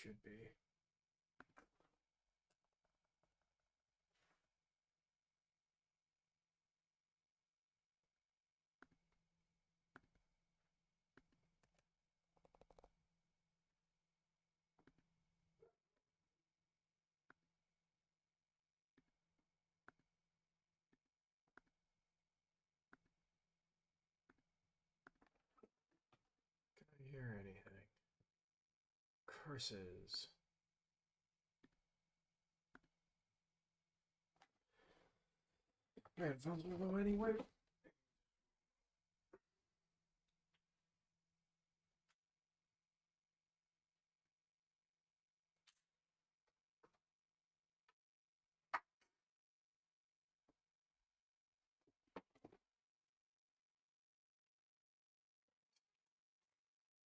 should be. Can I hear anything? Curses. My headphones will go anyway.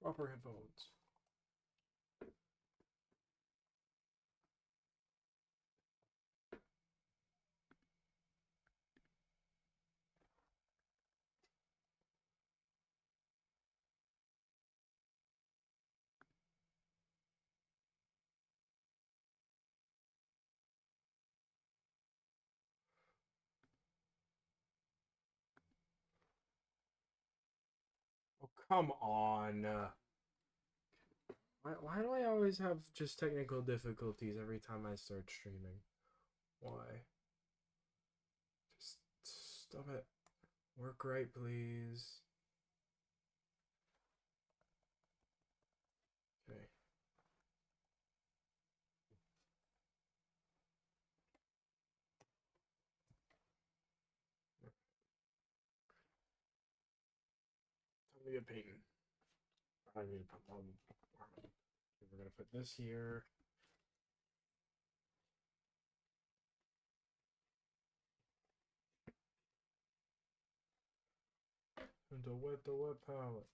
Proper headphones. Oh, come on. Why do I always have just technical difficulties every time I start streaming? Why? Just stop it. Work right, please. Okay. Time to get painting. I need to put more. We're gonna put this here. And to wet the wet palette.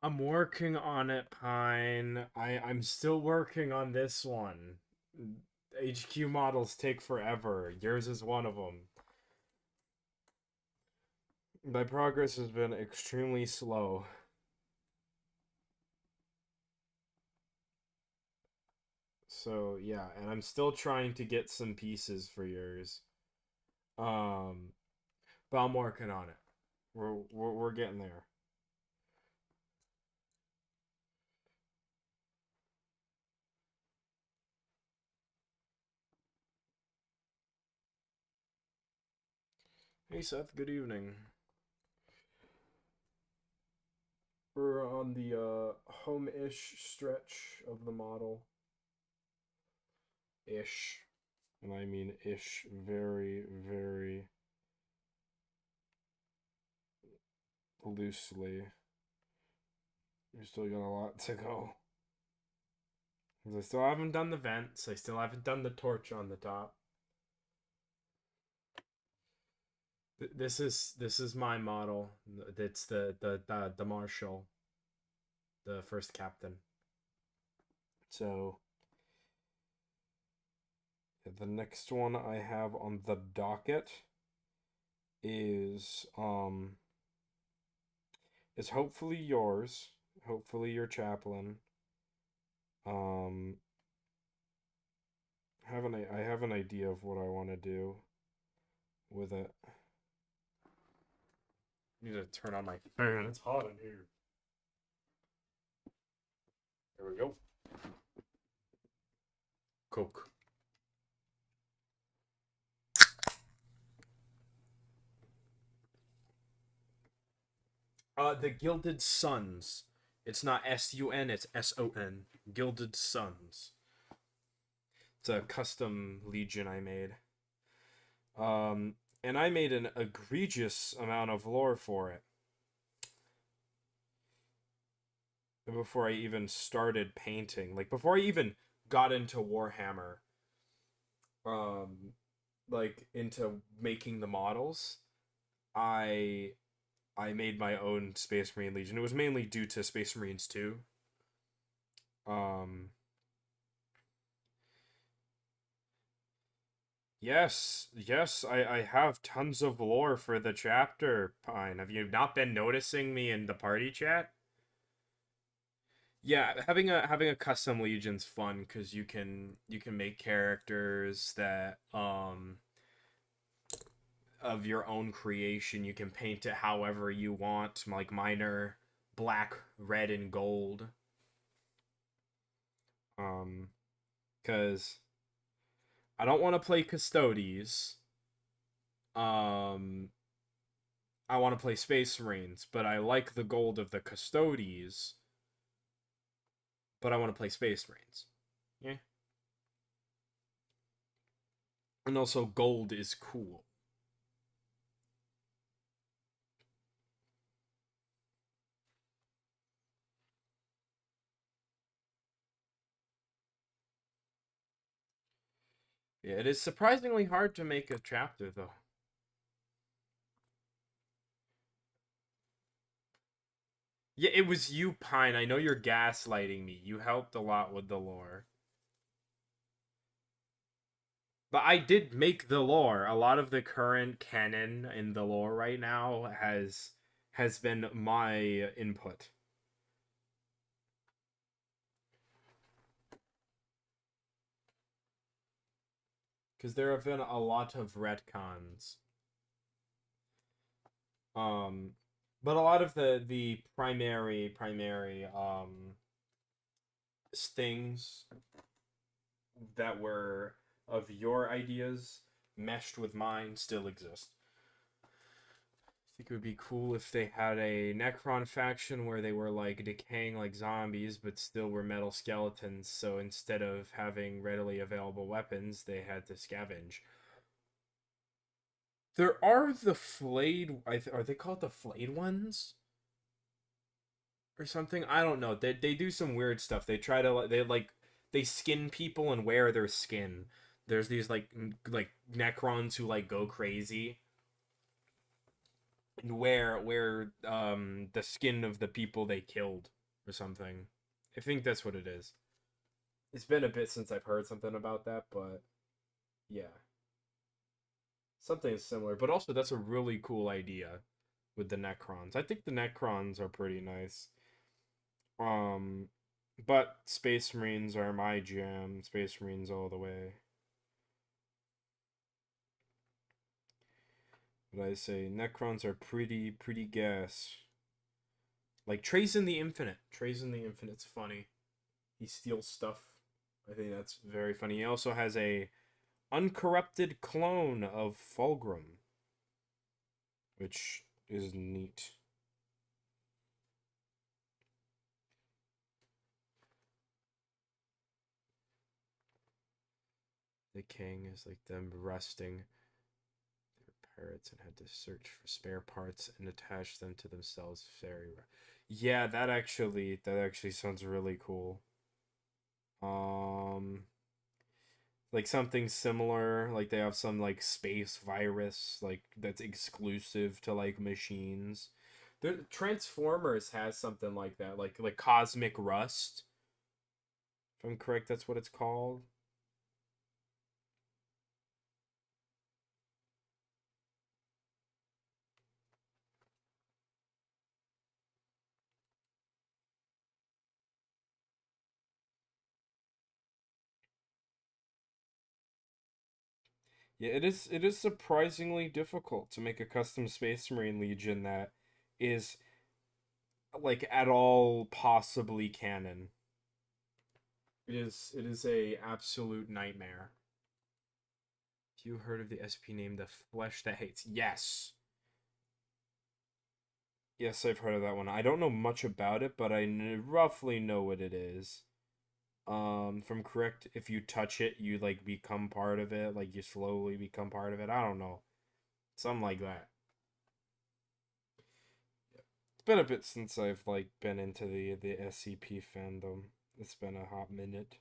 I'm working on it, Pine. I'm still working on this one. HQ models take forever. Yours is one of them. My progress has been extremely slow. So yeah, and I'm still trying to get some pieces for yours. Um, but I'm working on it. We're getting there. Hey Seth, good evening. We're on the home-ish stretch of the model. Ish. And I mean ish very, very loosely. We still got a lot to go. I still haven't done the vents. I still haven't done the torch on the top. This is my model. It's the Marshal, the first captain. So the next one I have on the docket is hopefully yours, hopefully your chaplain. I have an idea of what I want to do with it. I need to turn on my fan. It's hot in here. There we go. Coke. The Gilded Suns. It's not S-U-N, it's S-O-N. Gilded Suns. It's a custom Legion I made. And I made an egregious amount of lore for it. Before I even started painting. Like, before I even got into Warhammer. Like, into making the models. I made my own Space Marine Legion. It was mainly due to Space Marines 2. Yes, I have tons of lore for the chapter, Pine. Have you not been noticing me in the party chat? Yeah, having a custom legion's fun because you can make characters that of your own creation. You can paint it however you want. Like mine are black, red, and gold. Because I don't want to play Custodes. Um, I want to play Space Marines, but I like the gold of the Custodes. But I want to play Space Marines. Yeah. And also, gold is cool. Yeah, it is surprisingly hard to make a chapter, though. Yeah, it was you, Pine. I know you're gaslighting me. You helped a lot with the lore. But I did make the lore. A lot of the current canon in the lore right now has been my input. Because there have been a lot of retcons. But a lot of the primary things that were of your ideas meshed with mine still exist. I think it would be cool if they had a Necron faction where they were like decaying like zombies but still were metal skeletons, so instead of having readily available weapons, they had to scavenge. There are the flayed. Are they called the flayed ones? Or something? I don't know. They do some weird stuff. They try to they skin people and wear their skin. There's these like Necrons who like go crazy and wear the skin of the people they killed or something. I think that's what it is. It's been a bit since I've heard something about that, but yeah. Something similar, but also that's a really cool idea with the Necrons. I think the Necrons are pretty nice. Um, but Space Marines are my jam. Space Marines all the way. But I say Necrons are pretty gas. Like Trace in the Infinite. Trace in the Infinite's funny. He steals stuff. I think that's very funny. He also has a uncorrupted clone of Fulgrim, which is neat. The king is like them resting their parrots and had to search for spare parts and attach them to themselves. Yeah, that actually sounds really cool. Like something similar, like they have some like space virus like that's exclusive to like machines. The Transformers has something like that, like Cosmic Rust. If I'm correct, that's what it's called. Yeah, it is surprisingly difficult to make a custom Space Marine Legion that is like at all possibly canon. It is a absolute nightmare. You heard of the SP name The Flesh That Hates? Yes. Yes, I've heard of that one. I don't know much about it, but I roughly know what it is. If I'm correct, if you touch it, you like become part of it, like you slowly become part of it. I don't know. Something like that. It's been a bit since I've like been into the SCP fandom. It's been a hot minute.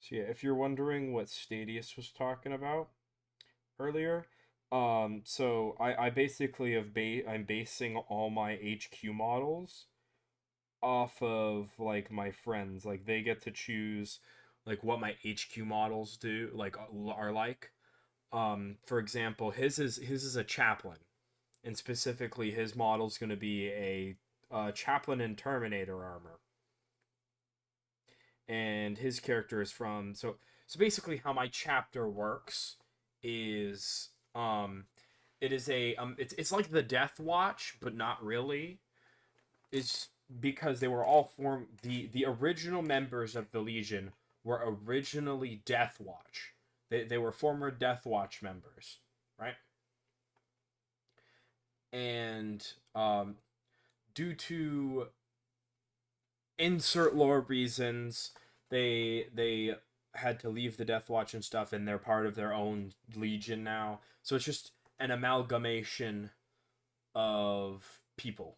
So yeah, if you're wondering what Stadius was talking about earlier, so I basically I'm basing all my HQ models off of like my friends. Like they get to choose like what my HQ models do like are like. For example, his is a chaplain, and specifically his model's going to be a chaplain in Terminator armor, and his character is from so basically how my chapter works is it is a it's like the Death Watch but not really. Is because they were all formed the original members of the Legion were originally Death Watch. They were former Death Watch members, right? And due to insert lore reasons, they had to leave the Death Watch and stuff, and they're part of their own Legion now. So it's just an amalgamation of people,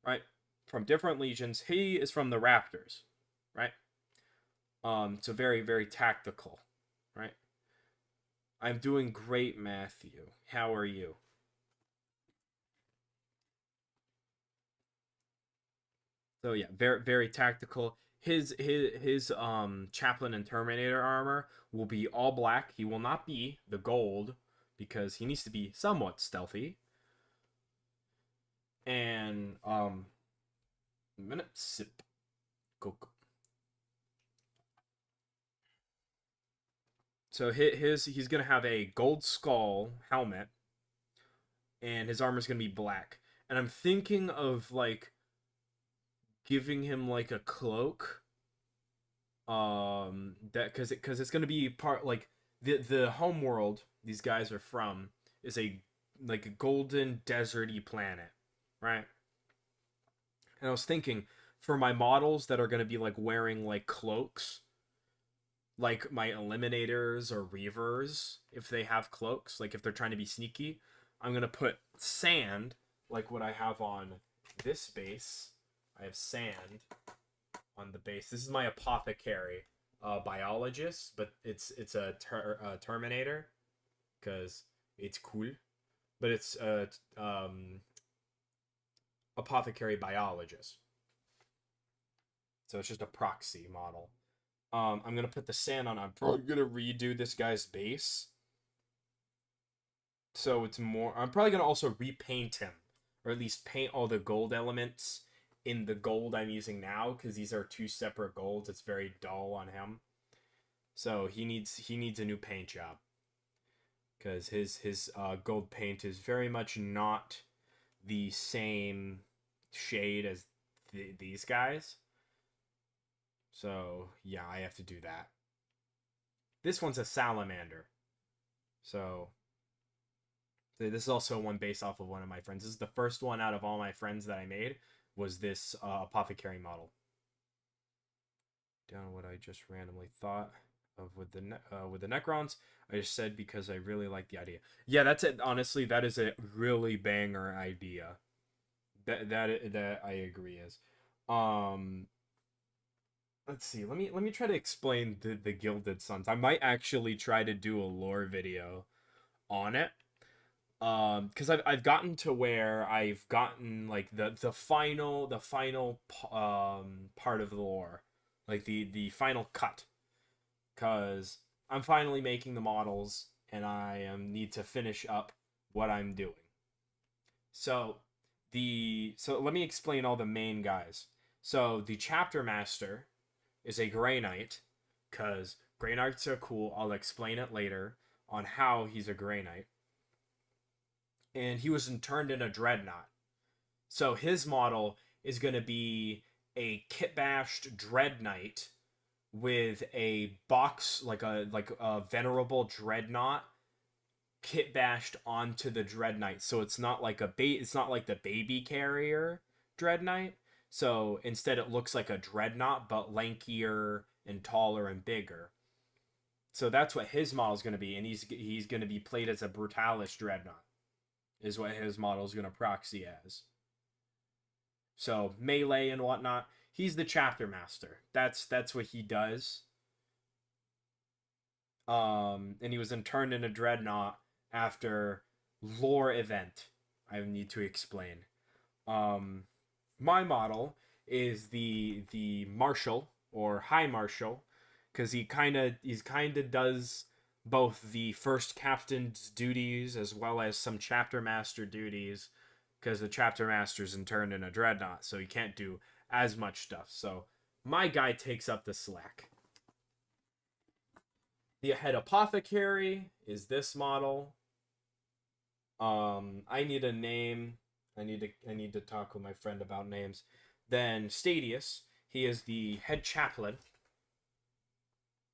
right? From different legions. He is from the Raptors, right? So very, very tactical, right? I'm doing great, Matthew. How are you? So yeah, very, very tactical. His chaplain and Terminator armor will be all black. He will not be the gold because he needs to be somewhat stealthy. And minute sip. Go. So he's gonna have a gold skull helmet, and his armor's gonna be black. And I'm thinking of like giving him like a cloak. That because it's gonna be part like the home world these guys are from is a like a golden deserty planet, right? And I was thinking for my models that are gonna be like wearing like cloaks, like my eliminators or reavers, if they have cloaks, like if they're trying to be sneaky, I'm gonna put sand, like what I have on this base. I have sand on the base. This is my apothecary biologist, but it's a Terminator because it's cool. But it's a apothecary biologist, so it's just a proxy model. I'm gonna put the sand on. I'm probably gonna redo this guy's base, so it's more. I'm probably gonna also repaint him, or at least paint all the gold elements in the gold I'm using now, because these are two separate golds. It's very dull on him, so he needs a new paint job, because his gold paint is very much not the same shade as these guys. So yeah, I have to do that. This one's a salamander. So this is also one based off of one of my friends. This is the first one out of all my friends that I made was this apothecary model. Down what I just randomly thought of with the Necrons. I just said because I really like the idea. Yeah, that's it. Honestly, that is a really banger idea. That I agree is. Um, let's see. Let me try to explain the Gilded Sons. I might actually try to do a lore video on it. Because I've gotten to where I've gotten like the final part of the lore. like the final cut, because I'm finally making the models and I need to finish up what I'm doing. So so let me explain all the main guys. So the chapter master is a Grey Knight, because Grey Knights are cool. I'll explain it later on how he's a Grey Knight. And he was turned in a Dreadnought. So his model is going to be a kit-bashed Dread Knight with a box, like a venerable Dreadnought kit bashed onto the Dread Knight. So it's not like it's not like the baby carrier Dread Knight. So instead it looks like a Dreadnought, but lankier and taller and bigger. So that's what his model is going to be, and he's going to be played as a Brutalis Dreadnought, is what his model is going to proxy as. So melee and whatnot. He's the chapter master. That's what he does. And he was turned in a Dreadnought after lore event. I need to explain. My model is the Marshal or High Marshal, because he's kind of does both the first captain's duties as well as some chapter master duties, because the chapter master's turned in a Dreadnought, so he can't do as much stuff. So my guy takes up the slack. The head apothecary is this model. I need a name. I need to talk with my friend about names. Then Stadius, he is the head chaplain,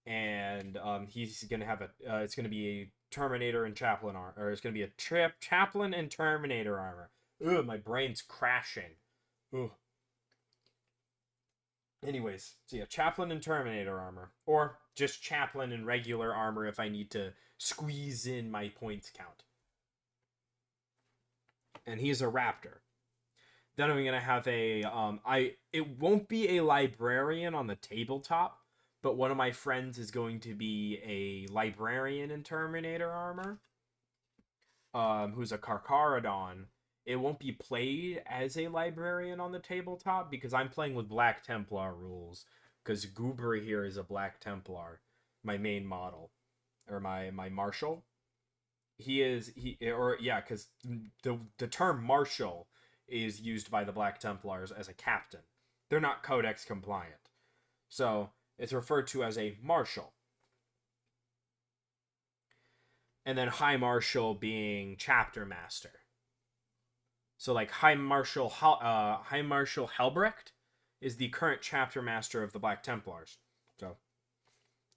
and he's gonna have it's gonna be a Terminator and chaplain armor, or it's gonna be a chaplain and Terminator armor. Ugh, my brain's crashing. Ugh. Anyways, so yeah, chaplain and Terminator armor, or just chaplain and regular armor if I need to squeeze in my points count. And he's a raptor. Then I'm gonna have a it won't be a librarian on the tabletop, but one of my friends is going to be a librarian in Terminator armor. Who's a Carcharodon. It won't be played as a librarian on the tabletop because I'm playing with Black Templar rules. Because Goober here is a Black Templar, my main model, or my Marshal. Because the term Marshal is used by the Black Templars as a captain. They're not Codex compliant, so it's referred to as a Marshal. And then High Marshal being chapter master. So like High Marshal Helbrecht is the current chapter master of the Black Templars. So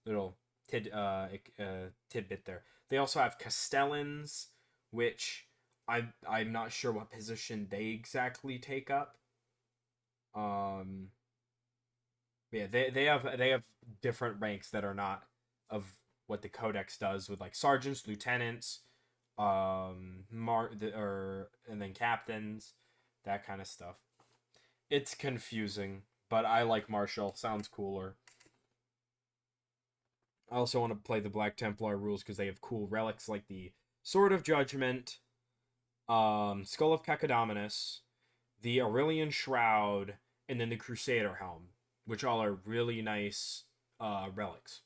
little tidbit there. They also have Castellans, which I'm not sure what position they exactly take up. Yeah, they have different ranks that are not of what the Codex does, with like sergeants, lieutenants, and then captains, that kind of stuff. It's confusing, but I like Marshal. Sounds cooler. I also want to play the Black Templar rules because they have cool relics like the Sword of Judgment, Skull of Cacodamonus, the Aurelian Shroud, and then the Crusader Helm, which all are really nice relics.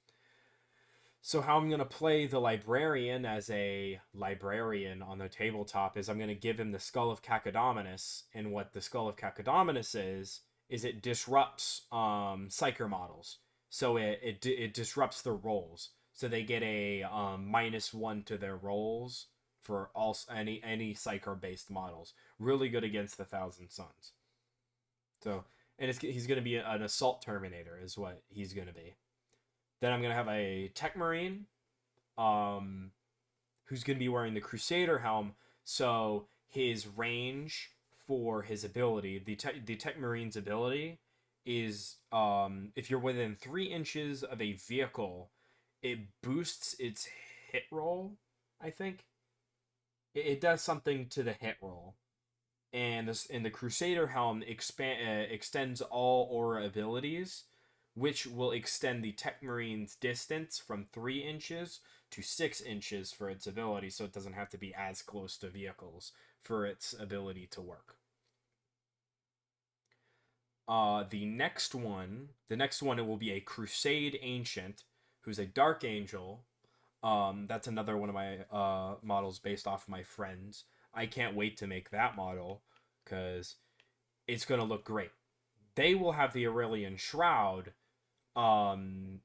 So how I'm going to play the librarian as a librarian on the tabletop is I'm going to give him the Skull of Cacodamonus, and what the Skull of Cacodamonus is it disrupts Psyker models. So it disrupts their rolls. So they get a -1 to their rolls for any Psyker based models. Really good against the Thousand Suns. So, and he's going to be an Assault Terminator is what he's going to be. Then I'm going to have a Tech Marine, who's going to be wearing the Crusader Helm. So his range for his ability, the Tech Marine's ability, is if you're within 3 inches of a vehicle, it boosts its hit roll, I think. It does something to the hit roll. And the Crusader Helm extends all aura abilities, which will extend the Tech Marine's distance from 3 inches to 6 inches for its ability, so it doesn't have to be as close to vehicles for its ability to work. The next one, it will be a Crusade Ancient, who's a Dark Angel. That's another one of my models based off of my friends. I can't wait to make that model because it's gonna look great. They will have the Aurelian Shroud, um,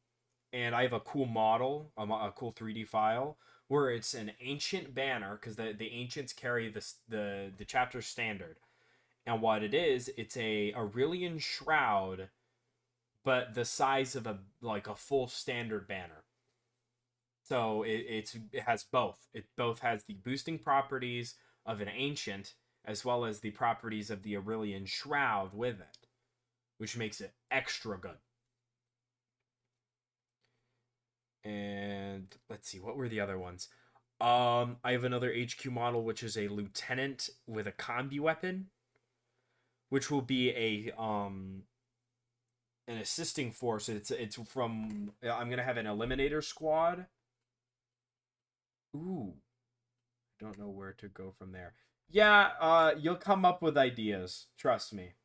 and I have a cool model, a cool 3D file where it's an ancient banner because the ancients carry the chapter standard, and what it is, it's a Aurelian Shroud, but the size of a full standard banner. So it has both. It both has the boosting properties of an ancient as well as the properties of the Aurelian Shroud with it, which makes it extra good. And let's see, what were the other ones? I have another HQ model which is a lieutenant with a combi weapon, which will be a an assisting force. It's from I'm gonna have an eliminator squad. Ooh, don't know where to go from there. Yeah, you'll come up with ideas. Trust me.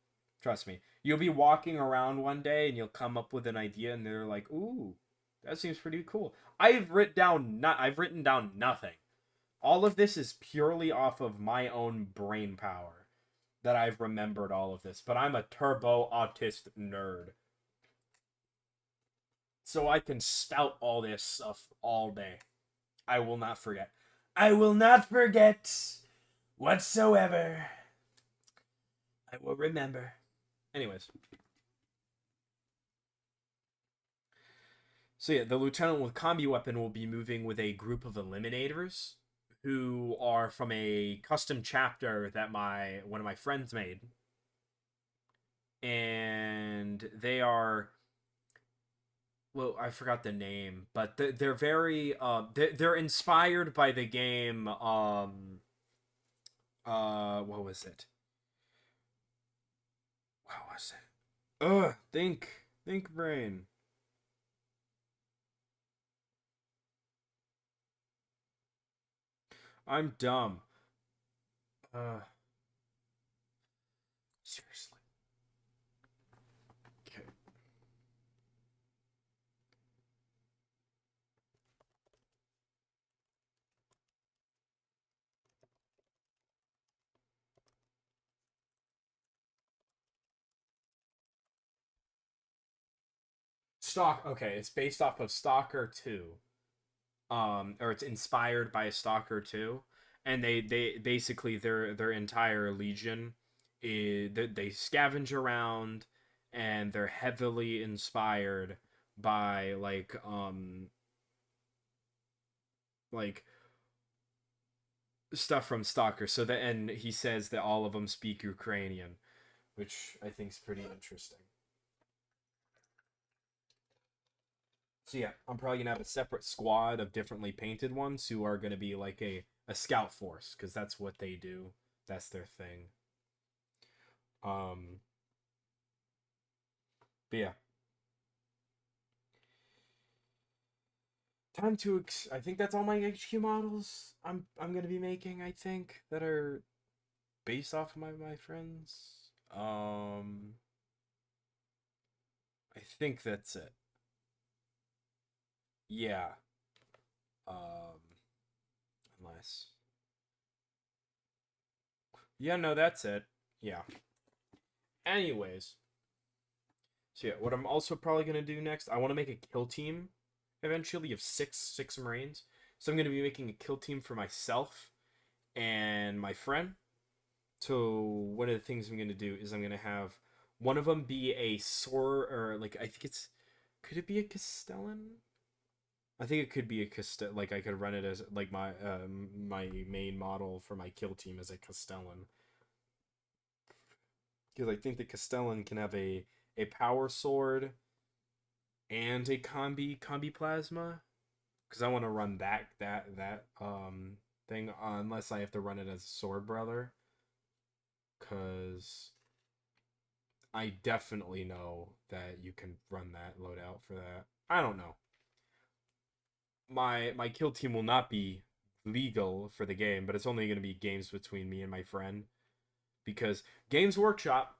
Trust me. You'll be walking around one day and you'll come up with an idea and they're like, "Ooh, that seems pretty cool." I've written down nothing. All of this is purely off of my own brain power that I've remembered all of this, but I'm a turbo autist nerd. So I can spout all this stuff all day. I will not forget. I will not forget whatsoever. I will remember. Anyways. So yeah, the lieutenant with combi weapon will be moving with a group of eliminators who are from a custom chapter that one of my friends made. And they are, well, I forgot the name, but they're very they're inspired by the game what was it? What was it? Think brain. I'm dumb. Uh Seriously. Okay. Okay, it's based off of Stalker 2. Or it's inspired by Stalker 2, and they basically their entire legion is they scavenge around, and they're heavily inspired by like stuff from Stalker. So that, and he says that all of them speak Ukrainian, which I think is pretty interesting. So yeah, I'm probably gonna have a separate squad of differently painted ones who are gonna be like a scout force because that's what they do. That's their thing. Um, but yeah, I think that's all my HQ models I'm gonna be making. I think that are based off of my friends. I think that's it. Yeah. Um, unless. Yeah, no, that's it. Yeah. Anyways, so yeah, what I'm also probably gonna do next, I want to make a kill team eventually of six Marines. So I'm gonna be making a kill team for myself and my friend. So one of the things I'm gonna do is I'm gonna have one of them be a sword, or like I think it's, could it be a Castellan? I think it could be a Castellan. Like I could run it as like my main model for my kill team as a Castellan, because I think the Castellan can have a power sword and a combi plasma, because I want to run that thing, unless I have to run it as a sword brother, because I definitely know that you can run that loadout for that. I don't know. My kill team will not be legal for the game, but it's only going to be games between me and my friend, because Games Workshop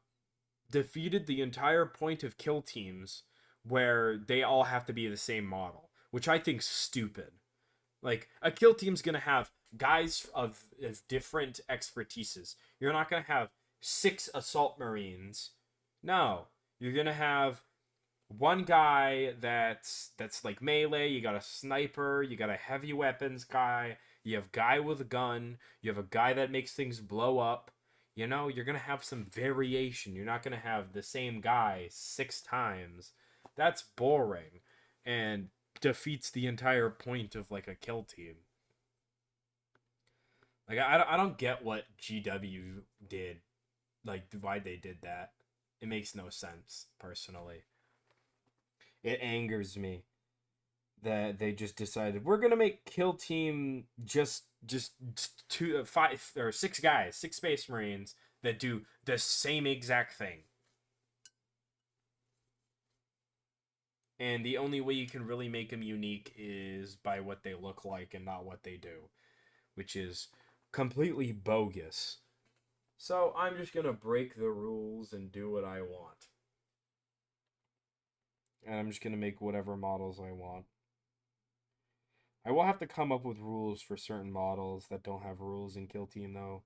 defeated the entire point of kill teams where they all have to be the same model, which I think's stupid. Like, a kill team's gonna have guys of different expertises. You're not gonna have 6 assault marines. No, you're gonna have one guy that's like melee. You got a sniper. You got a heavy weapons guy. You have guy with a gun. You have a guy that makes things blow up. You know, you're gonna have some variation. You're not gonna have the same guy 6 times. That's boring, and defeats the entire point of like a kill team. Like, I don't get what GW did, like why they did that. It makes no sense personally. It angers me that they just decided we're gonna make kill team just 5 or 6 guys, 6 space marines that do the same exact thing. And the only way you can really make them unique is by what they look like and not what they do, which is completely bogus. So I'm just gonna break the rules and do what I want. And I'm just gonna make whatever models I want. I will have to come up with rules for certain models that don't have rules in Kill Team, though.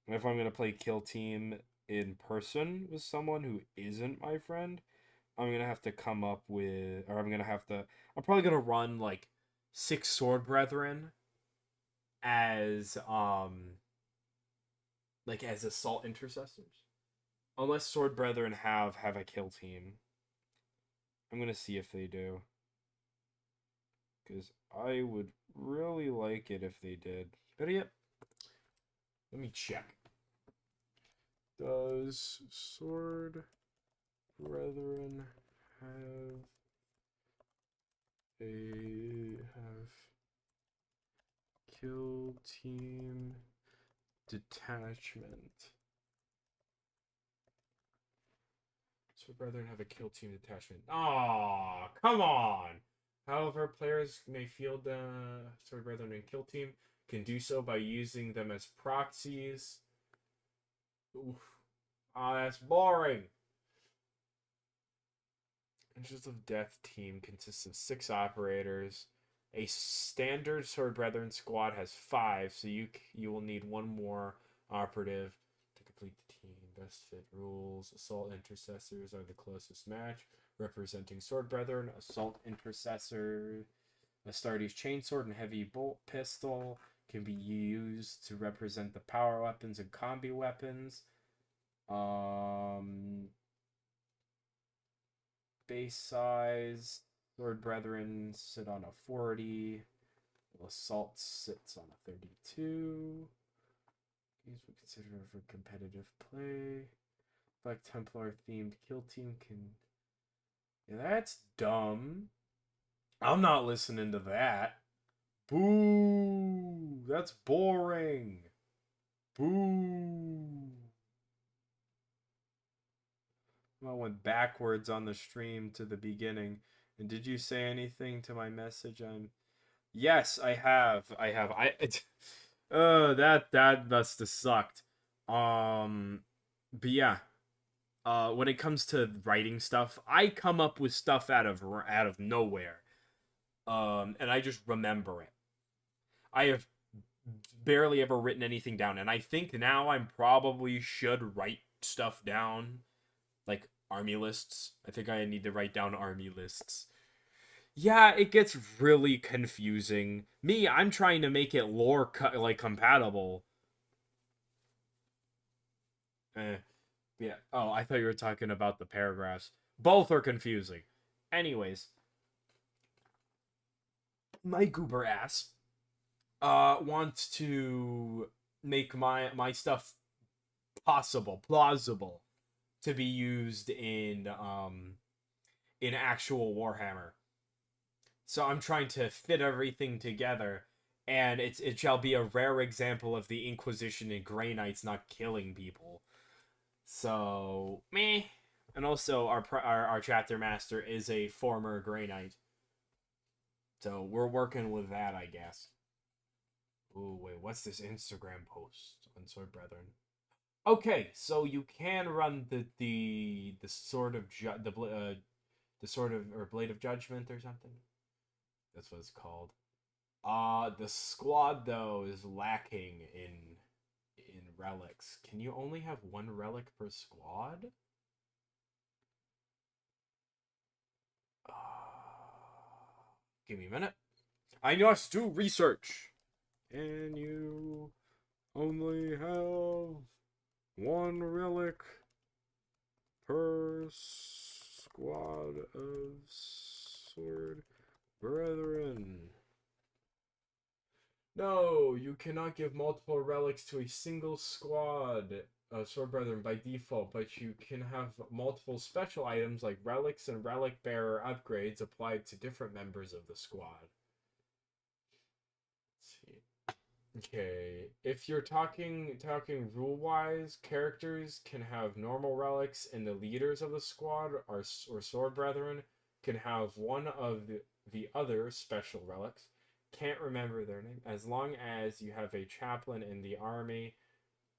And if I'm gonna play Kill Team in person with someone who isn't my friend, I'm gonna have to come up with, or I'm probably gonna run like 6 Sword Brethren as like as assault intercessors, unless Sword Brethren have a kill team. I'm gonna see if they do, because I would really like it if they did. Better yet, let me check. Does Sword Brethren have kill team detachment? Sword Brethren have a kill team detachment. Aw, come on! However, players may field Sword Brethren and kill team can do so by using them as proxies. Oof. Ah, that's boring. Angels of Death team consists of 6 operators. A standard Sword Brethren squad has 5, so you will need 1 more operative to complete the team. Best fit rules. Assault intercessors are the closest match, representing Sword Brethren. Assault intercessor, Astartes chainsword and heavy bolt pistol can be used to represent the power weapons and combi weapons. Base size, Sword Brethren sit on a 40. Assault sits on a 32. These we consider for competitive play. Black Templar themed kill team can. Yeah, that's dumb. I'm not listening to that. Boo! That's boring. Boo! I went backwards on the stream to the beginning. And did you say anything to my message? Yes, I have. That must have sucked. But yeah. When it comes to writing stuff, I come up with stuff out of nowhere. And I just remember it. I have barely ever written anything down, and I think now I probably should write stuff down, like army lists. I think I need to write down army lists. Yeah, it gets really confusing. I'm trying to make it lore compatible. Yeah. Oh, I thought you were talking about the paragraphs. Both are confusing. Anyways, my goober ass wants to make my stuff plausible to be used in actual Warhammer. So I'm trying to fit everything together, and it shall be a rare example of the Inquisition and Grey Knights not killing people. So meh. And also our chapter master is a former Grey Knight. So we're working with that, I guess. Ooh, wait, what's this Instagram post on Sword Brethren? Okay, so you can run the sword of the sword of or blade of judgment or something. That's what it's called. The squad though is lacking in relics. Can you only have one relic per squad? Give me a minute. I must do research. And you only have one relic per squad of sword brethren. No, you cannot give multiple relics to a single squad of sword brethren by default, but you can have multiple special items like relics and relic bearer upgrades applied to different members of the squad. Let's see. Okay, if you're talking rule wise, characters can have normal relics, and the leaders of the squad or sword brethren can have one of the other special relics. Can't remember their name. As long as you have a chaplain in the army,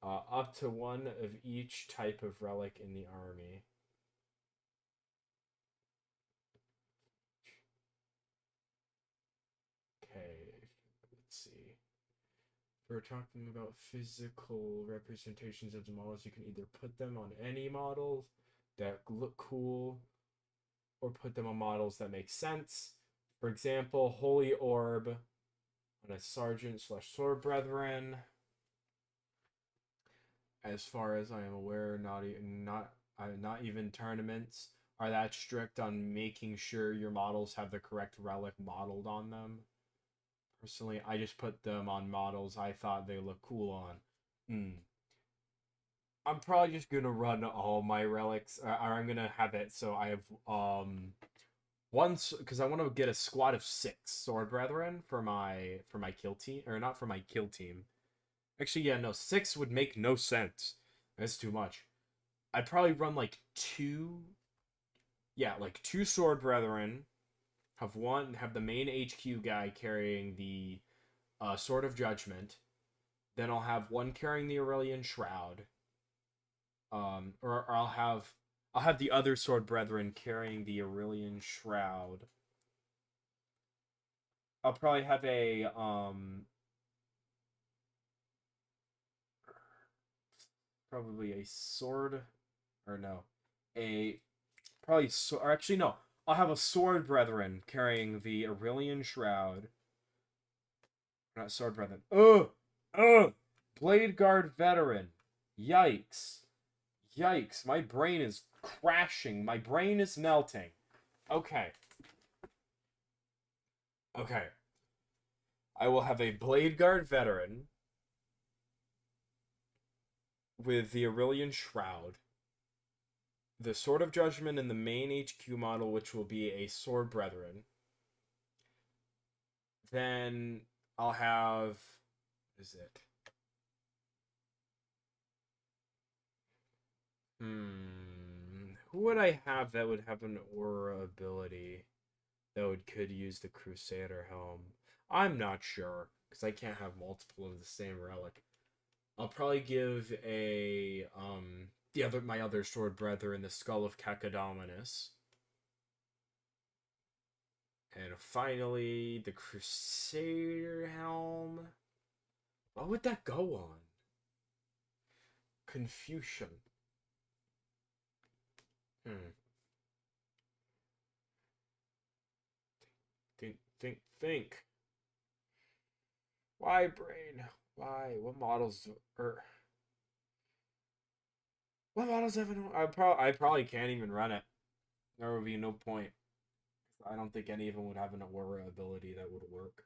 up to one of each type of relic in the army. Okay, let's see. We're talking about physical representations of the models. You can either put them on any models that look cool or put them on models that make sense. For example, Holy Orb on a Sergeant / Sword Brethren. As far as I am aware, not even tournaments are that strict on making sure your models have the correct relic modeled on them. Personally, I just put them on models I thought they look cool on. I'm probably just gonna run all my relics, or I'm gonna have it so I have once because I want to get a squad of 6 sword brethren for my kill team, or not for my kill team. Actually, yeah, no, 6 would make no sense. That's too much. I'd probably run like 2. Yeah, like 2 sword brethren. Have the main HQ guy carrying the sword of judgment. Then I'll have one carrying the Aurelian shroud. Or I'll have the other sword brethren carrying the Aurelian shroud. I'll probably have probably a sword, or no, a probably or actually no, I'll have a sword brethren carrying the Aurelian shroud. Not sword brethren. Blade guard veteran. Yikes. Yikes, my brain is crashing. My brain is melting. Okay. Okay. I will have a Blade Guard veteran with the Aurelian Shroud, the Sword of Judgment in the main HQ model, which will be a Sword Brethren. Then I'll have... What is it? Who would I have that would have an aura ability that could use the Crusader helm? I'm not sure, because I can't have multiple of the same relic. I'll probably give my other sword brethren the Skull of Cacodominus. And finally, the Crusader helm. What would that go on? Confucian. Think. Why, brain? Why? What models have an... I probably can't even run it. There would be no point. I don't think any of them would have an aura ability that would work.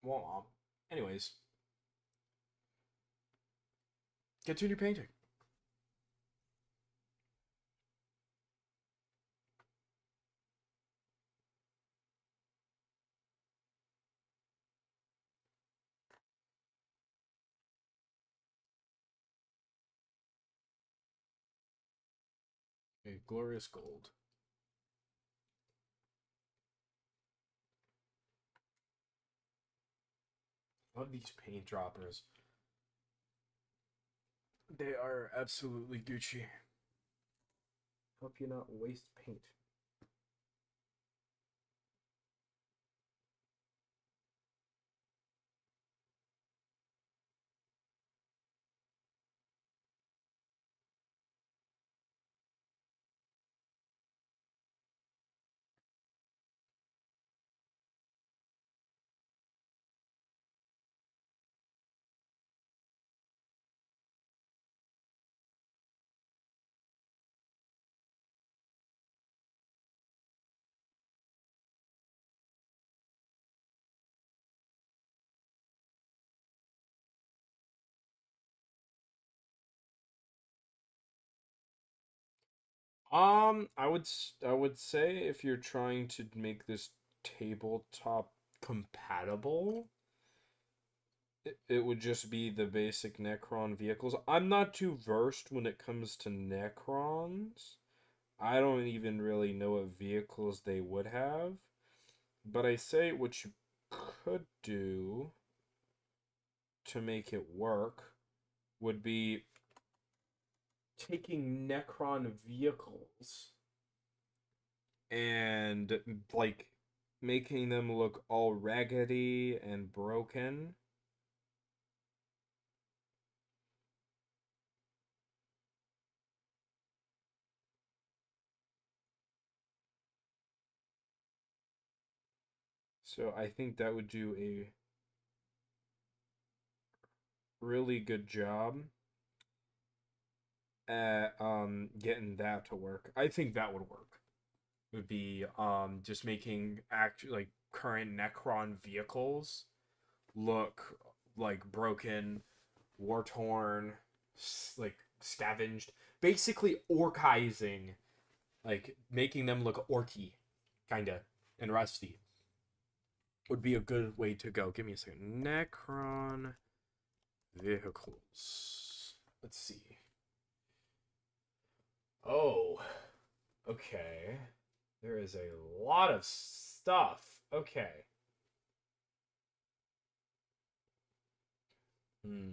Well, anyways, continue painting. Okay, glorious gold. Love these paint droppers. They are absolutely Gucci. Help you not waste paint. I would say if you're trying to make this tabletop compatible, it would just be the basic Necron vehicles. I'm not too versed when it comes to Necrons. I don't even really know what vehicles they would have. But I say what you could do to make it work would be taking Necron vehicles and like making them look all raggedy and broken. So I think that would do a really good job at getting that to work. I think that would work. Would be just making like current Necron vehicles look like broken, war torn, like scavenged, basically orcizing, like making them look orky, kinda, and rusty. Would be a good way to go. Give me a second. Necron vehicles. Let's see. Oh, okay. There is a lot of stuff. Okay. Hmm.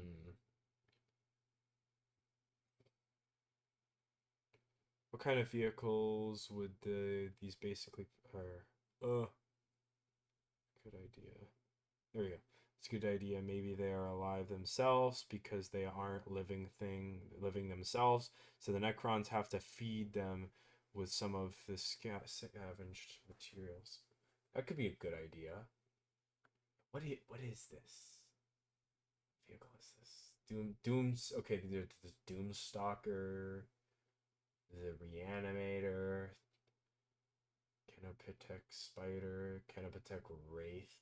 What kind of vehicles would these basically are? Good idea. There we go. It's a good idea. Maybe they are alive themselves because they aren't living themselves. So the Necrons have to feed them with some of the scavenged materials. That could be a good idea. What is this? Vehicle is this? Doom's okay. There's the Doomstalker, the Reanimator, Canopitech Spider, Canopitech Wraith.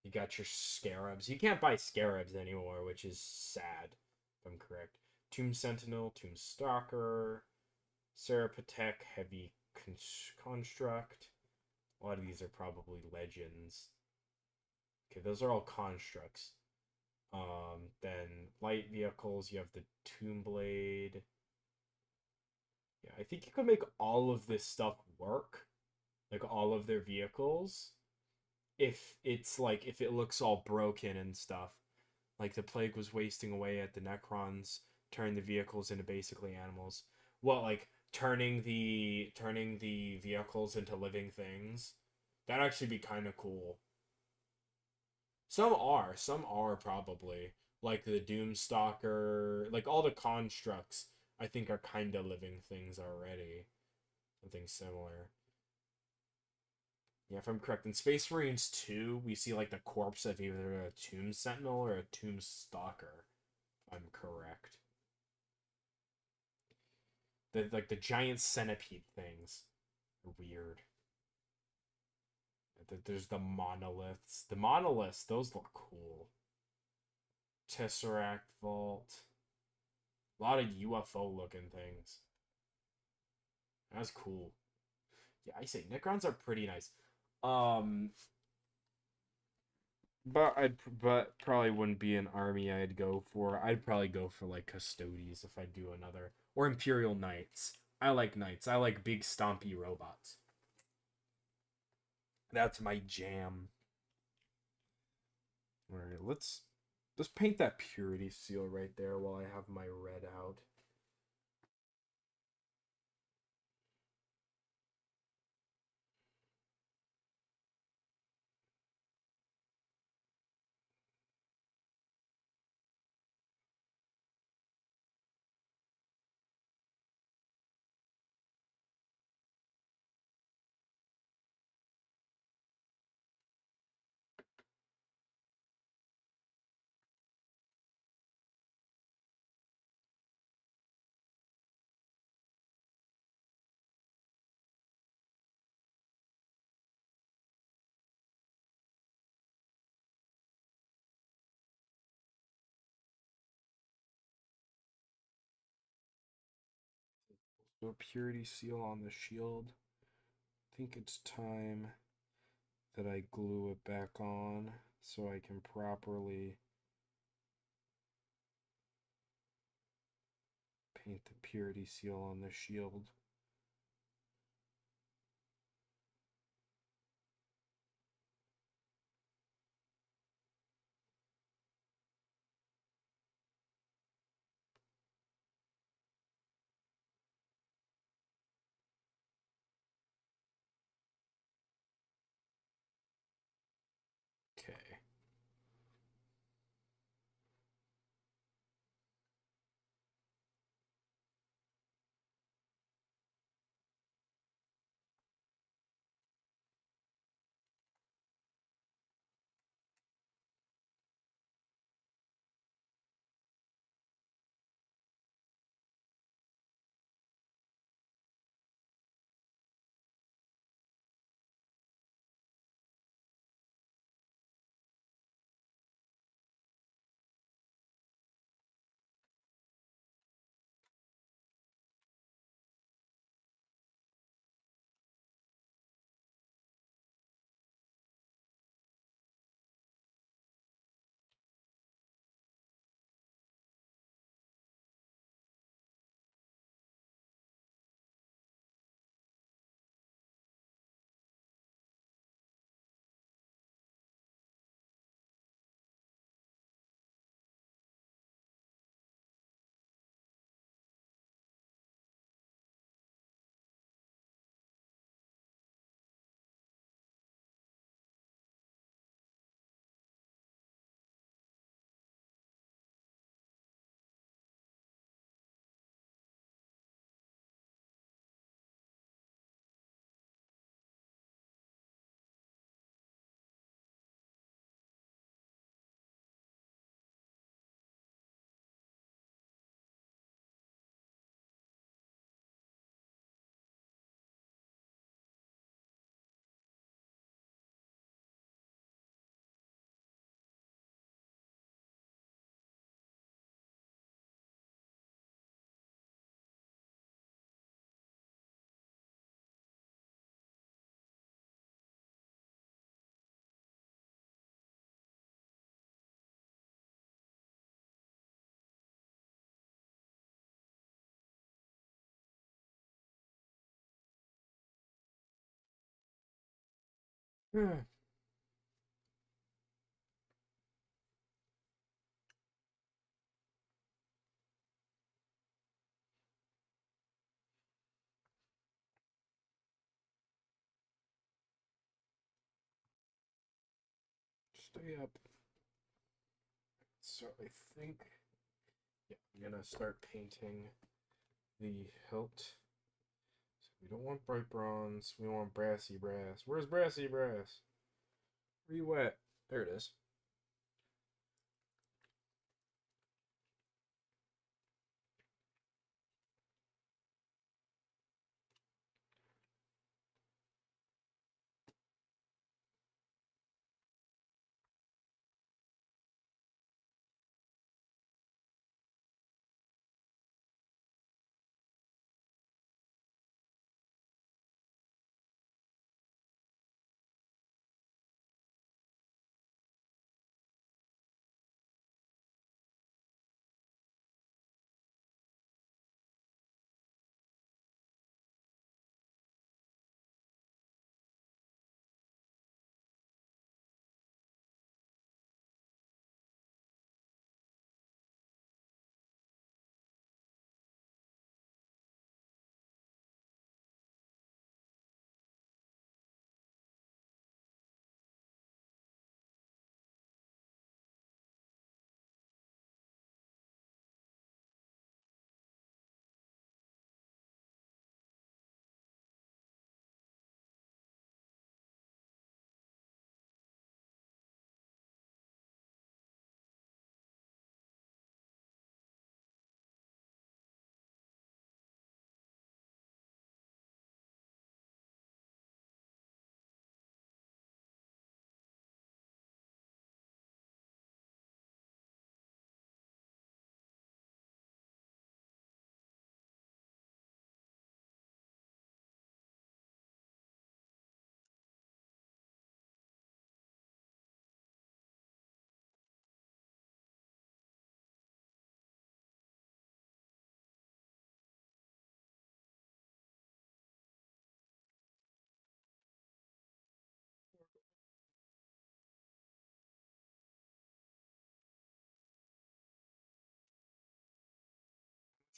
You got your Scarabs. You can't buy Scarabs anymore, which is sad, if I'm correct. Tomb Sentinel, Tomb Stalker, Serapatech, Heavy Construct. A lot of these are probably legends. Okay, those are all constructs. Then light vehicles, you have the Tomb Blade. Yeah, I think you could make all of this stuff work. Like all of their vehicles. If it's like, if it looks all broken and stuff. Like the plague was wasting away at the Necrons, turning the vehicles into basically animals. Well, like turning the vehicles into living things. That'd actually be kind of cool. Some are probably like the Doomstalker, like all the constructs. I think are kind of living things already. Something similar. Yeah, if I'm correct, in Space Marines 2, we see like the corpse of either a Tomb Sentinel or a Tomb Stalker. If I'm correct. The giant centipede things are weird. There's the monoliths. The monoliths, those look cool. Tesseract Vault. A lot of UFO looking things. That's cool. Yeah, I say Necrons are pretty nice. Um, but probably wouldn't be an army I'd go for. I'd probably go for like Custodes if I do another, or Imperial Knights. I like knights. I like big stompy robots. That's my jam. All right, let's paint that purity seal right there while I have my red out. So purity seal on the shield. I think it's time that I glue it back on so I can properly paint the purity seal on the shield. Okay. Stay up. So I think, yeah, I'm gonna start painting the hilt. So we don't want bright bronze. We want brassy brass. Where's brassy brass? Where you at? There it is.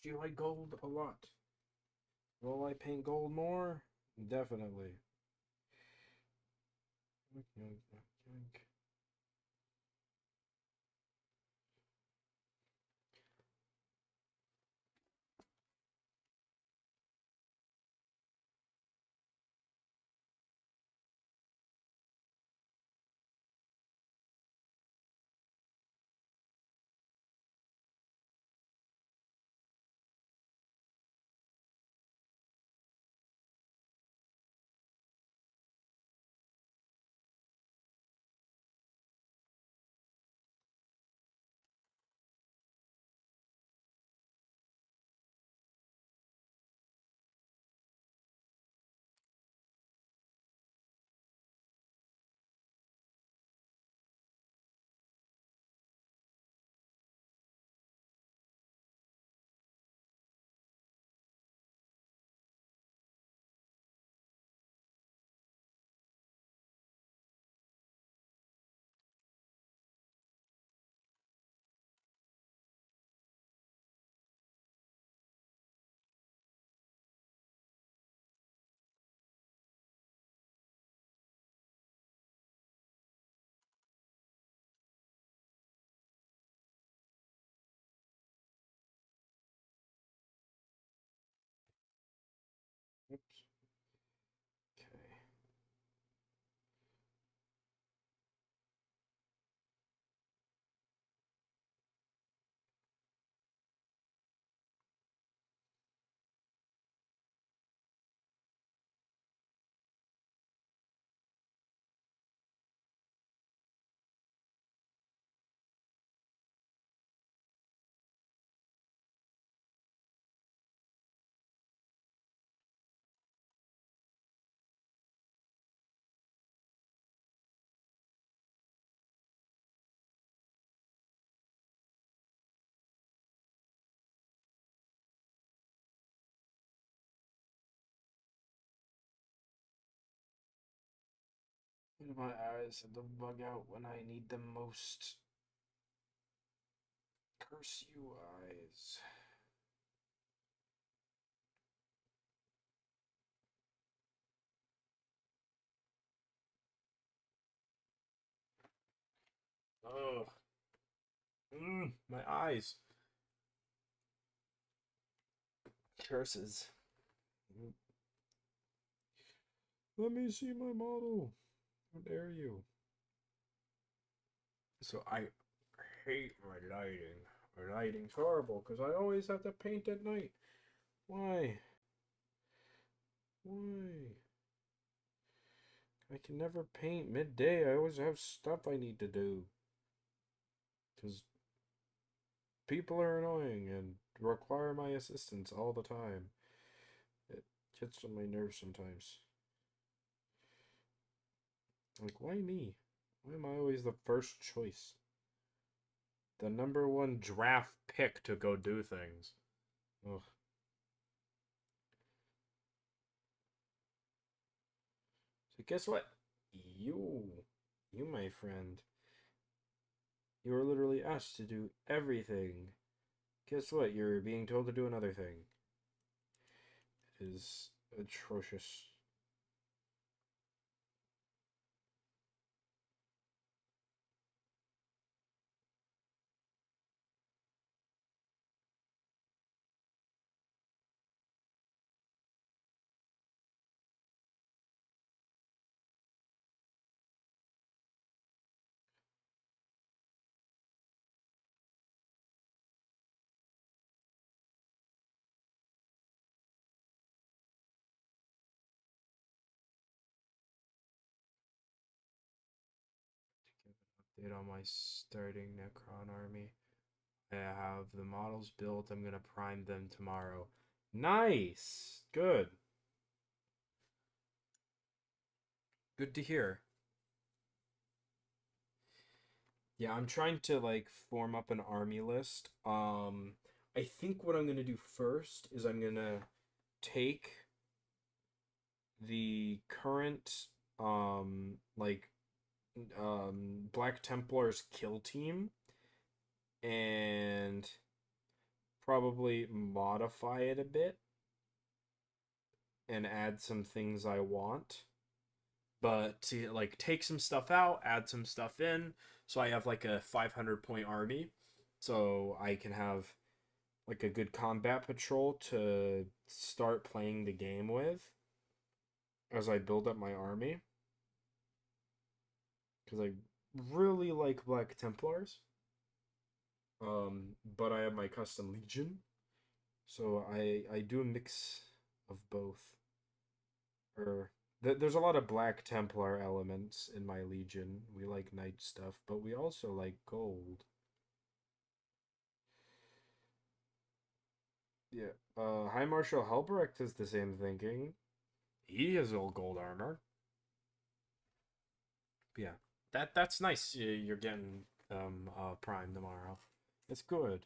Do you like gold? A lot. Will I paint gold more? Definitely. Oops. Okay. My eyes have to bug out when I need them most. Curse you, eyes. Ugh. My eyes. Curses. Let me see my model. How dare you? So I hate my lighting. My lighting's horrible because I always have to paint at night. Why? Why? I can never paint midday. I always have stuff I need to do. Because people are annoying and require my assistance all the time. It gets on my nerves sometimes. Like, why me? Why am I always the first choice? The number one draft pick to go do things. Ugh. So guess what? You, my friend, you are literally asked to do everything. Guess what? You're being told to do another thing. It is atrocious. Give an update on my starting Necron army. I have the models built. I'm gonna prime them tomorrow. Nice! Good. Good to hear. Yeah, I'm trying to like form up an army list. I think what I'm gonna do first is I'm gonna take the current like Black Templars kill team and probably modify it a bit and add some things I want. But to like take some stuff out, add some stuff in, so I have like a 500-point army, so I can have like a good combat patrol to start playing the game with as I build up my army. Because I really like Black Templars. But I have my custom Legion, so I do a mix of both. Or there's a lot of Black Templar elements in my Legion. We like knight stuff, but we also like gold. Yeah. High Marshal Helbrecht is the same thinking. He has all gold armor. Yeah. That's nice. You're getting Prime tomorrow. It's good.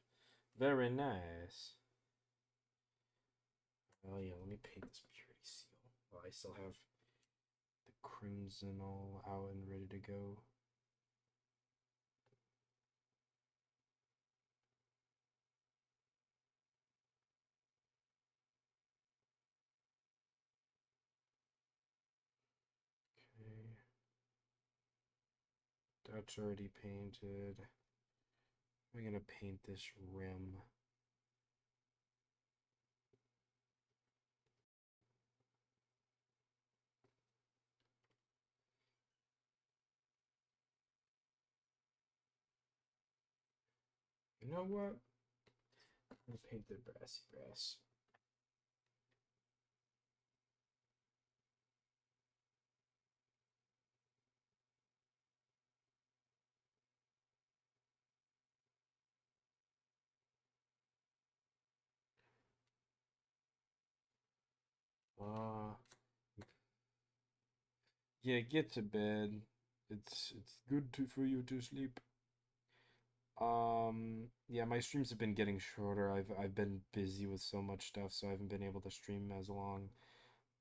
Very nice. Oh yeah, let me paint this purity seal. Well, I still have the crimson all out and ready to go. Okay. That's already painted. I'm gonna paint this rim. You know what? I'm gonna paint the brassy brass. Uh, yeah, get to bed. It's good for you to sleep. Yeah, my streams have been getting shorter. I've been busy with so much stuff, so I haven't been able to stream as long.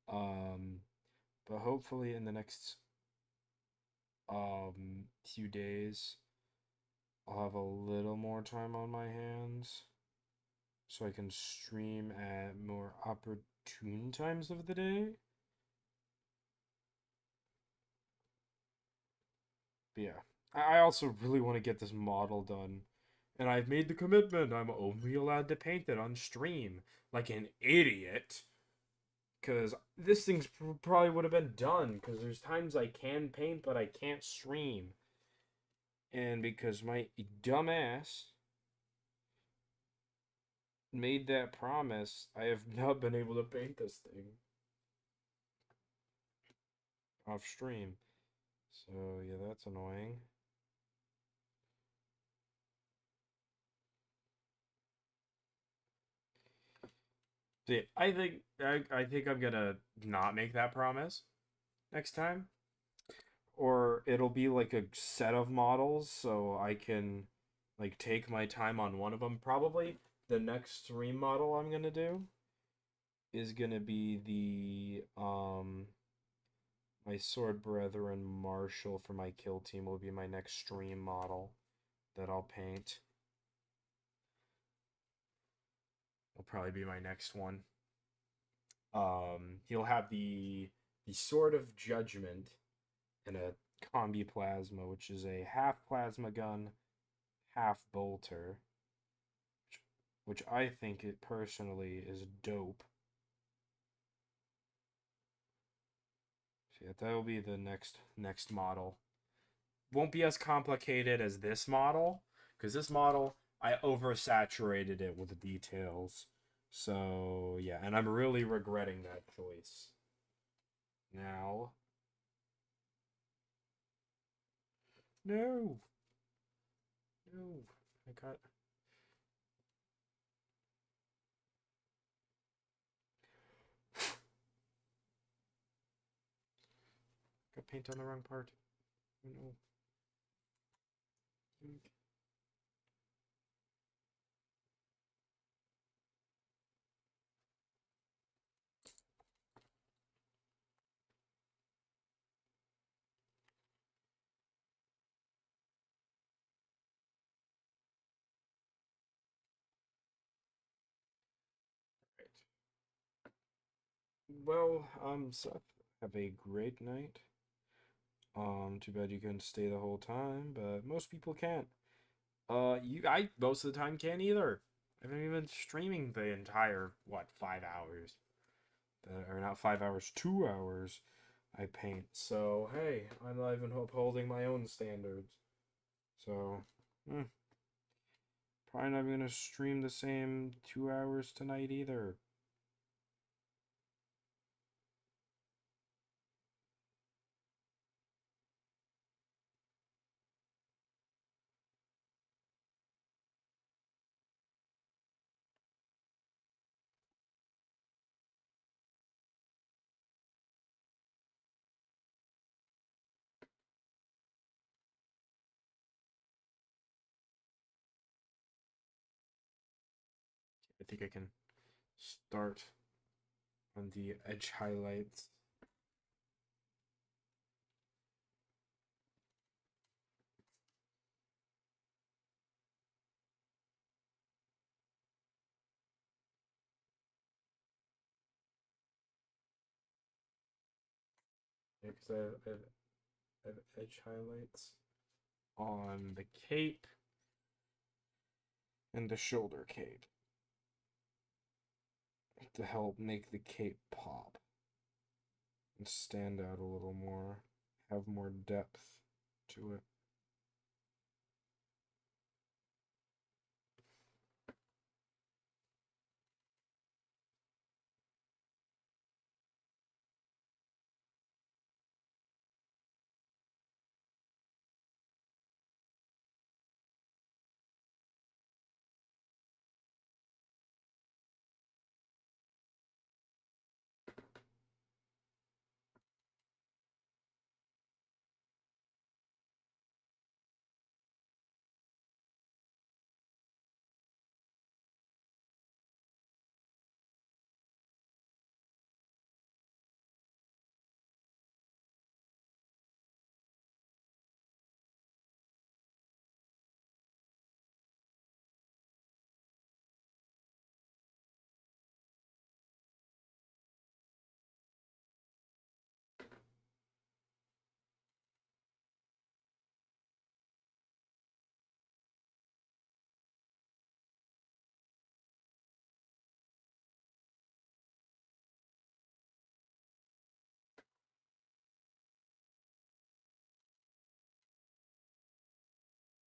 Um, but hopefully in the next few days, I'll have a little more time on my hands, so I can stream at more opportune times of the day. But yeah, I also really want to get this model done. And I've made the commitment. I'm only allowed to paint it on stream. Like an idiot. Because this thing's probably would have been done. Because there's times I can paint, but I can't stream. And because my dumbass made that promise, I have not been able to paint this thing off stream. So, yeah, that's annoying. See, I think I'm gonna not make that promise next time. Or it'll be like a set of models so I can like take my time on one of them. Probably the next stream model I'm gonna do is gonna be the my sword brethren Marshal for my kill team will be my next stream model that I'll paint. Will probably be my next one. He'll have the sword of judgment and a combi plasma, which is a half plasma gun, half bolter, which I think it personally is dope. So yeah, that'll be the next model. Won't be as complicated as this model, because this model I oversaturated it with details. So yeah, and I'm really regretting that choice. Now, no, no, I got paint on the wrong part. No. Well, Seth, have a great night. Too bad you couldn't stay the whole time, but most people can't. I most of the time can't either. I haven't even been streaming the entire, what, 5 hours? Or not 5 hours, 2 hours I paint. So, hey, I'm not even upholding my own standards. So, hmm, probably not gonna stream the same 2 hours tonight either. I think I can start on the edge highlights. Yeah, because I have edge highlights on the cape and the shoulder cape to help make the cape pop and stand out a little more, have more depth to it.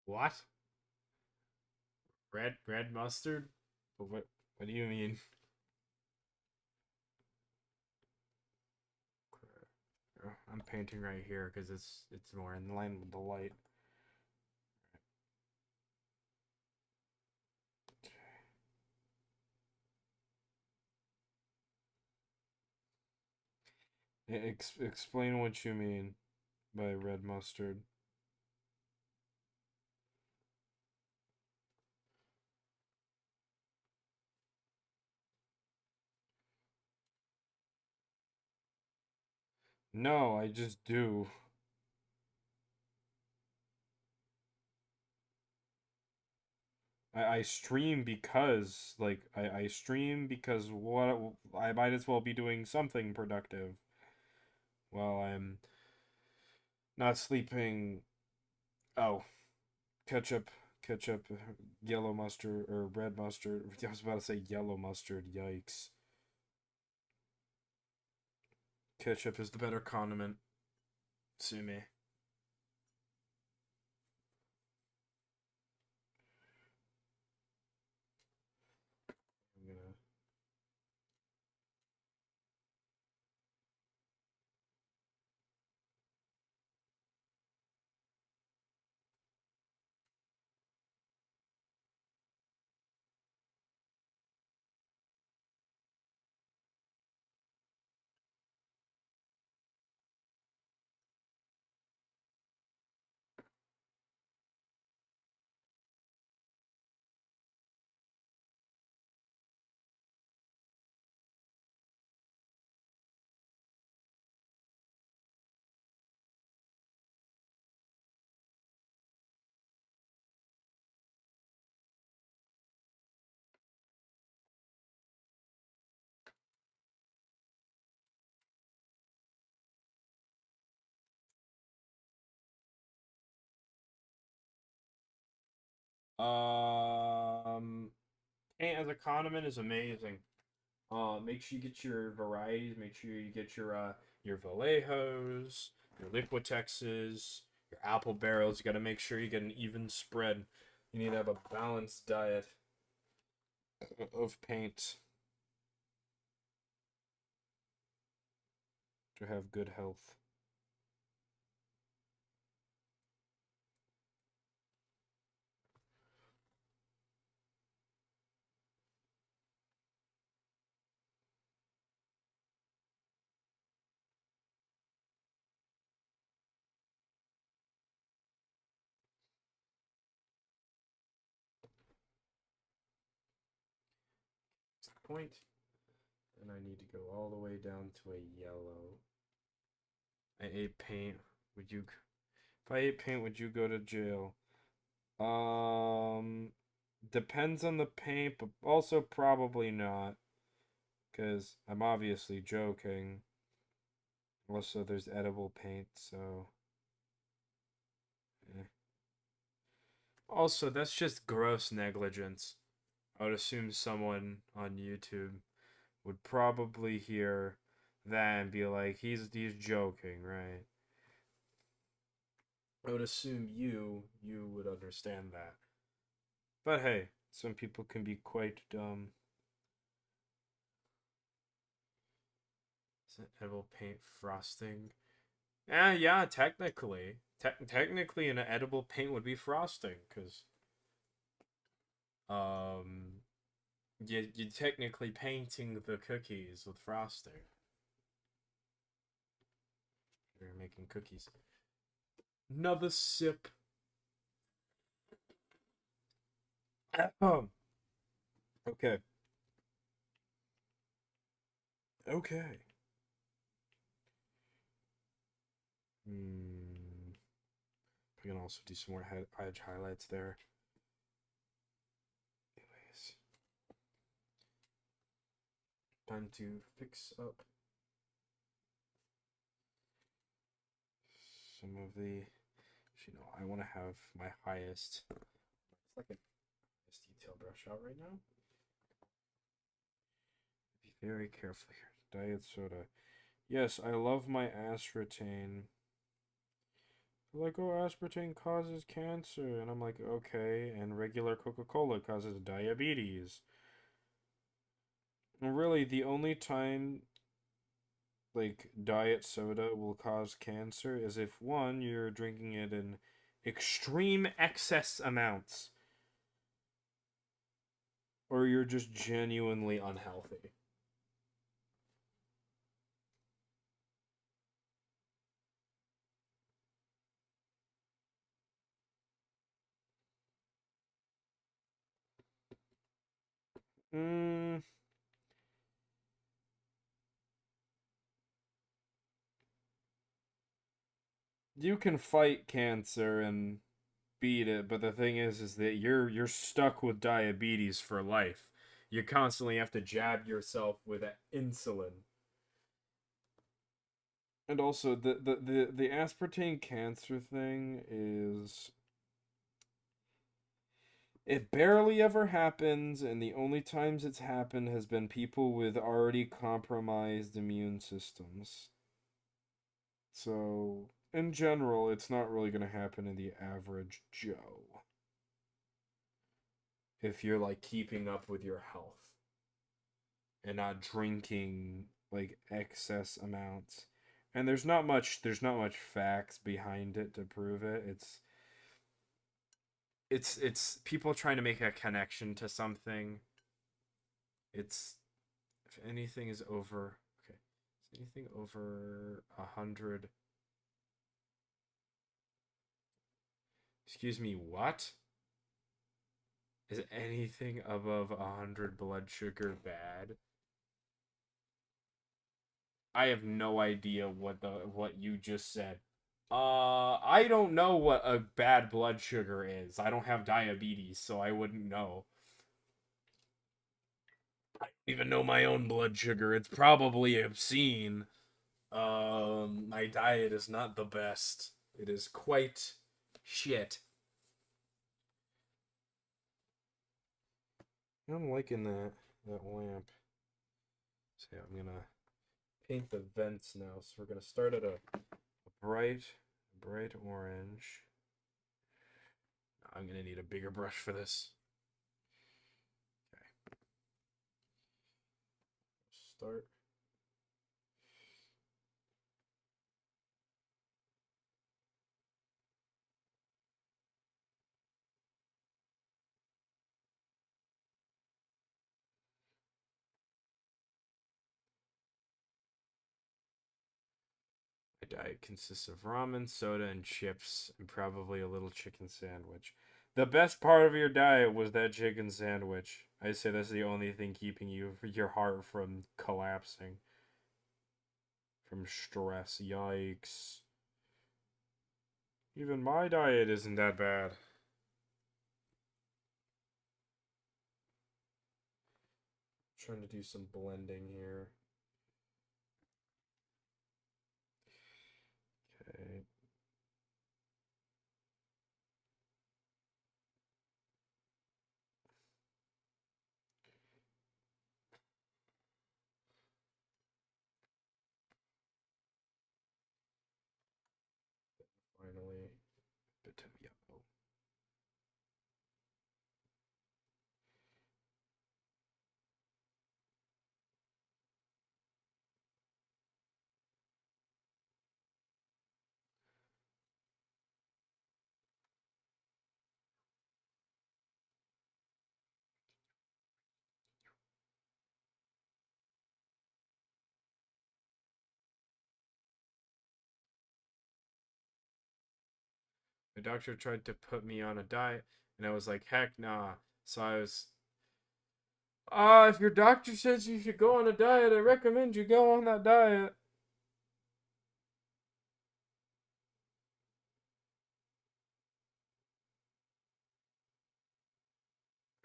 What? Red mustard? What do you mean? I'm painting right here because it's more in line with the light. Explain what you mean by red mustard. No, I just do. I stream because I stream because what I might as well be doing something productive while I'm not sleeping. Oh, ketchup, ketchup, yellow mustard or red mustard. I was about to say yellow mustard. Yikes. Ketchup is the better condiment. Sue me. I'm gonna. Paint as a condiment is amazing. Make sure you get your varieties. Make sure you get your Vallejos, your Liquitexes, your apple barrels. You got to make sure you get an even spread. You need to have a balanced diet of paint to have good health. Point, and I need to go all the way down to a yellow. I ate paint. Would you? If I ate paint, would you go to jail? Depends on the paint, but also probably not, because I'm obviously joking. Also, there's edible paint, so. Eh. Also, that's just gross negligence. I would assume someone on YouTube would probably hear that and be like, he's joking, right? I would assume you would understand that. But hey, some people can be quite dumb. Is it edible paint frosting? Yeah, technically. Technically an edible paint would be frosting, because you're technically painting the cookies with frosting. You're making cookies. Another sip. Okay. Okay. I can also do some more edge highlights there. Anyways. Time to fix up some of the... You know, I want to have my highest... It's like a highest detail brush out right now. Be very careful here. Diet soda. Yes, I love my aspartame. Like, oh, aspartame causes cancer. And I'm like, okay. And regular Coca-Cola causes diabetes. And really, the only time, like, diet soda will cause cancer is if, one, you're drinking it in extreme excess amounts. Or you're just genuinely unhealthy. You can fight cancer and beat it, but the thing is that you're stuck with diabetes for life. You constantly have to jab yourself with insulin. And also the aspartame cancer thing is, it barely ever happens, and the only times it's happened has been people with already compromised immune systems. So, in general, it's not really going to happen in the average Joe. If you're, like, keeping up with your health and not drinking, like, excess amounts. And there's not much facts behind it to prove it. It's people trying to make a connection to something. It's, if anything is over, okay, is anything over 100? Excuse me, what? Is anything above 100 blood sugar bad? I have no idea what you just said. I don't know what a bad blood sugar is. I don't have diabetes, so I wouldn't know. I don't even know my own blood sugar. It's probably obscene. My diet is not the best. It is quite shit. I'm liking that lamp. So yeah, I'm gonna paint the vents now. So we're gonna start at a bright orange. I'm gonna need a bigger brush for this. Okay. Start. My diet consists of ramen, soda, and chips, and probably a little chicken sandwich. The best part of your diet was that chicken sandwich. I say that's the only thing keeping your heart from collapsing. From stress. Yikes. Even my diet isn't that bad. Trying to do some blending here. Okay. Finally, a bit of yellow. My doctor tried to put me on a diet, and I was like, heck nah. So I was, if your doctor says you should go on a diet, I recommend you go on that diet.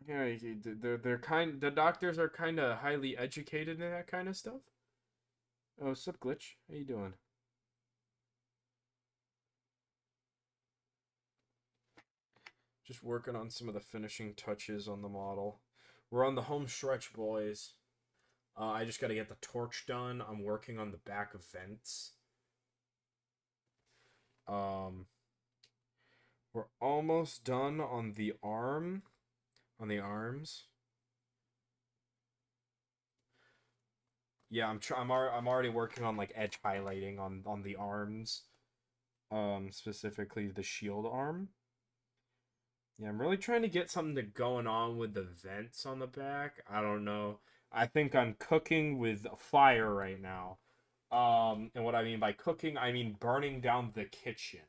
Yeah, the doctors are kind of highly educated in that kind of stuff. Oh, sup, Glitch? How you doing? Just working on some of the finishing touches on the model. We're on the home stretch, boys. I just got to get the torch done. I'm working on the back of vents. Um, we're almost done on the arms. Yeah, I'm already working on like edge highlighting on the arms. Specifically the shield arm. Yeah, I'm really trying to get something going on with the vents on the back. I don't know. I think I'm cooking with fire right now. And what I mean by cooking, I mean burning down the kitchen.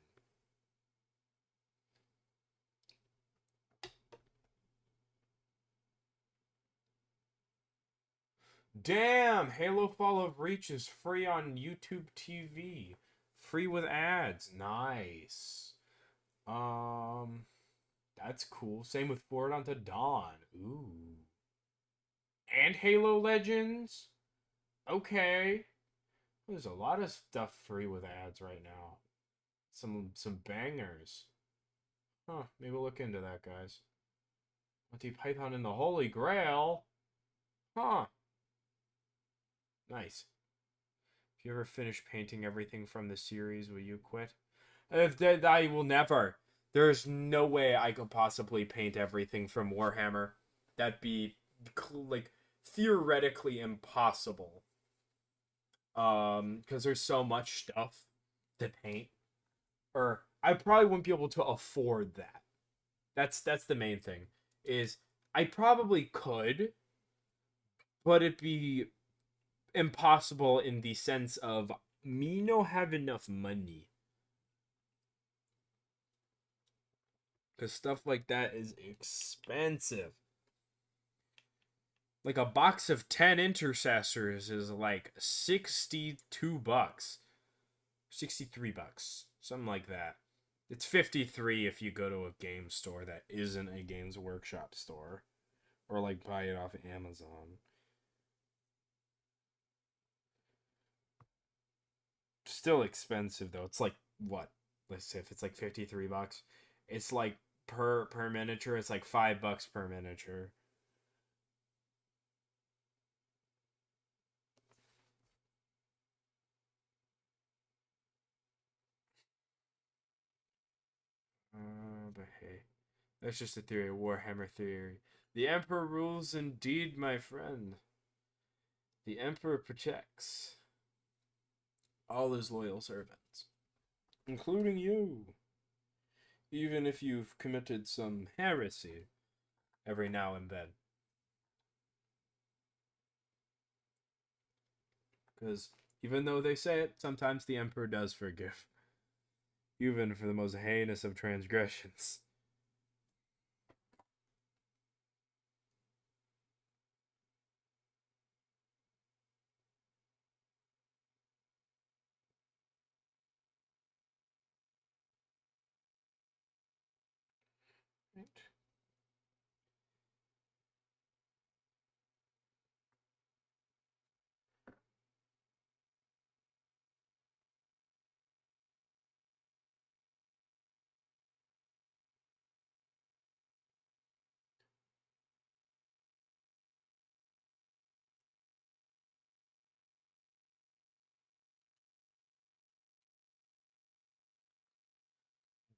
Damn, Halo Fall of Reach is free on YouTube TV. Free with ads. Nice. Um, that's cool. Same with Forward Unto Dawn. Ooh. And Halo Legends. Okay. There's a lot of stuff free with ads right now. Some bangers. Huh, maybe we'll look into that, guys. Monty Python and the Holy Grail? Huh. Nice. If you ever finish painting everything from the series, will you quit? If that, I will never. There's no way I could possibly paint everything from Warhammer. That'd be like theoretically impossible. Because there's so much stuff to paint, or I probably wouldn't be able to afford that. That's the main thing. Is I probably could, but it'd be impossible in the sense of me no have enough money. Because stuff like that is expensive. Like a box of 10 intercessors is like $62. $63. Something like that. It's 53 if you go to a game store that isn't a Games Workshop store. Or like buy it off Amazon. Still expensive though. It's like what? Let's say if it's like 53 bucks. It's like per miniature, it's like $5 per miniature. That's just a theory, a Warhammer theory. The Emperor rules indeed, my friend. The Emperor protects all his loyal servants, including you. Even if you've committed some heresy every now and then. Because even though they say it, sometimes the Emperor does forgive. Even for the most heinous of transgressions. Right.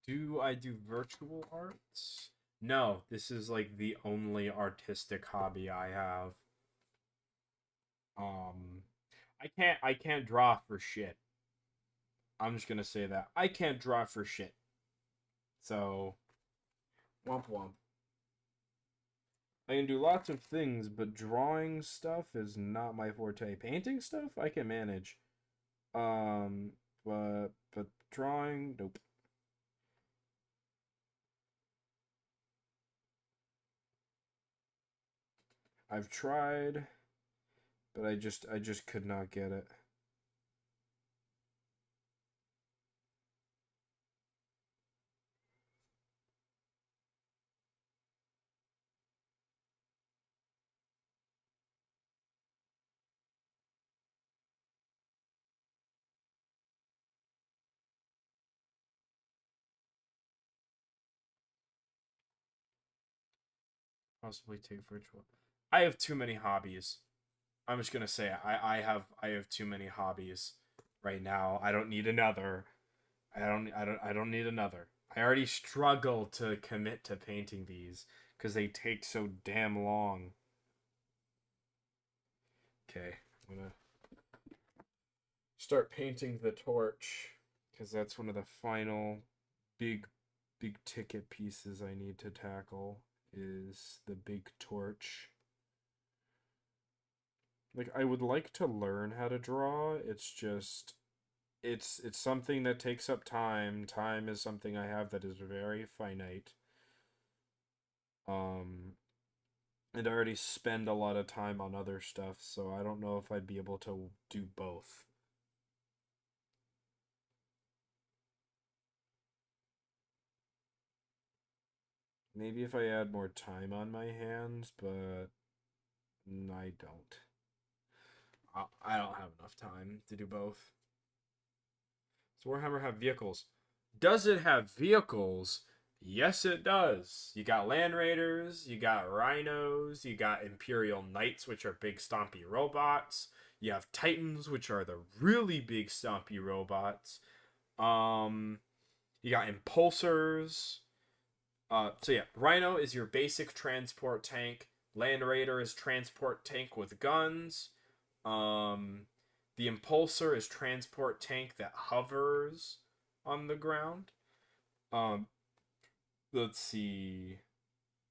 Do I do virtual arts? No, this is like the only artistic hobby I have. Um I can't draw for shit. I'm just gonna say that. I can't draw for shit. So womp womp. I can do lots of things, but drawing stuff is not my forte. Painting stuff I can manage. Um but drawing, nope. I've tried, but I just could not get it. Possibly take virtual. I have too many hobbies. I'm just gonna say I have too many hobbies right now. I don't need another. I don't need another. I already struggle to commit to painting these because they take so damn long. Okay, I'm gonna start painting the torch because that's one of the final big big ticket pieces I need to tackle is the big torch. Like I would like to learn how to draw. It's just it's something that takes up time. Time is something I have that is very finite. Um and I already spend a lot of time on other stuff, so I don't know if I'd be able to do both. Maybe if I add more time on my hands, but I don't. I don't have enough time to do both. Does Warhammer have vehicles? Does it have vehicles? Yes, it does. You got Land Raiders, you got Rhinos, you got Imperial Knights, which are big stompy robots. You have Titans, which are the really big stompy robots. Um, you got Impulsors. So yeah, Rhino is your basic transport tank. Land Raider is transport tank with guns. Um, the Impulsor is transport tank that hovers on the ground. Um, let's see.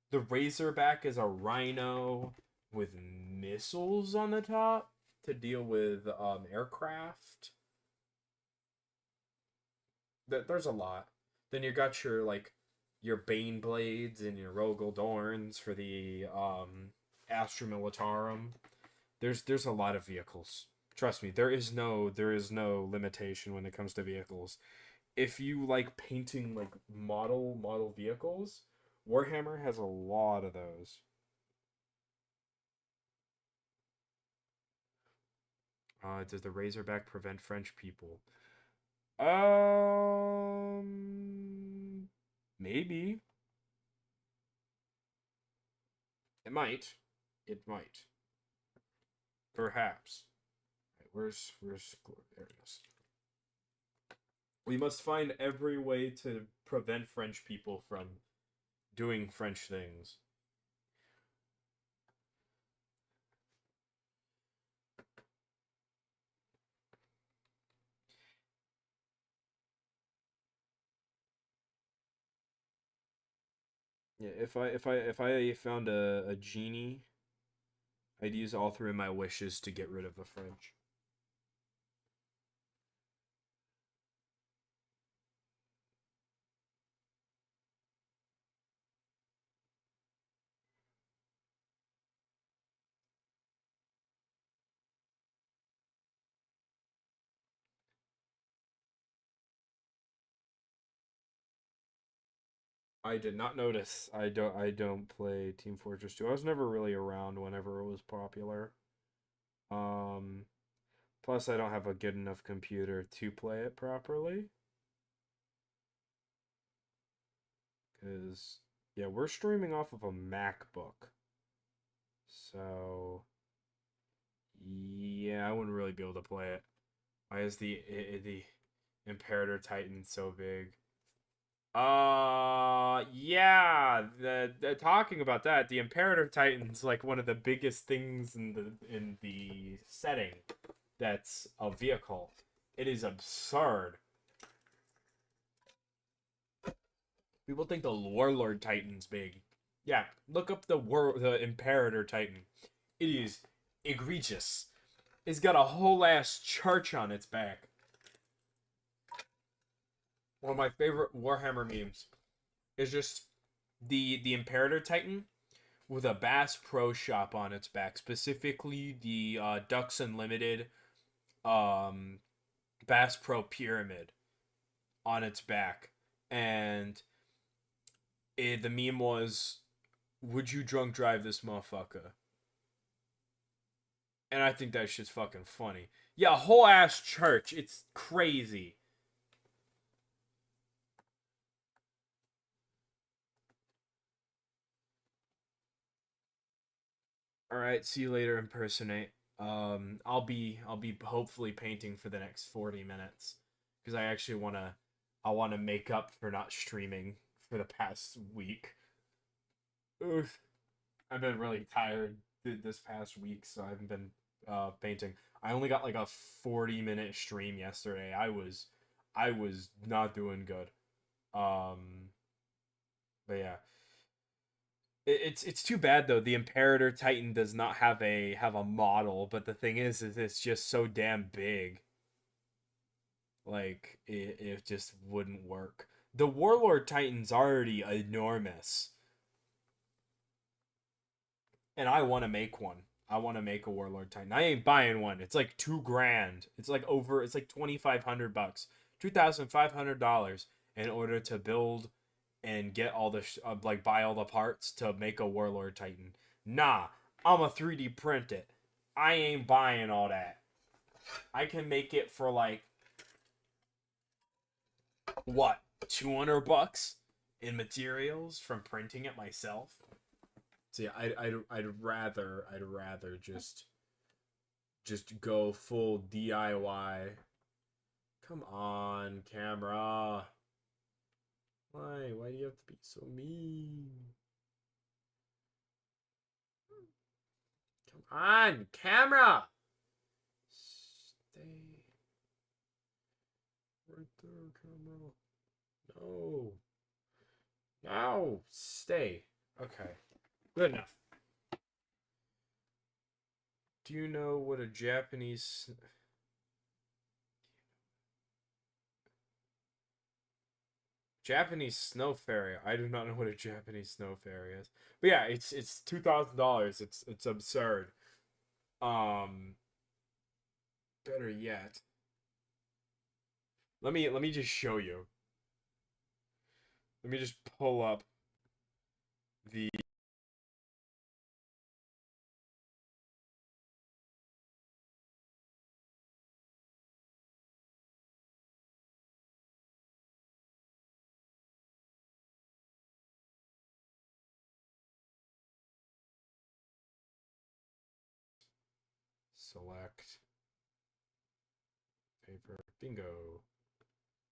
The Razorback is a Rhino with missiles on the top to deal with aircraft. There's a lot. Then you got your your Bane Blades and your Rogel Dorns for the Astra Militarum. There's a lot of vehicles. Trust me, there is no limitation when it comes to vehicles. If you like painting like model vehicles, Warhammer has a lot of those. Does the Razorback prevent French people? Maybe it might. It might. Perhaps. Right, where's there it is. We must find every way to prevent French people from doing French things. Yeah, if I found a genie, I'd use all three of my wishes to get rid of the French. I did not notice. I don't play Team Fortress 2. I was never really around whenever it was popular. Um Plus I don't have a good enough computer to play it properly. Cuz yeah, we're streaming off of a MacBook. So yeah, I wouldn't really be able to play it. Why is the Imperator Titan so big? Yeah, the talking about that, the Imperator Titan's like one of the biggest things in the setting that's a vehicle. It is absurd. People think the Warlord Titan's big. Yeah, look up the Imperator Titan. It is egregious. It's got a whole ass church on its back. One of my favorite Warhammer memes is just the Imperator Titan with a Bass Pro Shop on its back, specifically the Ducks Unlimited um, Bass Pro Pyramid on its back, and the meme was, "Would you drunk drive this motherfucker?" And I think that shit's fucking funny. Yeah, a whole ass church. It's crazy. All right, see you later. Impersonate. I'll be hopefully painting for the next 40 minutes because I actually I wanna make up for not streaming for the past week. Oof. I've been really tired this past week, so I haven't been painting. I only got like a 40-minute stream yesterday. I was not doing good. Um, but yeah, it's too bad though. The Imperator Titan does not have a model, but the thing is it's just so damn big. Like it just wouldn't work. The Warlord Titan's already enormous, and I want to make one. I want to make a Warlord Titan. I ain't buying one. It's like $2,000. It's like $2,500, $2,500 in order to build and get all the like buy all the parts to make a Warlord Titan. Nah, I'm a 3D print it. I ain't buying all that. I can make it for like what, $200 in materials from printing it myself. So yeah, I'd rather just go full DIY. Come on, camera. Why do you have to be so mean? Come on, camera. Stay right there, camera. No. No, stay. Okay. Good enough. Do you know what a Japanese snow fairy? I do not know what a Japanese snow fairy is. But yeah, it's $2,000. It's absurd. Um, better yet, let me just show you. Let me just pull up the select paper. Bingo.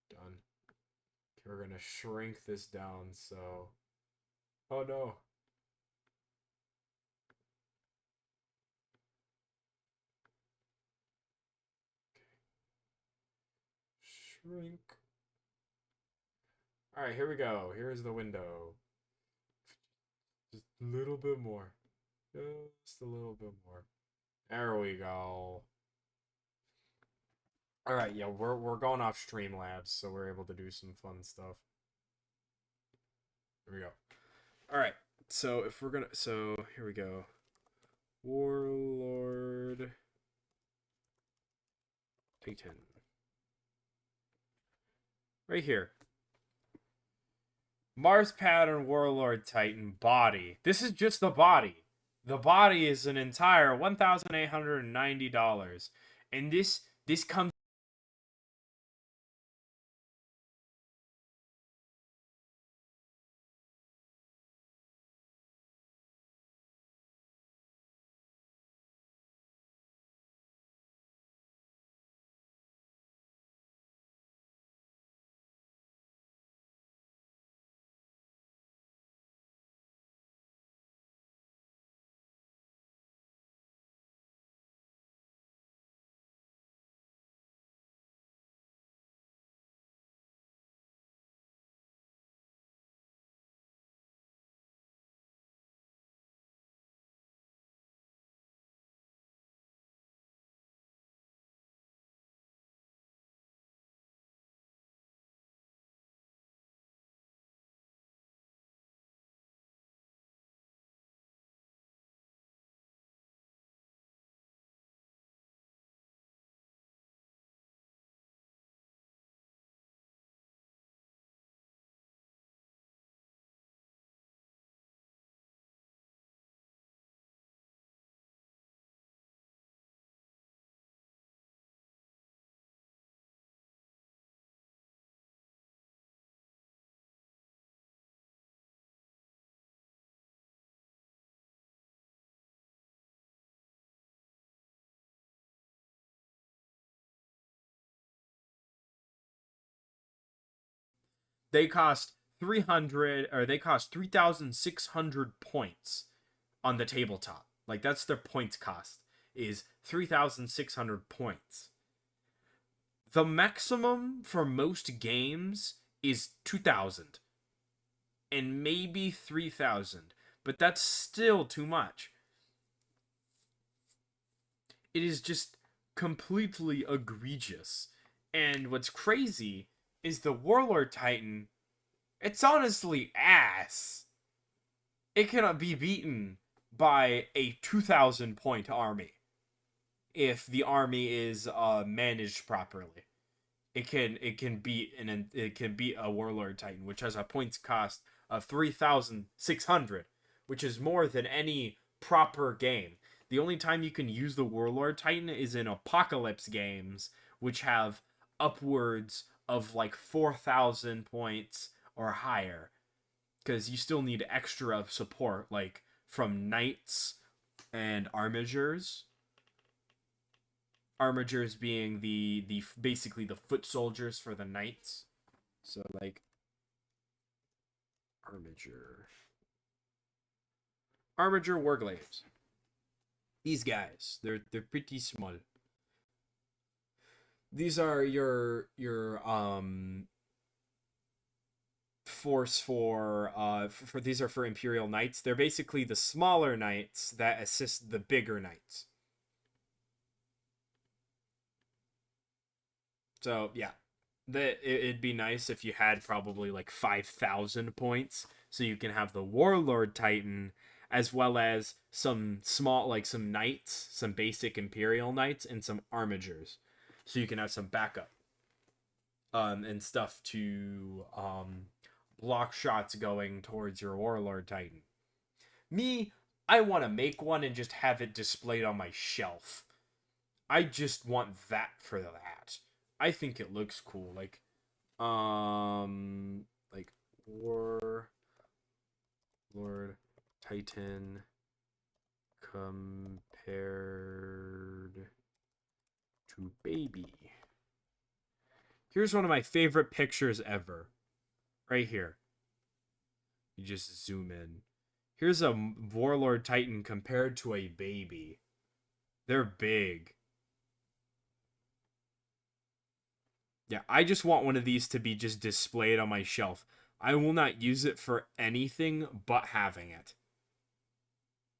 Done. Okay, we're gonna shrink this down so Oh no. Shrink. Alright, here we go. Here's the window. Just a little bit more. Just a little bit more. There we go. Alright, yeah, we're going off Streamlabs, so we're able to do some fun stuff. Here we go. Alright, so if we're gonna here we go. Warlord Titan. Right here. Mars pattern Warlord Titan body. This is just the body. The body is an entire $1,890. And this comes they cost 300 or they cost 3,600 points on the tabletop. Like that's their points cost is 3,600 points. The maximum for most games is 2,000 and maybe 3,000, but that's still too much. It is just completely egregious. And what's crazy is the Warlord Titan, it's honestly ass. It cannot be beaten by a 2,000 point army if the army is managed properly. It can beat a Warlord Titan, which has a points cost of 3,600, which is more than any proper game. The only time you can use the Warlord Titan is in Apocalypse games, which have upwards of like 4,000 points or higher, because you still need extra support, like from knights and armigers. Armigers being the basically the foot soldiers for the knights. So like Armiger warglaives. These guys, they're pretty small. These are your force for these are for Imperial Knights. They're basically the smaller knights that assist the bigger knights. So yeah, it'd be nice if you had probably like 5,000 points, so you can have the Warlord Titan as well as some small like some knights, some basic Imperial Knights, and some armigers, so you can have some backup and stuff to block shots going towards your Warlord Titan. Me, I want to make one and just have it displayed on my shelf. I just want that for that. I think it looks cool. Like Warlord Titan compared to baby. Here's one of my favorite pictures ever. Right here. You just zoom in. Here's a Warlord Titan compared to a baby. They're big. Yeah, I just want one of these to be just displayed on my shelf. I will not use it for anything but having it.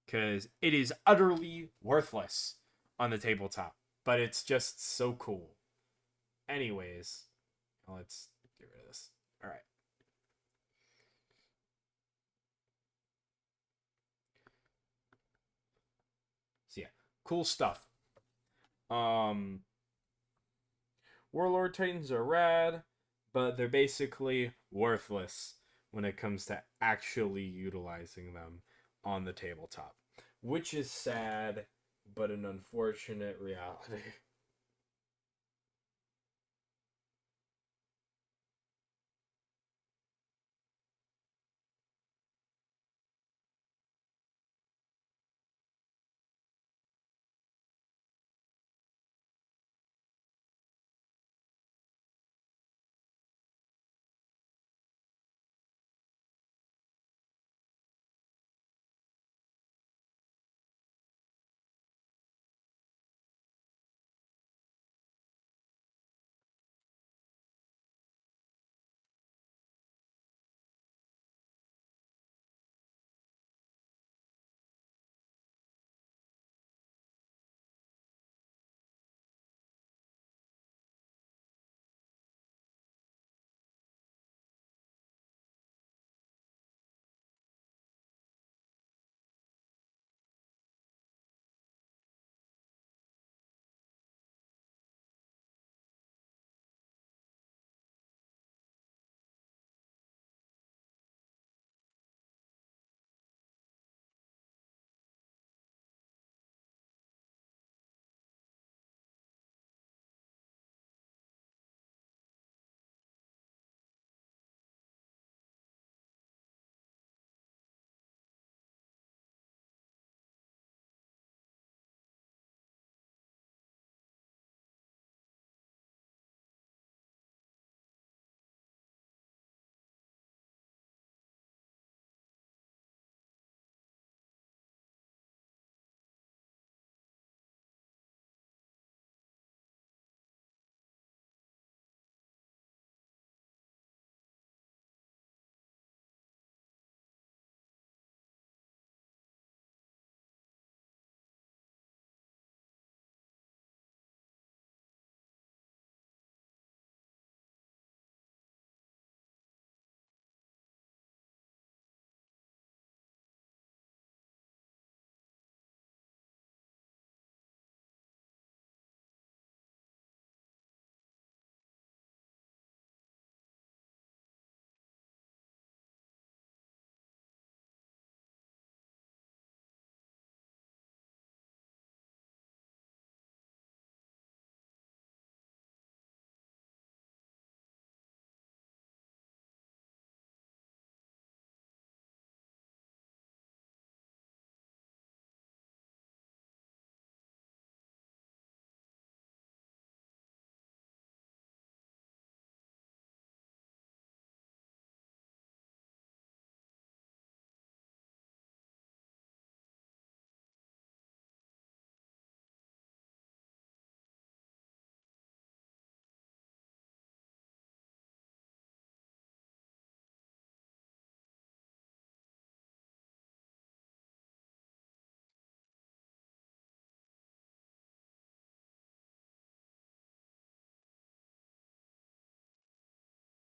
Because it is utterly worthless on the tabletop. But it's just so cool. Anyways, let's get rid of this. Alright. So yeah, cool stuff. Warlord Titans are rad, but they're basically worthless when it comes to actually utilizing them on the tabletop, which is sad, but an unfortunate reality.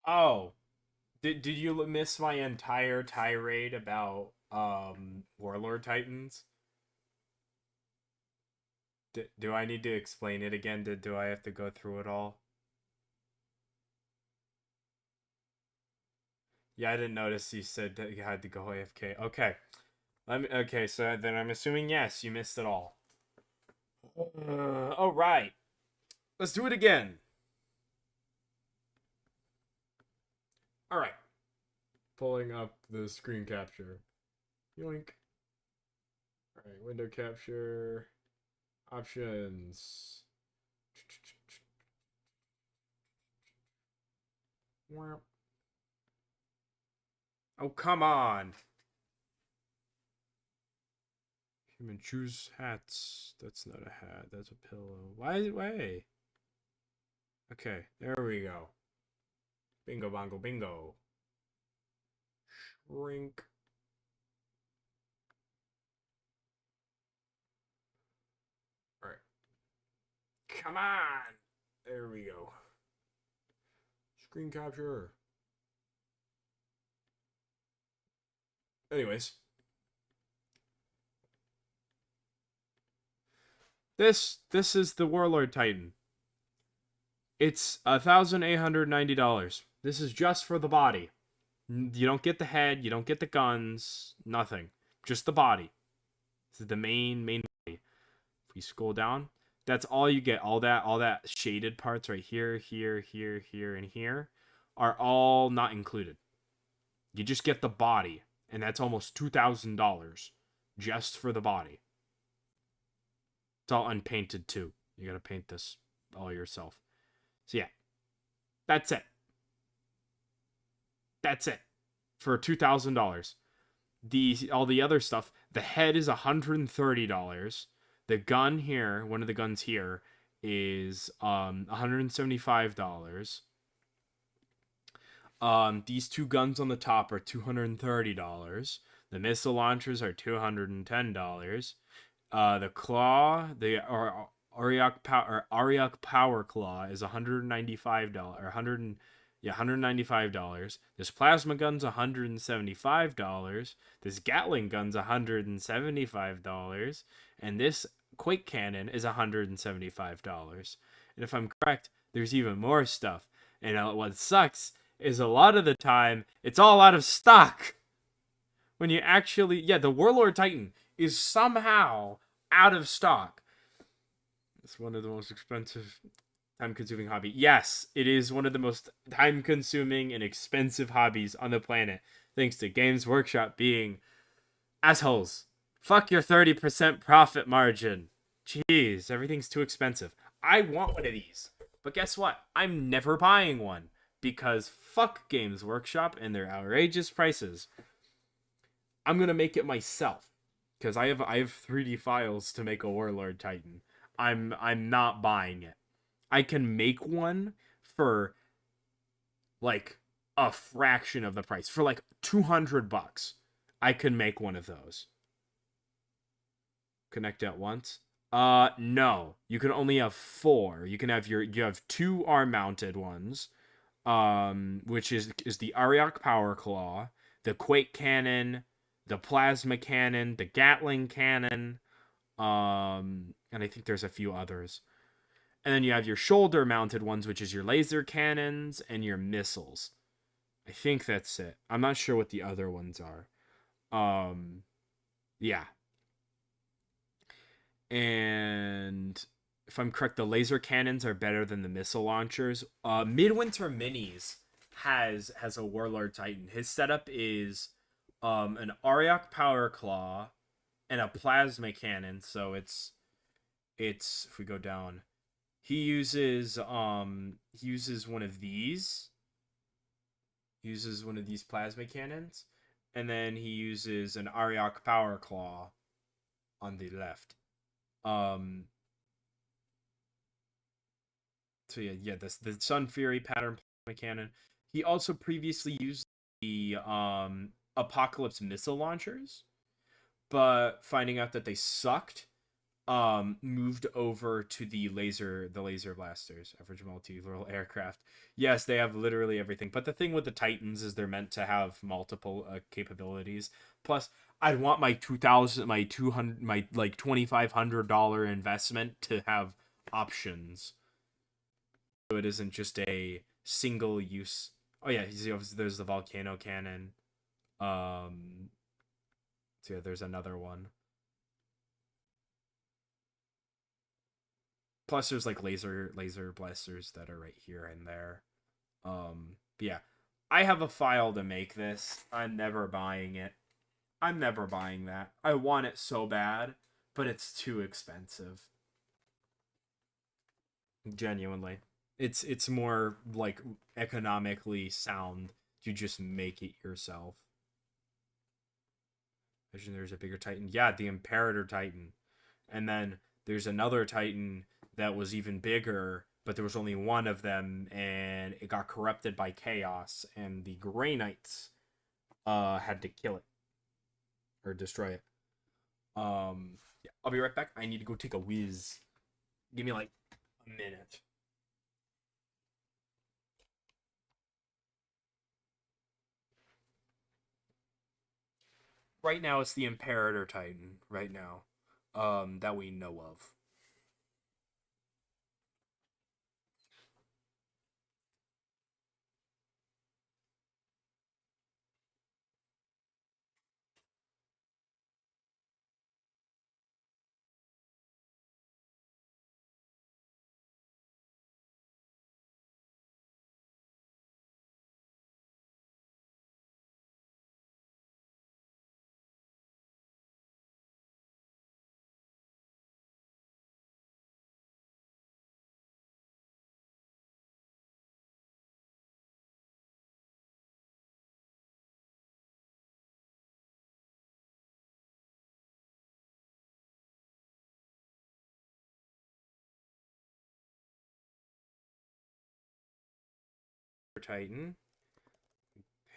Oh, did you miss my entire tirade about Warlord Titans? Do I need to explain it again? Do I have to go through it all? Yeah, I didn't notice you said that you had to go AFK. Okay. Okay, so then I'm assuming yes, you missed it all. All right. Let's do it again. All right. Pulling up the screen capture. Yoink. All right, window capture. Options. Oh, come on. Human choose hats. That's not a hat. That's a pillow. Why? Okay, there we go. Bingo, bongo, bingo. Shrink. Alright. Come on! There we go. Screen capture. Anyways. This is the Warlord Titan. It's $1,890. This is just for the body. You don't get the head, you don't get the guns, nothing. Just the body. This is the main body. If we scroll down, that's all you get. All that shaded parts right here, here, and here are all not included. You just get the body, and that's almost $2,000 just for the body. It's all unpainted too. You gotta paint this all yourself. So yeah, that's it. That's it for $2,000. All the other stuff, the head is $130. The gun here, one of the guns here, is $175. These two guns on the top are $230. The missile launchers are $210. The claw, the Ariok Power Claw is $195. $195. This plasma gun's $175. This Gatling gun's $175. And this Quake Cannon is $175. And if I'm correct, there's even more stuff. And what sucks is a lot of the time, it's all out of stock. When you actually... Yeah, the Warlord Titan is somehow out of stock. It's one of the most expensive... time-consuming hobby. Yes, it is one of the most time-consuming and expensive hobbies on the planet, thanks to Games Workshop being assholes. Fuck your 30% profit margin. Jeez, everything's too expensive. I want one of these, but guess what? I'm never buying one because fuck Games Workshop and their outrageous prices. I'm gonna make it myself because I have 3D files to make a Warlord Titan. I'm not buying it. I can make one for like a fraction of the price. For like $200, I can make one of those. Connect at once? No. You can only have 4. You have 2 arm mounted ones, which is the Ariok Power Claw, the Quake Cannon, the Plasma Cannon, the Gatling Cannon, and I think there's a few others. And then you have your shoulder-mounted ones, which is your laser cannons and your missiles. I think that's it. I'm not sure what the other ones are. Yeah. And if I'm correct, the laser cannons are better than the missile launchers. Midwinter Minis has a Warlord Titan. His setup is an Ariok Power Claw and a plasma cannon. So it's if we go down. He uses one of these. He uses one of these plasma cannons, and then he uses an Ariok Power Claw on the left. So yeah, the Sun Fury pattern plasma cannon. He also previously used the Apocalypse missile launchers, but finding out that they sucked, moved over to the laser blasters, average multi-role aircraft. Yes, they have literally everything, but the thing with the Titans is they're meant to have multiple capabilities. Plus, I'd want my $2,500 investment to have options, so it isn't just a single use. Oh yeah, you see, obviously there's the volcano cannon. So yeah, there's another one. Plus, there's like laser blasters that are right here and there. But yeah, I have a file to make this. I'm never buying it. I'm never buying that. I want it so bad, but it's too expensive. Genuinely, it's more like economically sound to just make it yourself. Imagine there's a bigger Titan. Yeah, the Imperator Titan. And then there's another Titan that was even bigger, but there was only one of them, and it got corrupted by chaos, and the Grey Knights had to kill it or destroy it. Yeah, I'll be right back. I need to go take a whiz. Give me like a minute. Right now, it's the Imperator Titan. Right now, that we know of. Titan.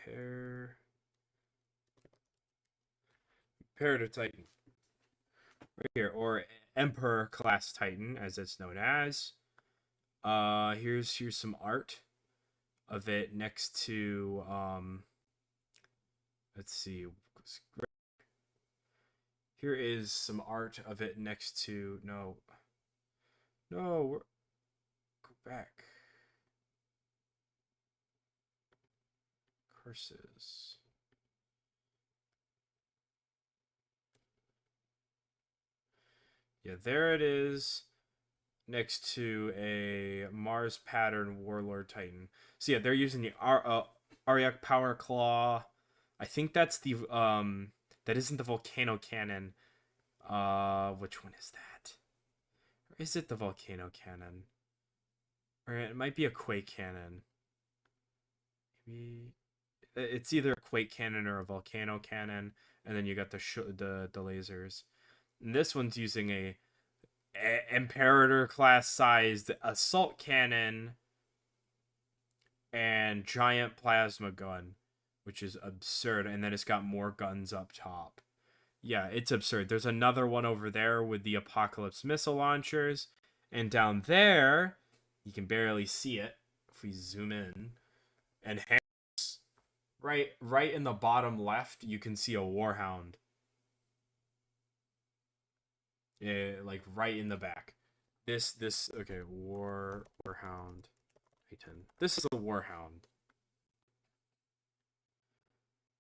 Imperator Titan. Right here, or Emperor class Titan, as it's known as. Here's some art of it next to let's see. Here is some art of it next to no, go back. Curses. Yeah, there it is. Next to a Mars pattern Warlord Titan. So yeah, they're using the Aryak Power Claw. I think that's the that isn't the Volcano Cannon. Which one is that? Or is it the Volcano Cannon? Or it might be a Quake Cannon. Maybe it's either a Quake Cannon or a Volcano Cannon, and then you got the lasers. And this one's using a Imperator class sized assault cannon and giant plasma gun, which is absurd. And then it's got more guns up top. Yeah, it's absurd. There's another one over there with the Apocalypse missile launchers, and down there you can barely see it if we zoom in. And right in the bottom left, you can see a Warhound. Yeah, like right in the back. This okay, Warhound Titan. This is a Warhound.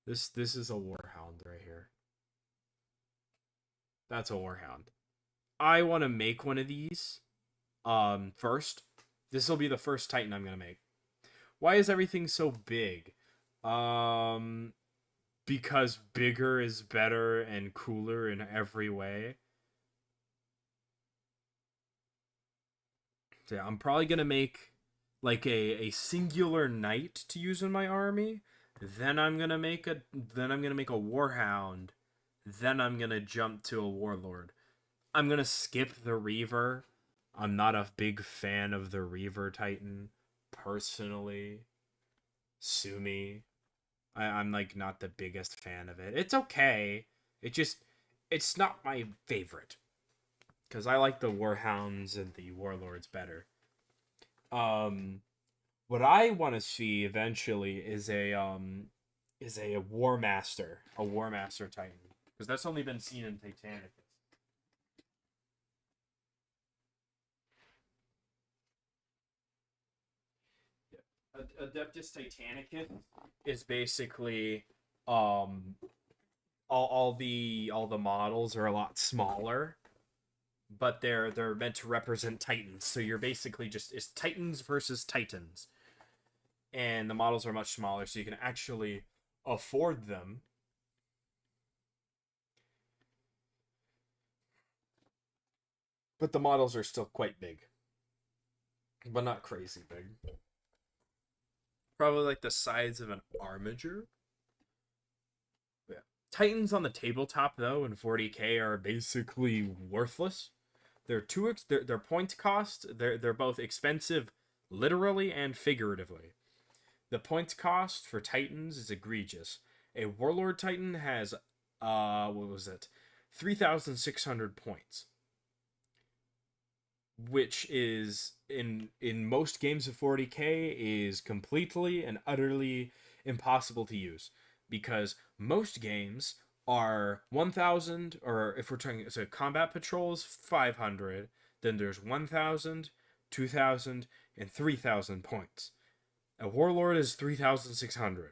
This is a Warhound right here. That's a Warhound. I want to make one of these. First, this will be the first Titan I'm gonna make. Why is everything so big? Because bigger is better and cooler in every way. So yeah, I'm probably gonna make like a singular knight to use in my army. Then I'm gonna make a warhound. Then I'm gonna jump to a warlord. I'm gonna skip the reaver. I'm not a big fan of the reaver titan personally. Sue me. I'm like not the biggest fan of it. It's okay. It's not my favorite. Because I like the warhounds and the warlords better. What I want to see eventually is a war master titan, because that's only been seen in Titanicus. Yeah. Adeptus Titanicus is basically all the models are a lot smaller, but they're meant to represent titans. So you're basically just it's titans versus titans, and the models are much smaller, so you can actually afford them. But the models are still quite big, but not crazy big. Probably like the size of an armature. Yeah. Titans on the tabletop though in 40k are basically worthless. They're too their point cost. They're both expensive, literally and figuratively. The points cost for Titans is egregious. A Warlord Titan has what was it? 3,600 points, which is in most games of 40k is completely and utterly impossible to use because most games are 1,000, or if we're talking so combat patrols 500, then there's 1,000, 2,000, and 3,000 points. A warlord is 3,600.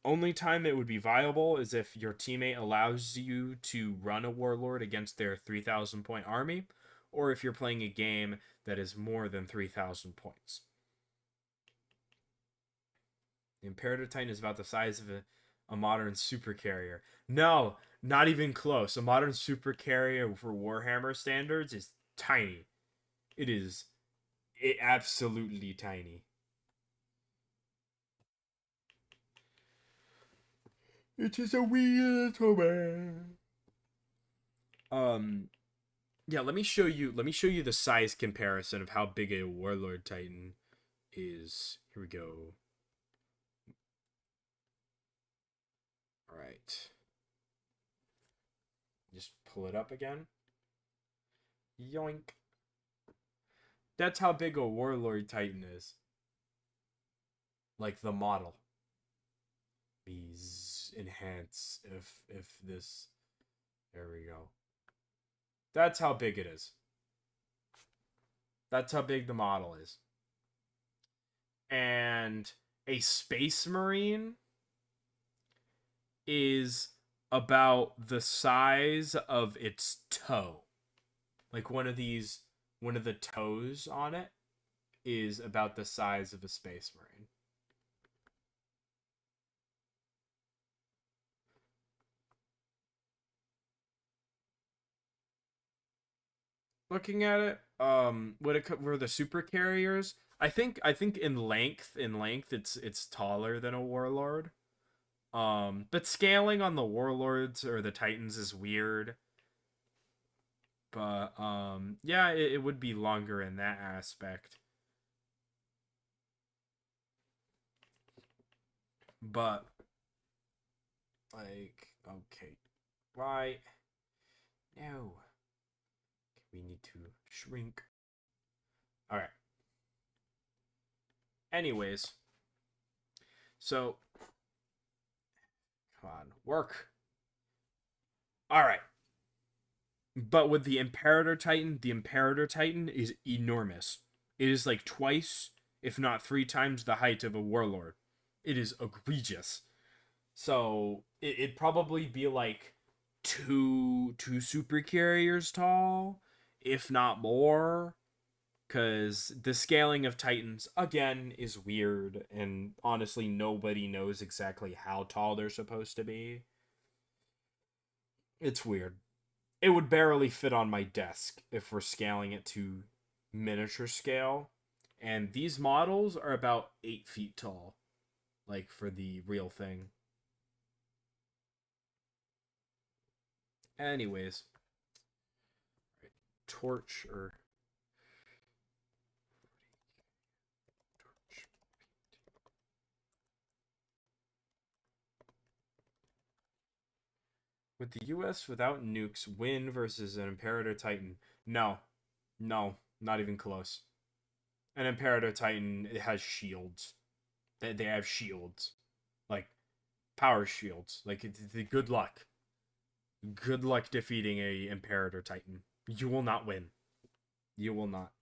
Only time it would be viable is if your teammate allows you to run a warlord against their 3,000 point army, or if you're playing a game that is more than 3,000 points. The Imperator Titan is about the size of a modern supercarrier. No, not even close. A modern supercarrier for Warhammer standards is tiny. It is absolutely tiny. It is a wee little man. Yeah, let me show you the size comparison of how big a Warlord Titan is. Here we go. All right. Just pull it up again. Yoink. That's how big a Warlord Titan is. Like the model. These enhance if this. There we go. That's how big it is. That's how big the model is. And a Space Marine is about the size of its toe. Like one of the toes on it is about the size of a Space Marine. Looking at it, when it were the super carriers, I think in length it's taller than a warlord. But scaling on the warlords or the titans is weird. But yeah, it would be longer in that aspect. But like, okay, right? No, we need to shrink. All right. Anyways, so come on, work. All right. But with the Imperator Titan is enormous. It is like twice, if not three times, the height of a warlord. It is egregious. So it'd probably be like two super carriers tall, if not more. Because the scaling of Titans, again, is weird, and honestly, nobody knows exactly how tall they're supposed to be. It's weird. It would barely fit on my desk if we're scaling it to miniature scale. And these models are about 8 feet tall, like for the real thing. Anyways, torch or torch. Would the US without nukes win versus an Imperator Titan? No. No, not even close. An Imperator Titan, it has shields. They have shields. Like power shields. Like good luck. Good luck defeating a Imperator Titan. You will not win. You will not.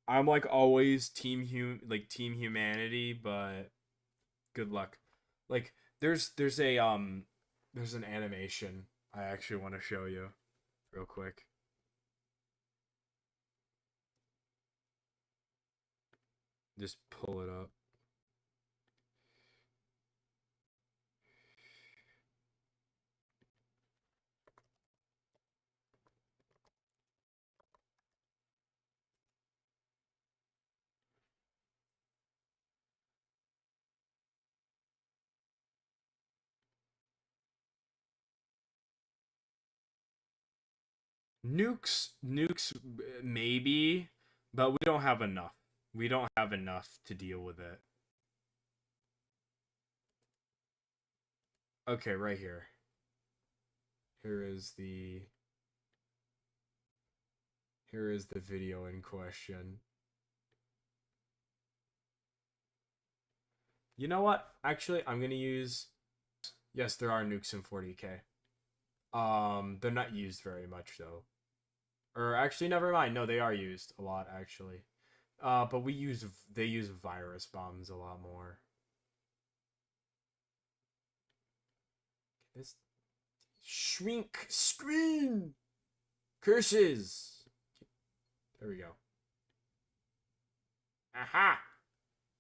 I'm like always team humanity, but good luck. Like there's an animation I actually want to show you real quick. Just pull it up. Nukes, maybe, but we don't have enough. We don't have enough to deal with it. Okay, right here. Here is the video in question. You know what? Actually, I'm gonna use. Yes, there are nukes in 40k. They're not used very much though. Or actually, never mind. No, they are used a lot actually. But they use virus bombs a lot more. This shrink screen curses. There we go. Aha.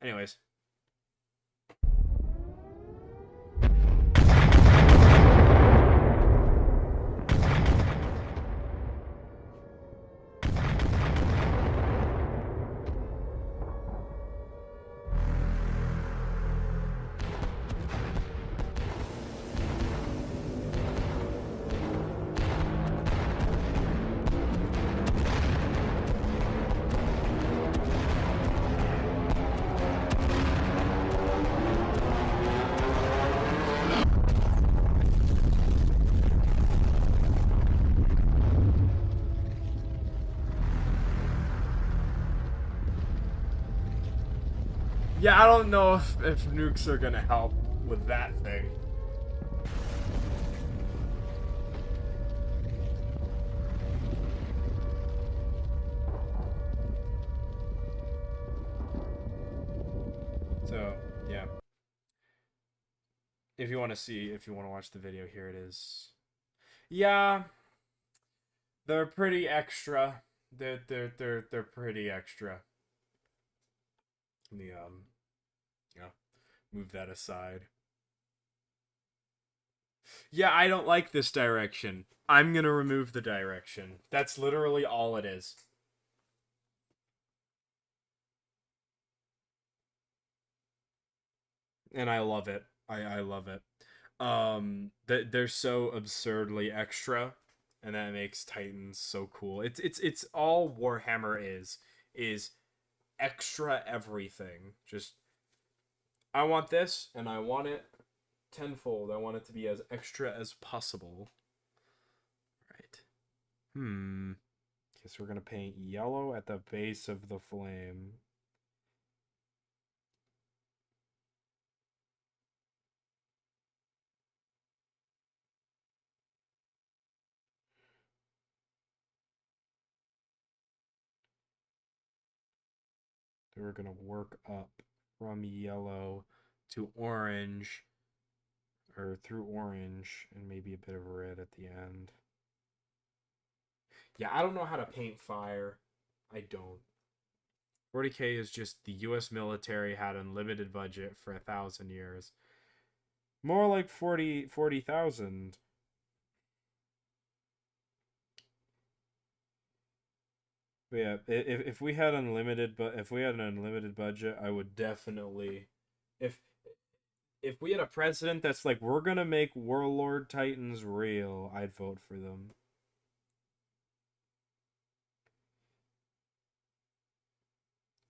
Anyways. Yeah, I don't know if nukes are gonna help with that thing. So, yeah. If you want to watch the video, here it is. Yeah, they're pretty extra. They're pretty extra. Let me yeah, move that aside. Yeah, I don't like this direction. I'm gonna remove the direction. That's literally all it is. And I love it. I love it. They're so absurdly extra, and that makes Titans so cool. It's all Warhammer is extra everything. Just I want this, and I want it tenfold. I want it to be as extra as possible. Right. Okay, so we're gonna paint yellow at the base of the flame. Then we're gonna work up from yellow to orange, or through orange, and maybe a bit of red at the end. Yeah, I don't know how to paint fire. I don't. 40k is just the US military had unlimited budget for 1,000 years. More like 40,000. Yeah, if we had unlimited, but if we had an unlimited budget, I would definitely, if if we had a president that's like, we're gonna make Warlord Titans real, I'd vote for them.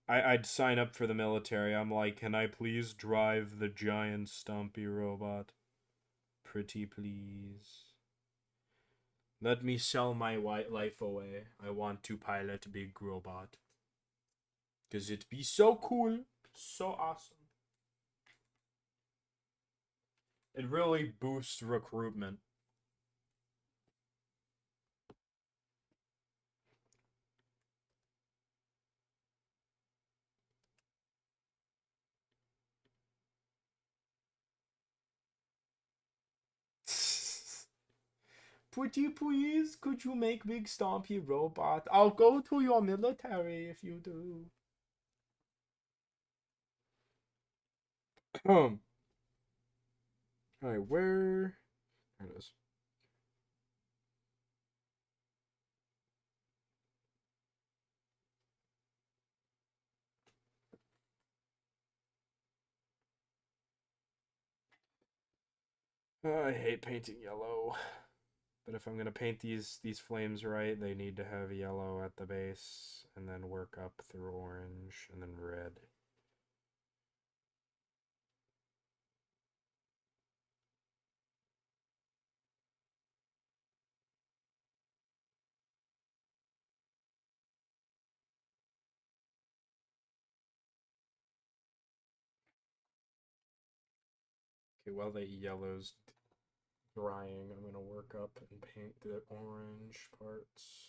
I'd sign up for the military. I'm like, can I please drive the giant stumpy robot? Pretty please. Let me sell my white life away. I want to pilot a big robot. Cause it'd be so cool. So awesome. It really boosts recruitment. Pretty please, could you make big stompy robot? I'll go to your military if you do. Alright, where? There it is. I hate painting yellow. But if I'm gonna paint these flames right, they need to have yellow at the base, and then work up through orange, and then red. Okay, while the yellow's drying, I'm gonna work up and paint the orange parts.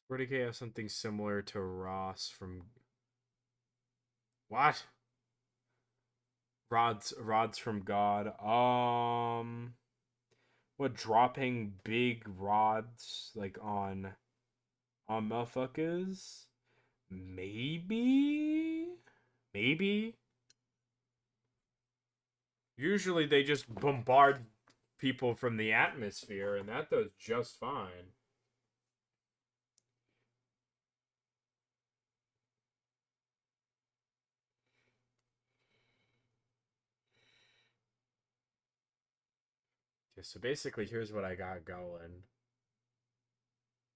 Pretty K have something similar to Ross from what? Rods from God. What, dropping big rods like on motherfuckers? Maybe. Usually they just bombard people from the atmosphere, and that does just fine. Yeah, so basically, here's what I got going.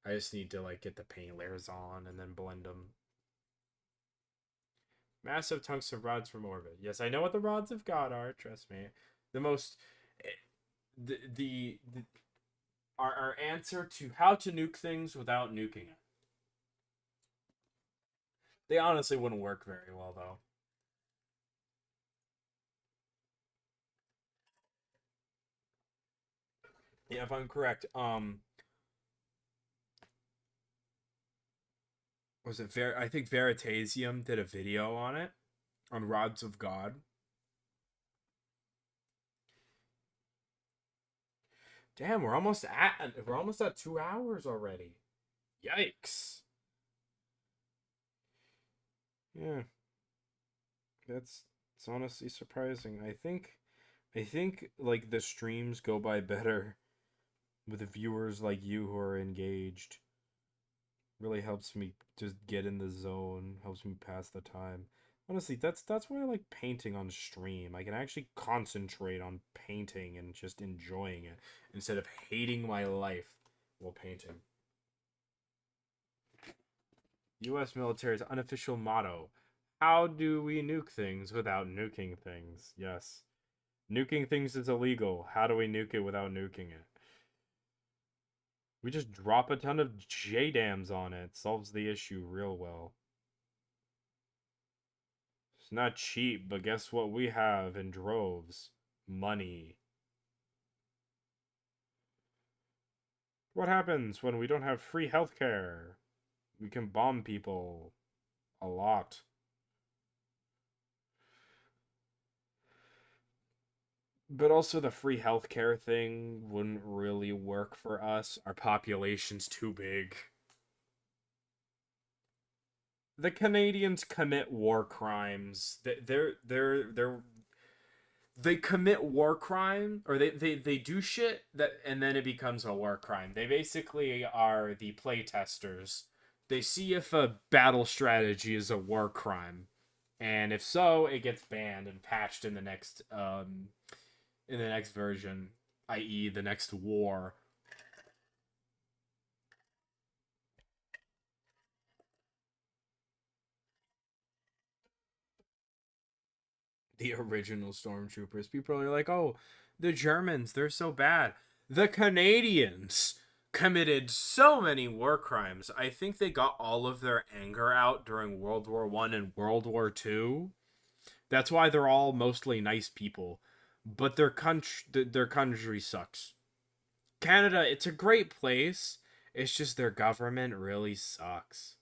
I just need to like get the paint layers on and then blend them. Massive tungsten rods from orbit. Yes, I know what the rods of God are. Trust me. The most, eh, the our answer to how to nuke things without nuking it. They honestly wouldn't work very well though. Yeah, if I'm correct, was it I think Veritasium did a video on it, on Rods of God. Damn, we're almost at 2 hours already. Yikes. Yeah, that's it's honestly surprising. I think like the streams go by better with viewers like you who are engaged. Really helps me just get in the zone, helps me pass the time. Honestly, that's why I like painting on stream. I can actually concentrate on painting and just enjoying it instead of hating my life while painting. US military's unofficial motto. How do we nuke things without nuking things? Yes. Nuking things is illegal. How do we nuke it without nuking it? We just drop a ton of J-dams on it. Solves the issue real well. It's not cheap, but guess what we have in droves? Money. What happens when we don't have free healthcare? We can bomb people. A lot. But also the free healthcare thing wouldn't really work for us. Our population's too big. The Canadians commit war crimes. They commit war crime, or they do shit that, and then it becomes a war crime. They basically are the playtesters. They see if a battle strategy is a war crime, and if so, it gets banned and patched in the next version, i.e., the next war. The original stormtroopers. People are like, oh, the Germans, they're so bad. The Canadians committed so many war crimes. I think they got all of their anger out during World War One and World War Two. That's why they're all mostly nice people. But their country sucks. Canada, it's a great place. It's just their government really sucks.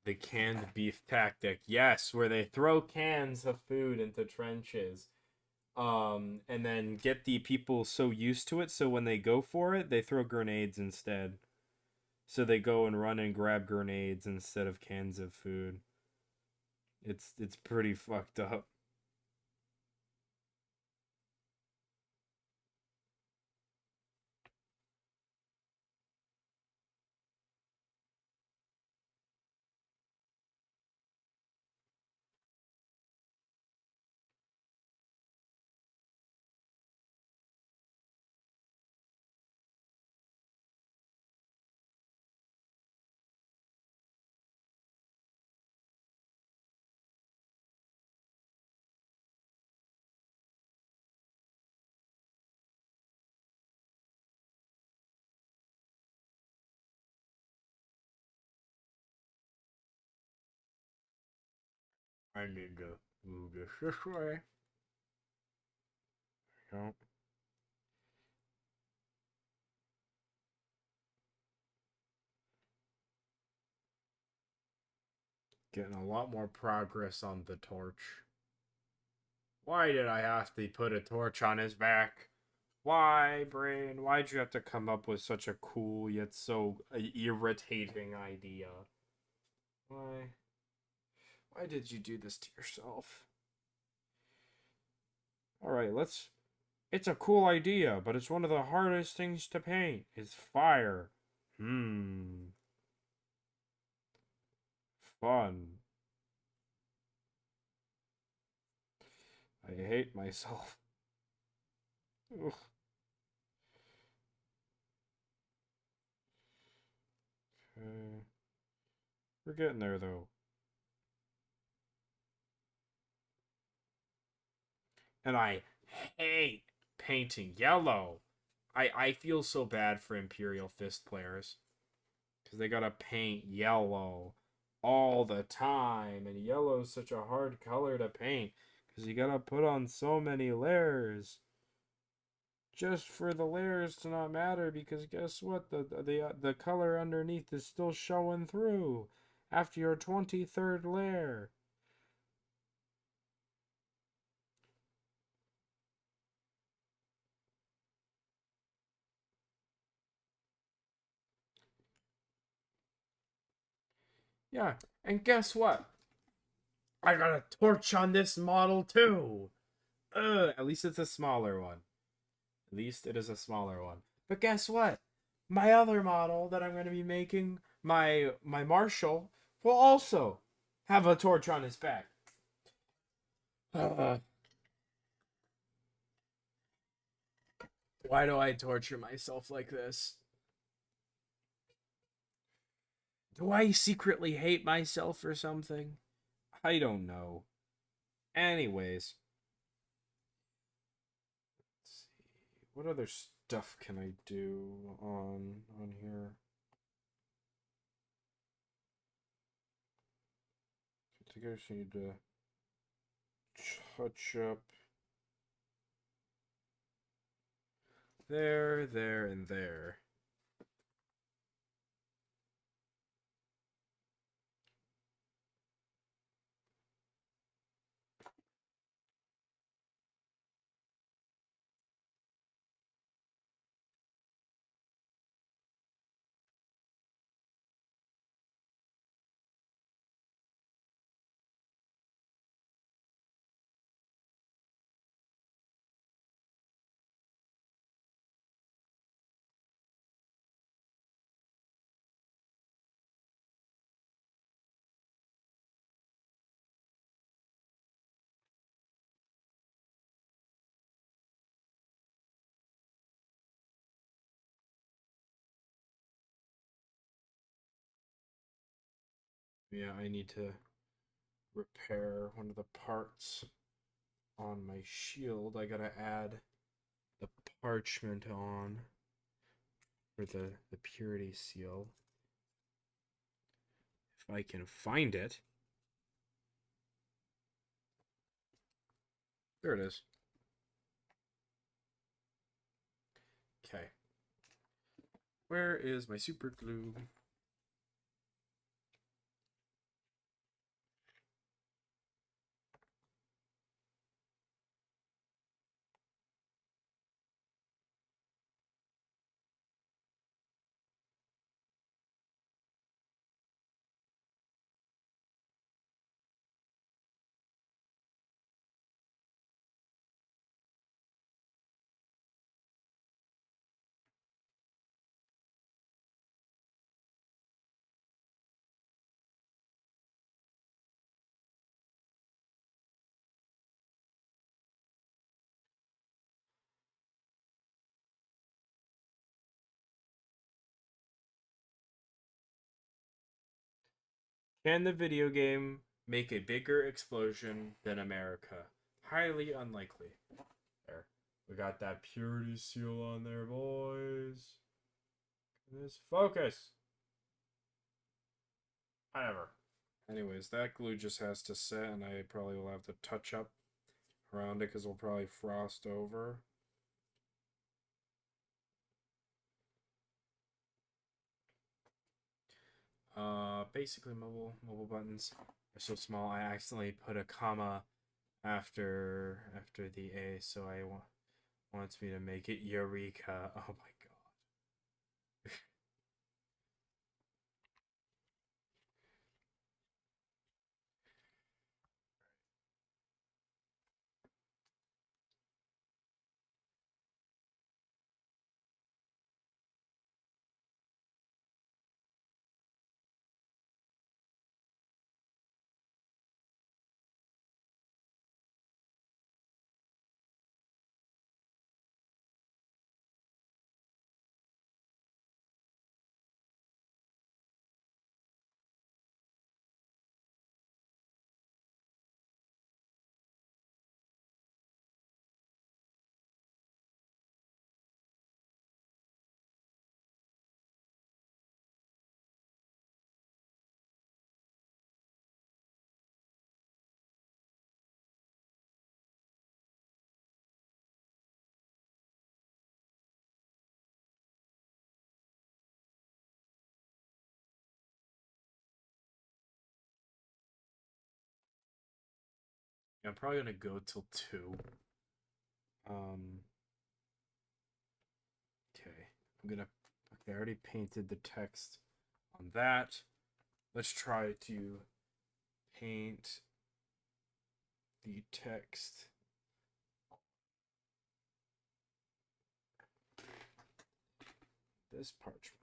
The canned beef tactic. Yes, where they throw cans of food into trenches. And then get the people so used to it so when they go for it, they throw grenades instead. So they go and run and grab grenades instead of cans of food. It's pretty fucked up. I need to move this way. Yep. Getting a lot more progress on the torch. Why did I have to put a torch on his back? Why, Brain? Why'd you have to come up with such a cool yet so irritating idea? Why? Why did you do this to yourself? Alright, let's... It's a cool idea, but it's one of the hardest things to paint. Is fire. Fun. I hate myself. Ugh. Okay. We're getting there, though. And I hate painting yellow. I feel so bad for Imperial Fist players. Because they gotta paint yellow all the time. And yellow is such a hard color to paint. Because you gotta put on so many layers. Just for the layers to not matter. Because guess what? The color underneath is still showing through. After your 23rd layer. Yeah, and guess what? I got a torch on this model too. At least it's a smaller one. At least it is a smaller one. But guess what? My other model that I'm going to be making, my Marshal, will also have a torch on his back. Uh, why do I torture myself like this? Do I secretly hate myself or something? I don't know. Anyways, let's see. What other stuff can I do on here? I think I just need to touch up there, and there. Yeah, I need to repair one of the parts. on my shield, I gotta add the parchment on for the purity seal. If I can find it. There it is. Okay. Where is my super glue? Can the video game make a bigger explosion than America? Highly unlikely. There. We got that purity seal on there, boys. Let's focus. Whatever. Anyways, that glue just has to set, and I probably will have to touch up around it because it'll probably frost over. Basically mobile buttons are so small. I accidentally put a comma after the A, so wants me to make it Eureka. Oh my god. I'm probably gonna go till 2. Um. Okay. Okay, I already painted the text on that. Let's try to paint the text. This parchment.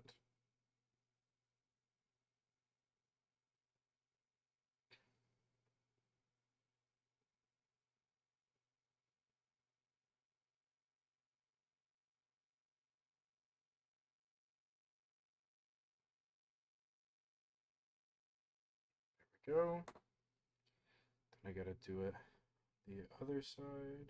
There we go. Then I gotta do it the other side.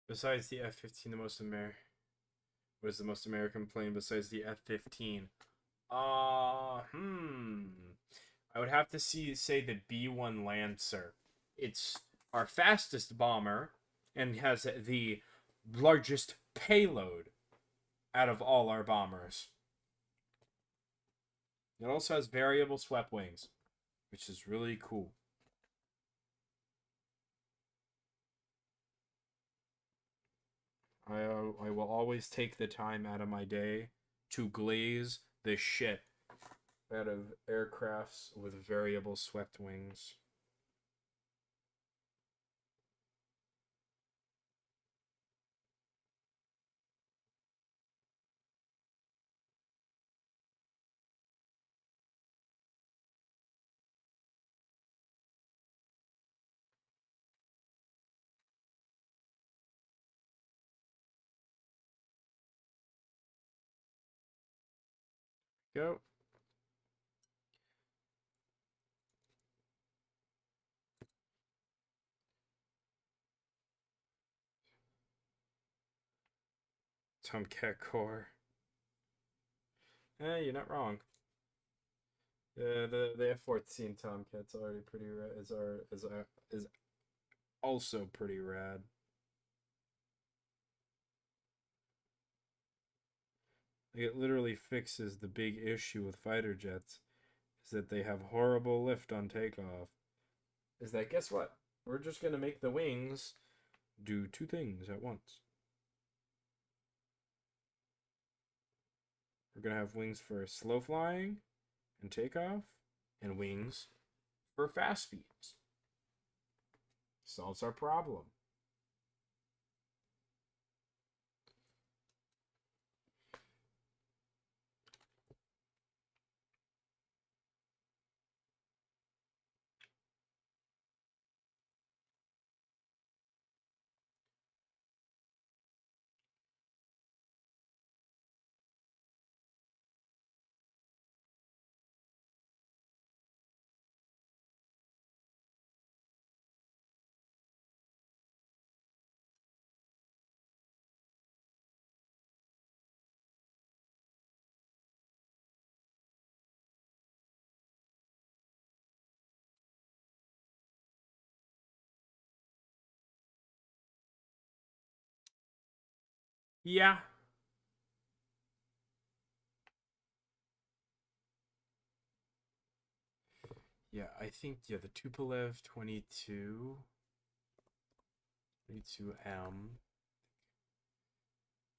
Besides the F-15, what is the most American plane besides the F-15? I would have to say the B-1 Lancer. It's our fastest bomber and has the largest payload out of all our bombers. It also has variable swept wings, which is really cool. I will always take the time out of my day to glaze the shit out of aircrafts with variable swept wings. Go. Tomcat core. You're not wrong. The F-14 Tomcat's already pretty rad. Is also pretty rad. Like, it literally fixes the big issue with fighter jets, is that they have horrible lift on takeoff. Is that, guess what? We're just gonna make the wings do two things at once. We're gonna have wings for slow flying and takeoff, and wings for fast speeds. Solves our problem. Yeah. Yeah, I think, yeah, the Tupolev 22M.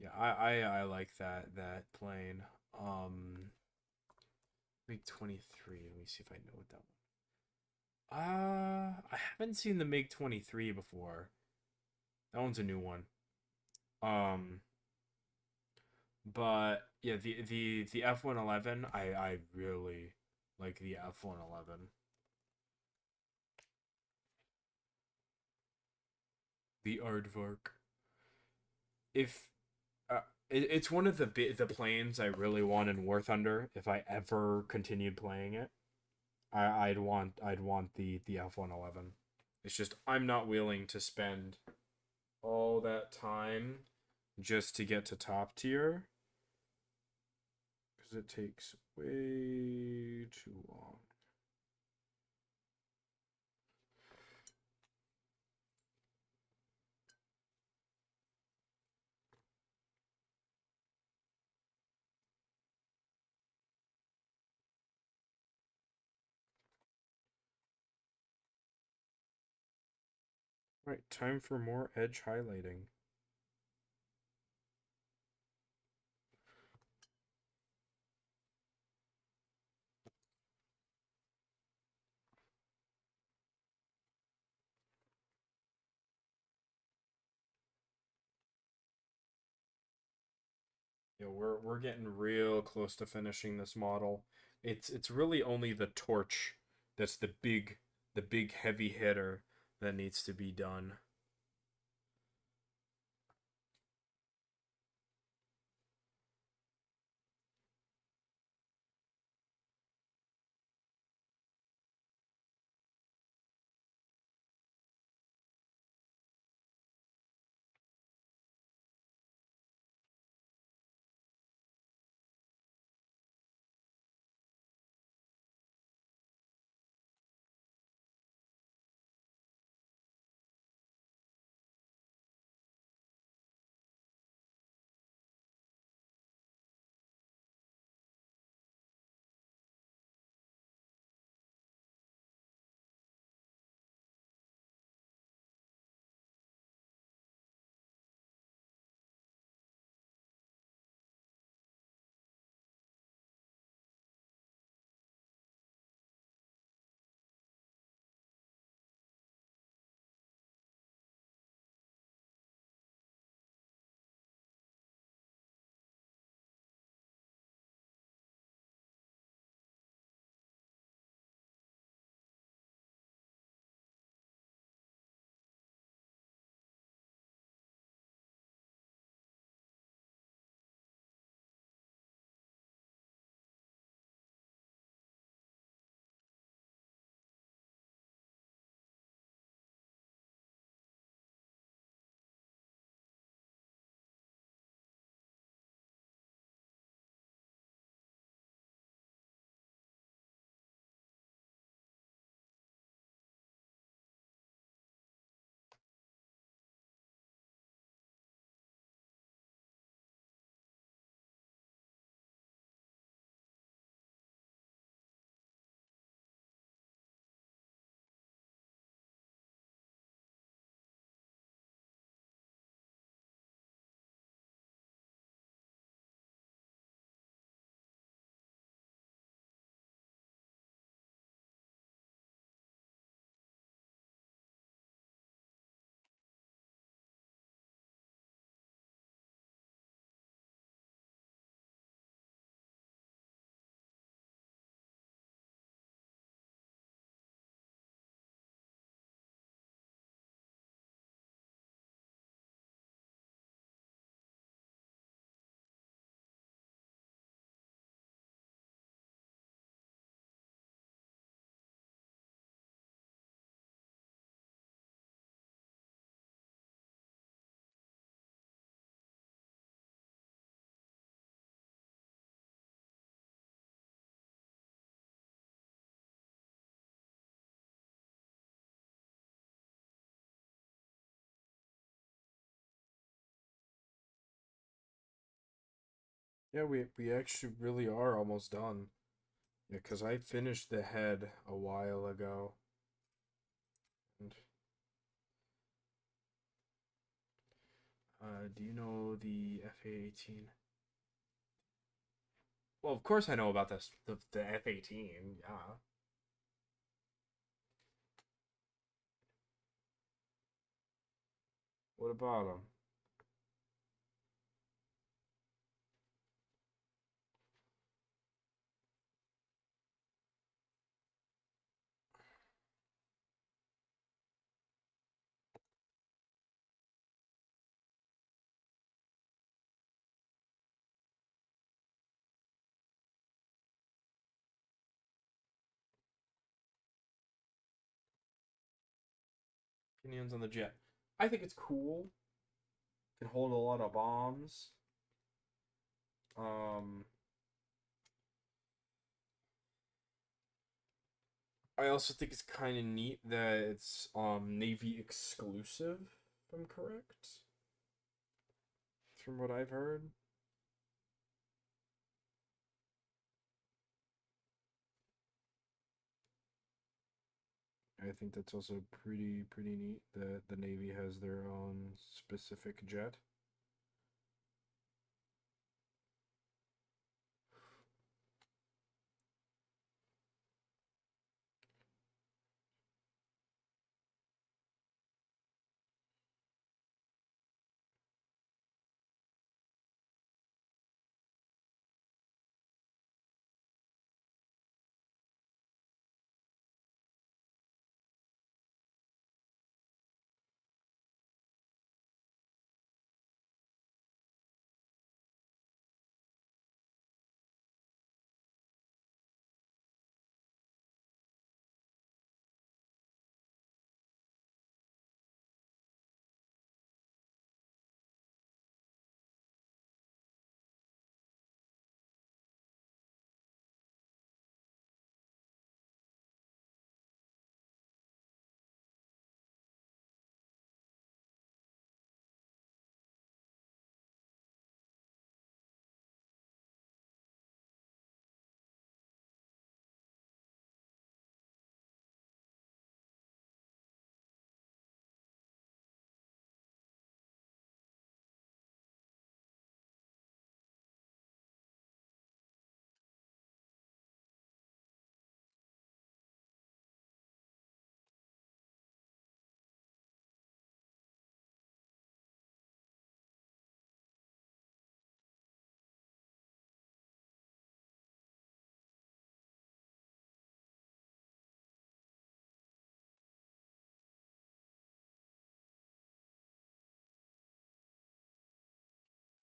Yeah, I like that plane. MiG 23. Let me see if I know what that one. I haven't seen the MiG 23 before. That one's a new one. But yeah, the F-111, I really like the F-111. The Aardvark. If it's one of the planes I really want in War Thunder. If I ever continued playing it, I'd want the F-111. It's just I'm not willing to spend all that time just to get to top tier because it takes way too long. Right, time for more edge highlighting. Yeah, we're getting real close to finishing this model. It's really only the torch that's the big heavy hitter that needs to be done. Yeah, we actually really are almost done. Yeah, because I finished the head a while ago. And, do you know the FA-18? Well, of course I know about this, the F-18, yeah. What about them? Opinions on the jet. I think it's cool. Can hold a lot of bombs. Um, I also think it's kind of neat that it's Navy exclusive, if I'm correct, from what I've heard. I think that's also pretty neat that the Navy has their own specific jet.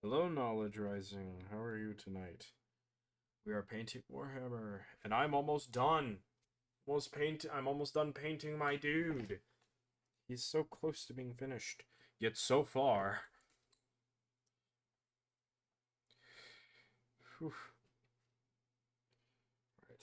Hello, Knowledge Rising. How are you tonight? We are painting Warhammer, and I'm almost done. I'm almost done painting my dude. He's so close to being finished, yet so far. Whew. Right.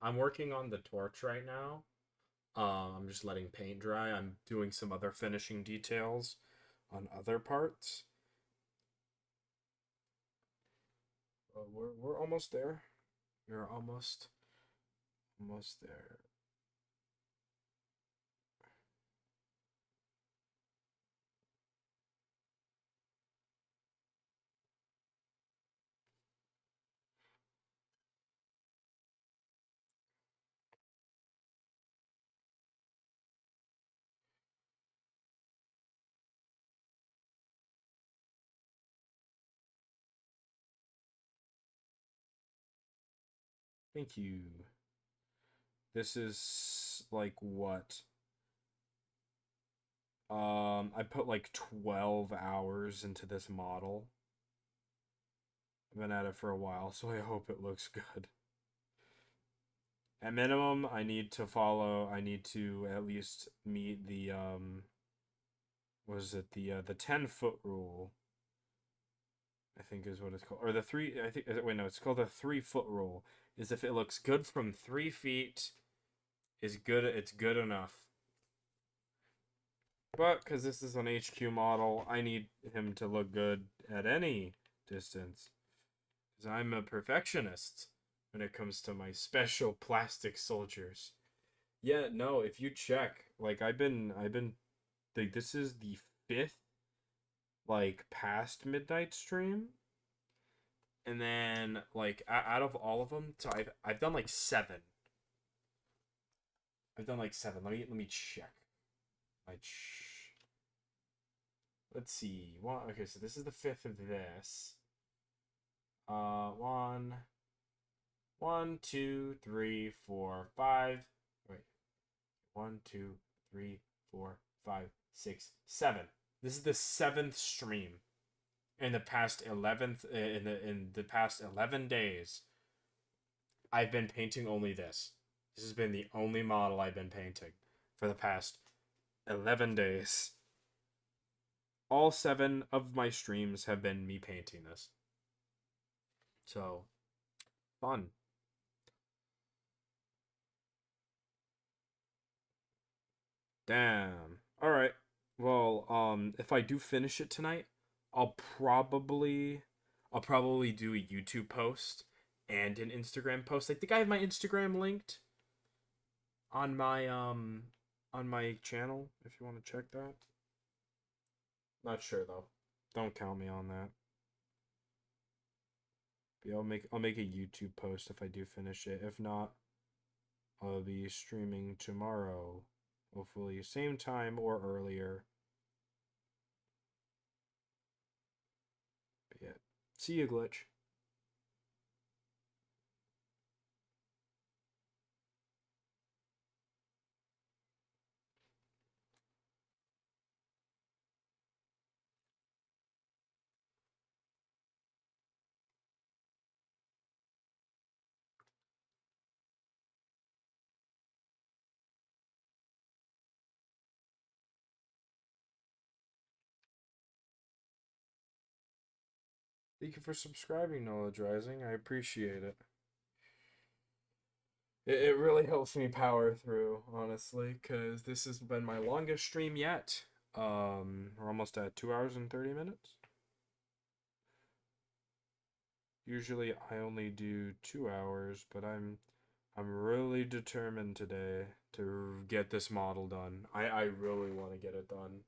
I'm working on the torch right now. I'm just letting paint dry. I'm doing some other finishing details on other parts. We're almost there. We're almost there. Thank you. This is like what? I put like 12 hours into this model. I've been at it for a while, so I hope it looks good. At minimum, I need to at least meet the what is it, the 10-foot rule, I think is what it's called. Or the three, I think, wait, no, it's called the 3-foot rule. Is if it looks good from 3 feet, is good, it's good enough. But because this is an HQ model, I need him to look good at any distance. Because I'm a perfectionist when it comes to my special plastic soldiers. Yeah, no, if you check, like I've been like this is the 5th like past midnight stream. And then like out of all of them, so I've done like 7. I've done like 7. Let me check. Let's see. Well, okay, so this is the 5th of this. One, 2, 3, 4, 5. Wait. 1, 2, 3, 4, 5, 6, 7. This is the 7th stream in the past 11 days. I've been painting only this. This has been the only model I've been painting for the past 11 days. All 7 of my streams have been me painting this. So, fun. Damn. All right. Well, if I do finish it tonight, I'll probably do a YouTube post and an Instagram post. I think I have my Instagram linked on my channel if you want to check that. Not sure though. Don't count me on that. But yeah, I'll make a YouTube post if I do finish it. If not, I'll be streaming tomorrow. Hopefully same time or earlier. But yeah. See you, Glitch. Thank you for subscribing, Knowledge Rising. I appreciate it. It really helps me power through, honestly, because this has been my longest stream yet. We're almost at 2 hours and 30 minutes. Usually I only do 2 hours, but I'm really determined today to get this model done. I really want to get it done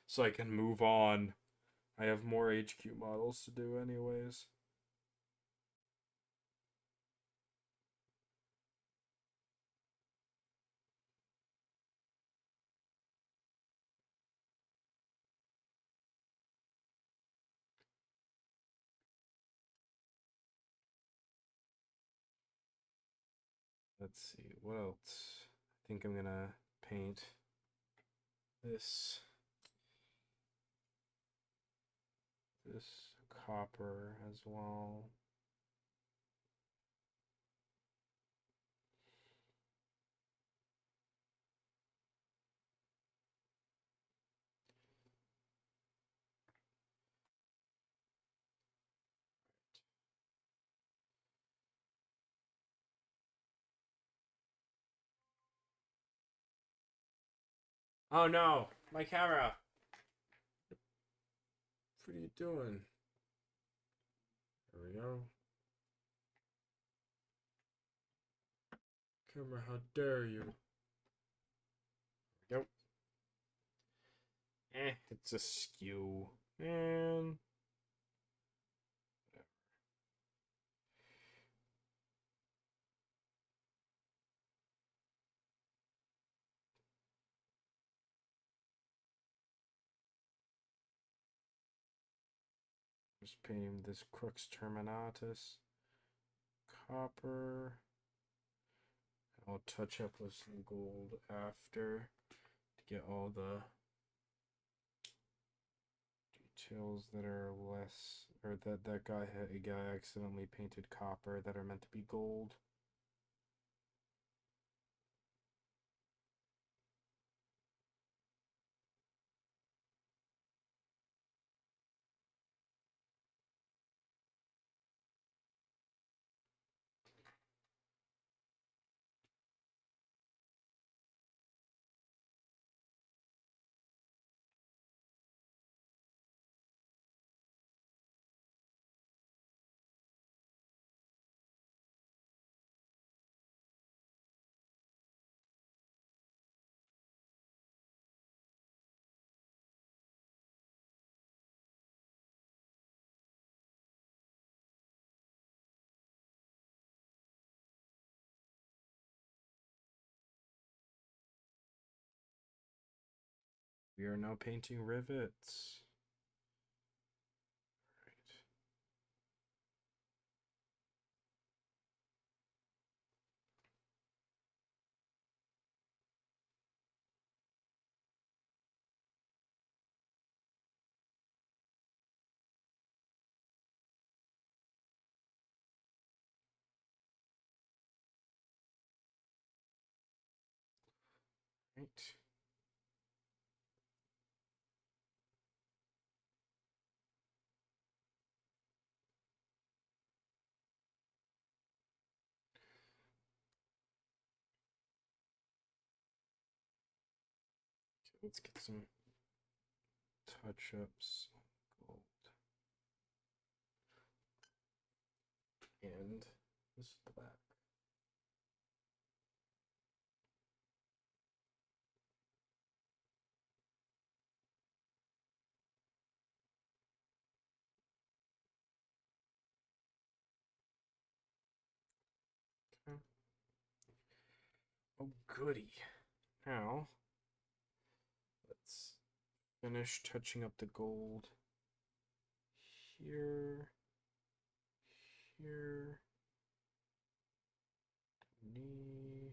so I can move on. I have more HQ models to do anyways. Let's see, what else? I think I'm gonna paint this copper as well. Oh no, my camera. What are you doing? There we go. Camera, how dare you? Yep. It's a skew. Man. Just painting this Crux Terminatus. Copper. I'll touch up with some gold after to get all the details that are less, or that guy accidentally painted copper that are meant to be gold. We are now painting rivets. Right. Right. Okay, let's get some touch-ups on gold. And this black. Okay. Oh, goody. Now, let's finish touching up the gold here, here, knee.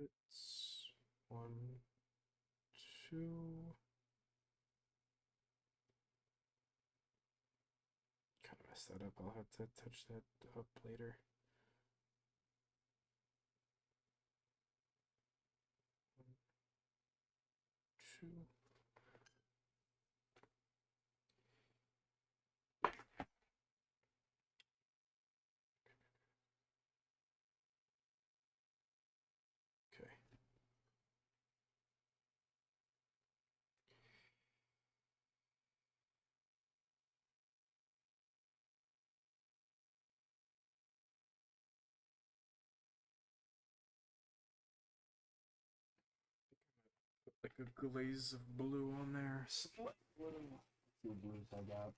It's 1, 2. Kind of messed that up. I'll have to touch that up later. 1, 2. Okay. Put like a glaze of blue on there. Split blue. Let's see what blues I got.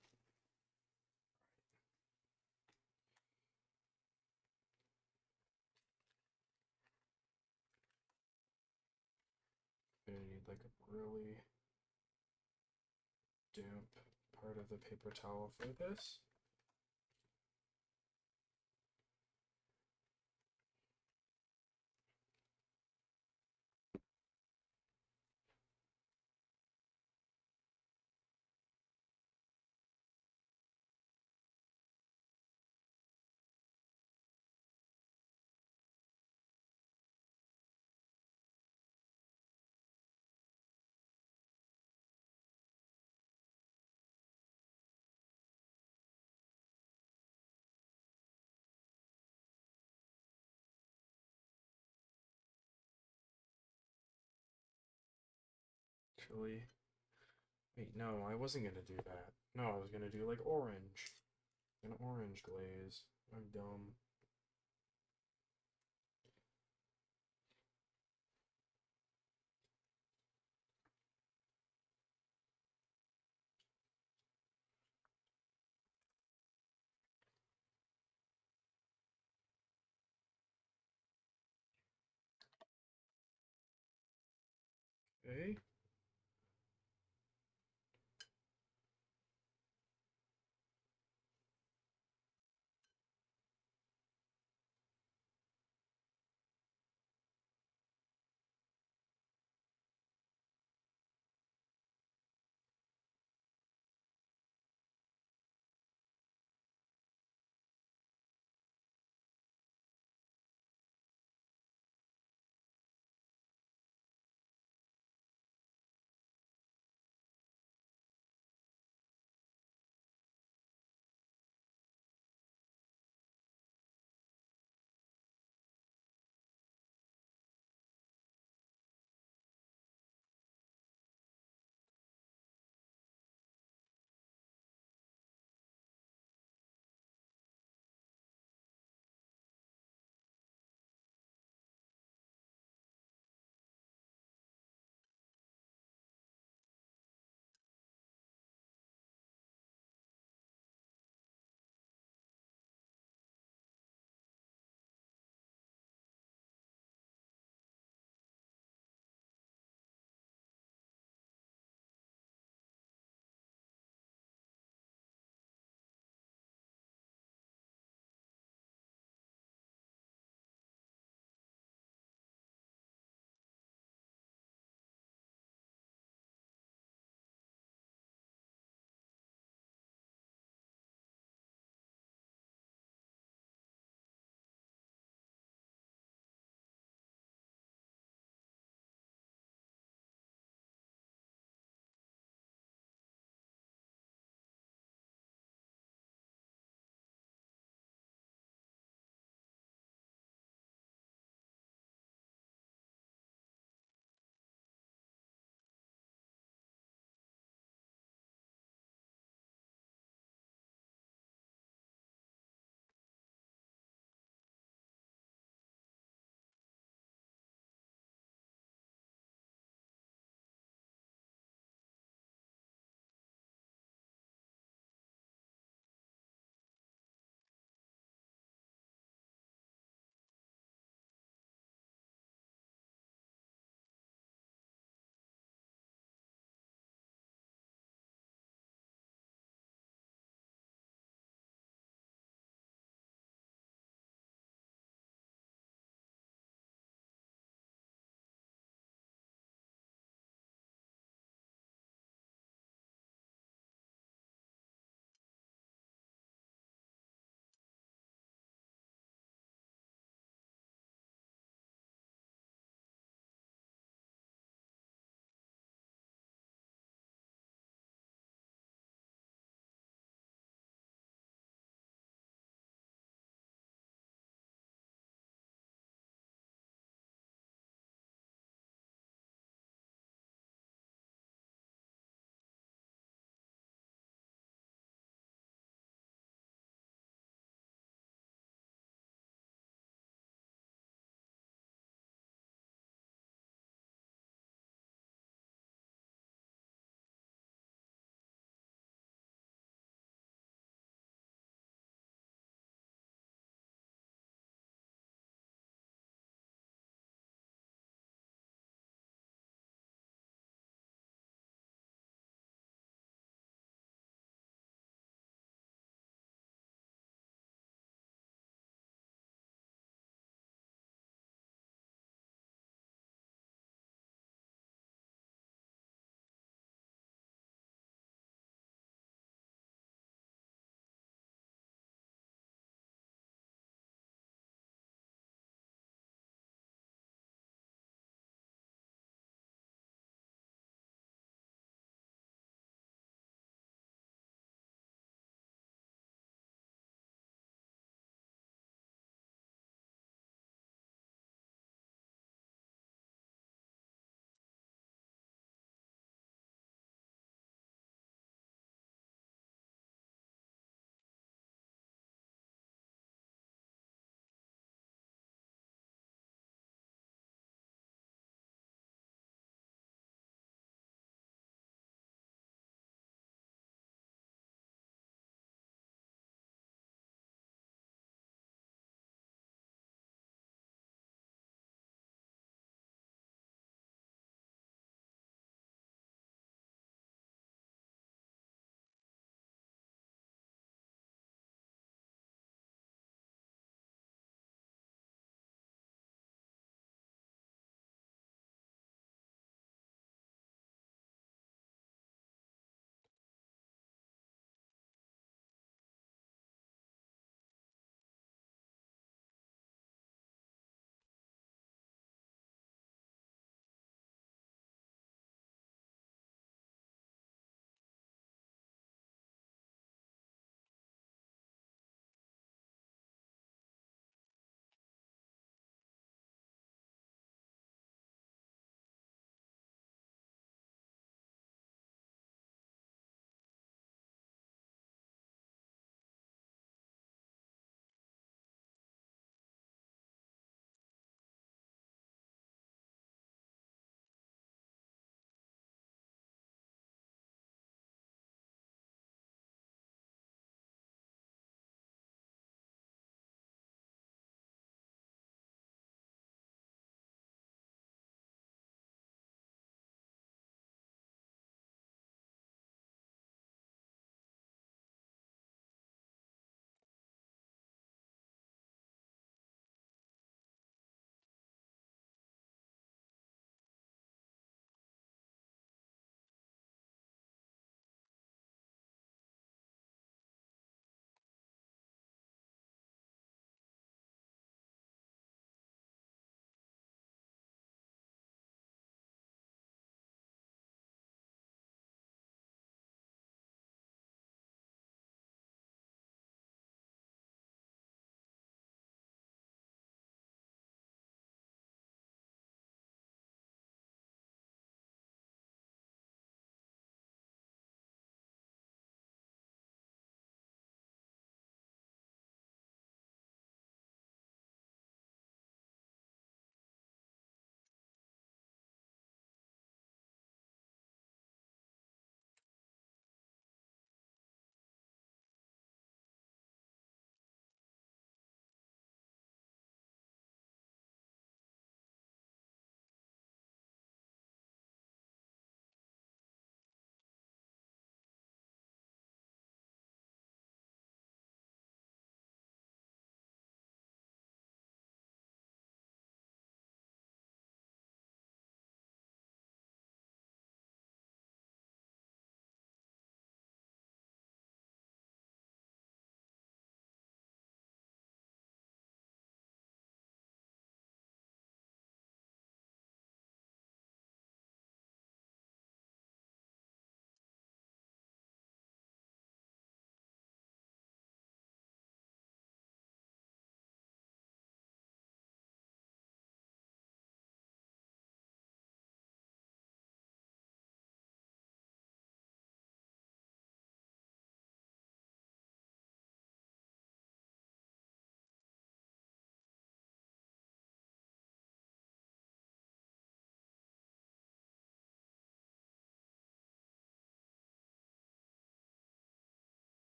I need like a really damp part of the paper towel for this. actually. Wait, no, I wasn't gonna do that. No, I was gonna do like orange. An orange glaze. I'm dumb. Okay.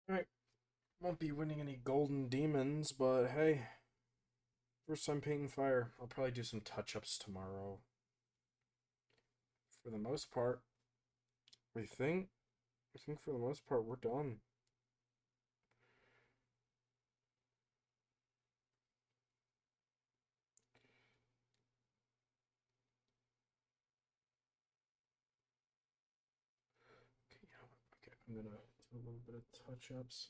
Alright, won't be winning any golden demons, but hey, first time painting fire. I'll probably do some touch-ups tomorrow. For the most part, I think for the most part we're done. Okay, I'm gonna do a little bit of touch-ups.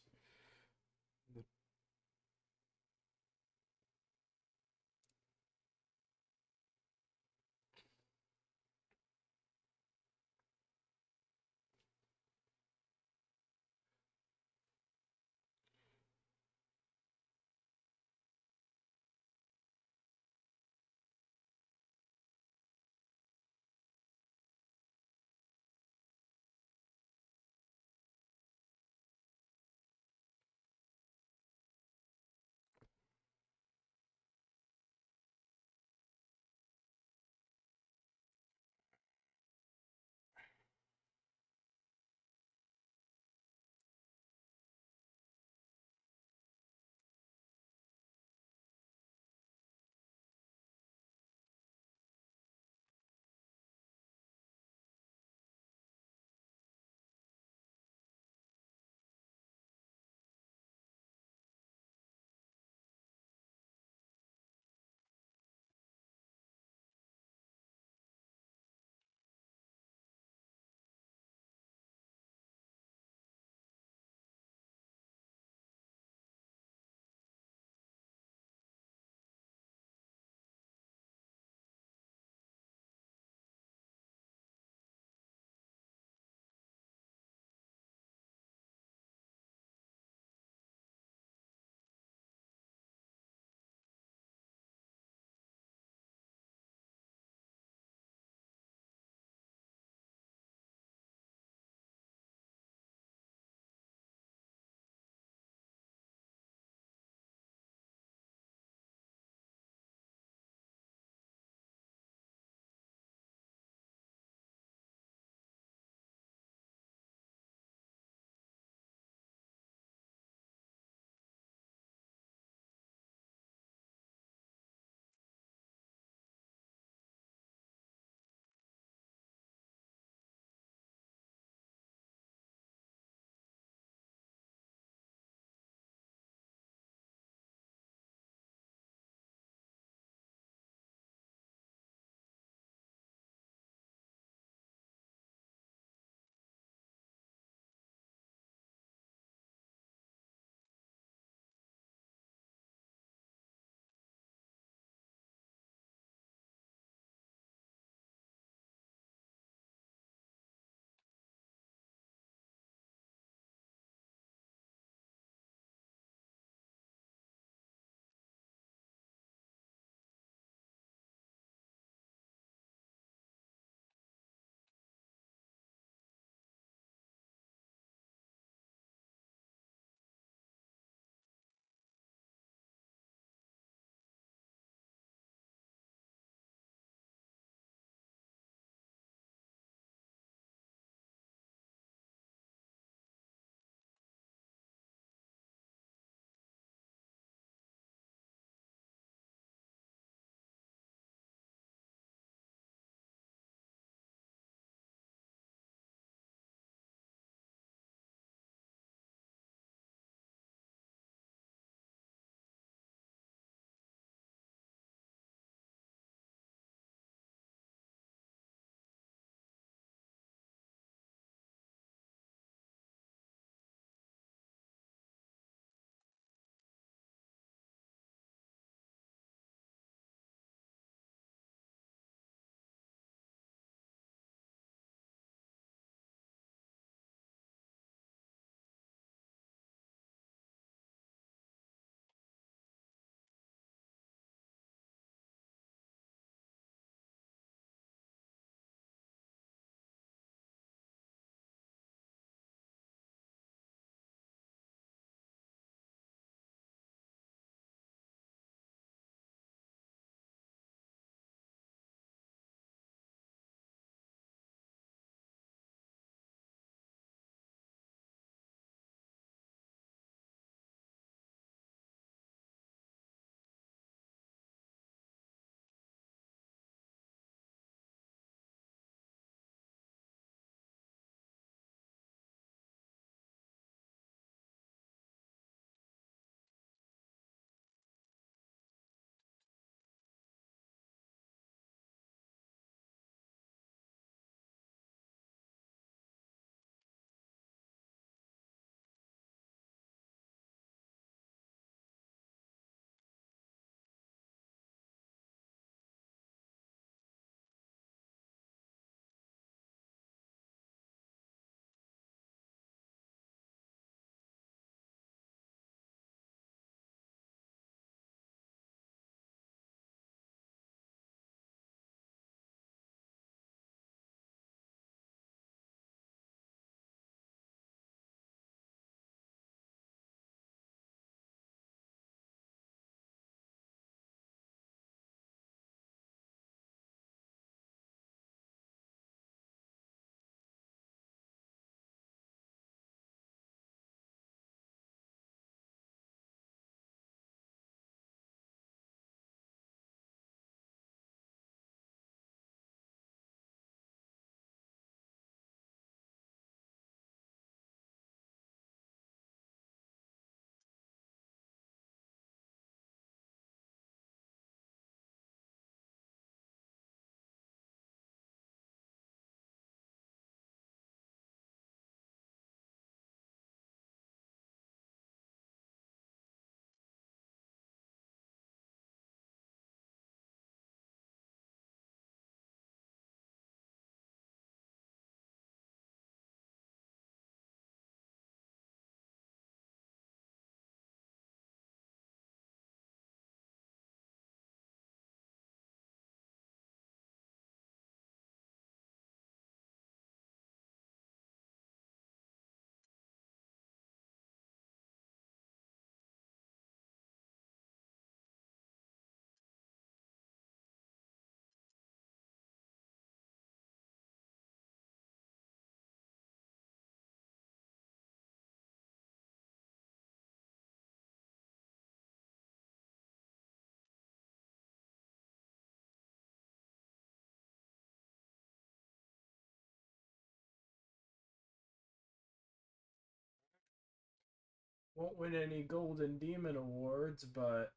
Won't win any Golden Demon Awards, but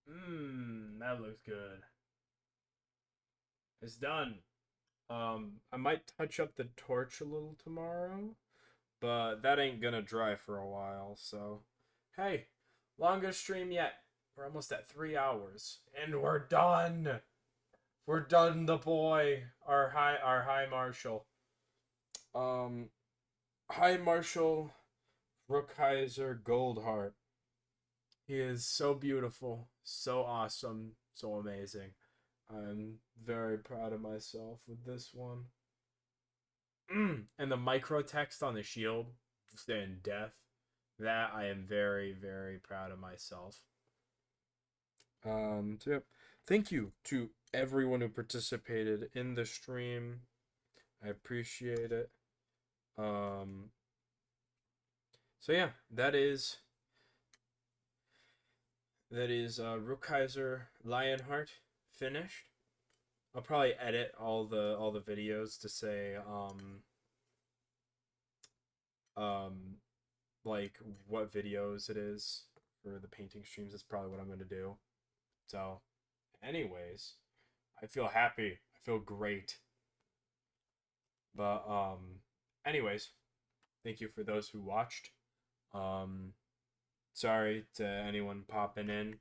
that looks good. It's done. I might touch up the torch a little tomorrow, but that ain't gonna dry for a while, so hey, longest stream yet. We're almost at 3 hours. And we're done. We're done, the boy. Our high Marshal. High Marshal Rookheizer Goldheart. He is so beautiful, so awesome, so amazing. I'm very proud of myself with this one. And the micro text on the shield saying death. That I am very, very proud of myself. So yeah. Thank you to everyone who participated in the stream. I appreciate it. So yeah, that is Rookheizer Lionheart finished. I'll probably edit all the videos to say like what videos it is for the painting streams. That's probably what I'm gonna do. So, anyways, I feel happy. I feel great. But anyways, thank you for those who watched. Sorry to anyone popping in.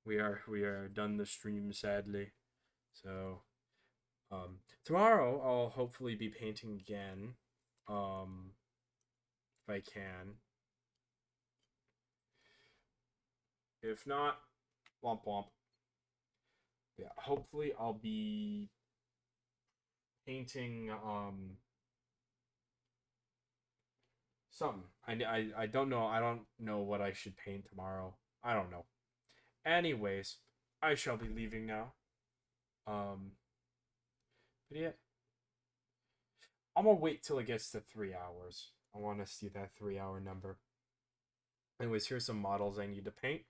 We are done the stream, sadly. So tomorrow I'll hopefully be painting again. If I can. If not, womp womp. Yeah, hopefully I'll be painting something. I don't know. I don't know what I should paint tomorrow. I don't know. Anyways, I shall be leaving now. But yeah. I'm gonna wait till it gets to 3 hours. I want to see that 3 hour number. Anyways, here's some models I need to paint.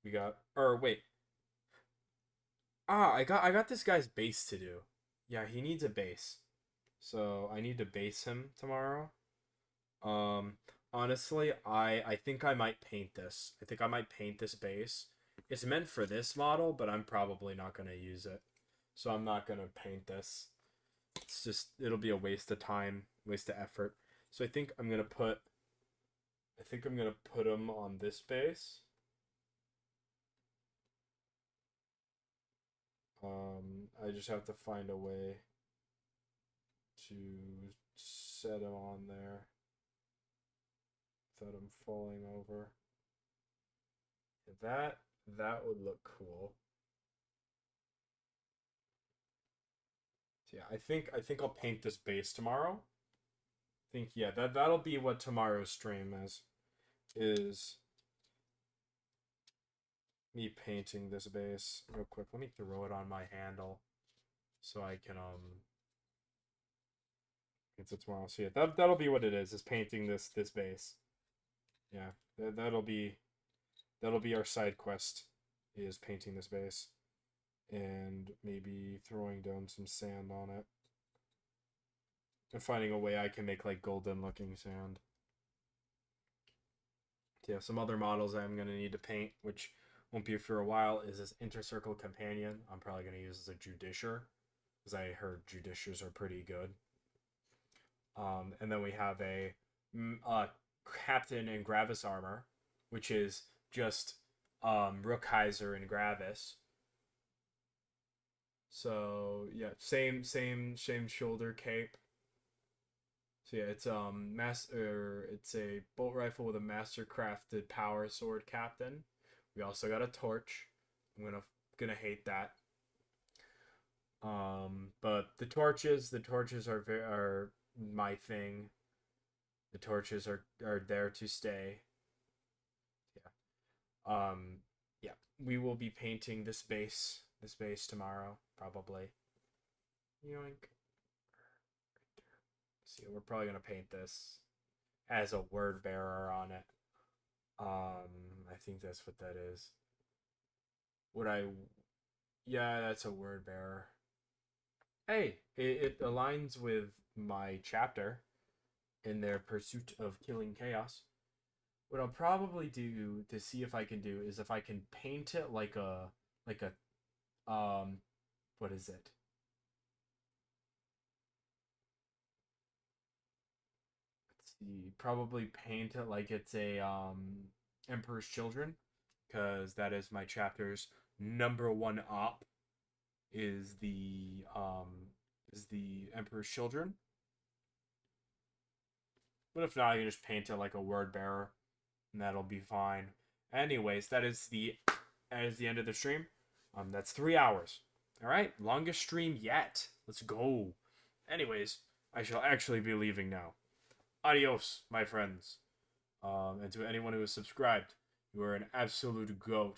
We got, or wait. I got this guy's base to do. Yeah, he needs a base. So I need to base him tomorrow. Honestly, I think I might paint this. I think I might paint this base. It's meant for this model, but I'm probably not going to use it. So I'm not going to paint this. It's just, it'll be a waste of time, waste of effort. So I think I'm going to put him on this base. I just have to find a way to set him on there without him falling over. That would look cool. So yeah, I think I'll paint this base tomorrow. I think yeah, that'll be what tomorrow's stream is me painting this base real quick. Let me throw it on my handle so I can it's tomorrow. So yeah, that'll be what it is painting this base. Yeah, that'll be our side quest, is painting this base and maybe throwing down some sand on it and finding a way I can make like golden looking sand. Yeah, some other models I'm gonna need to paint, which won't be for a while, is this Intercircle Companion. I'm probably gonna use as a Judiciar because I heard Judiciars are pretty good. And then we have a Captain in Gravis armor, which is just Rookheizer and Gravis. So yeah, same shoulder cape. So yeah, it's it's a bolt rifle with a master crafted power sword captain. We also got a torch. I'm gonna hate that. But the torches are my thing. The torches are there to stay. Yeah. Yeah. We will be painting this base tomorrow, probably. Yoink. See, we're probably gonna paint this as a word bearer on it. I think that's what that is. Yeah, that's a word bearer. Hey, it aligns with my chapter in their pursuit of killing chaos. What I'll probably do to see if I can do is if I can paint it like a what is it? Let's see. Probably paint it like it's a Emperor's Children, because that is my chapter's number one op is the Emperor's Children. But if not, I can just paint it like a word bearer, and that'll be fine. Anyways, that is the end of the stream. That's 3 hours. All right, longest stream yet. Let's go. Anyways, I shall actually be leaving now. Adios, my friends. And to anyone who has subscribed, you are an absolute goat.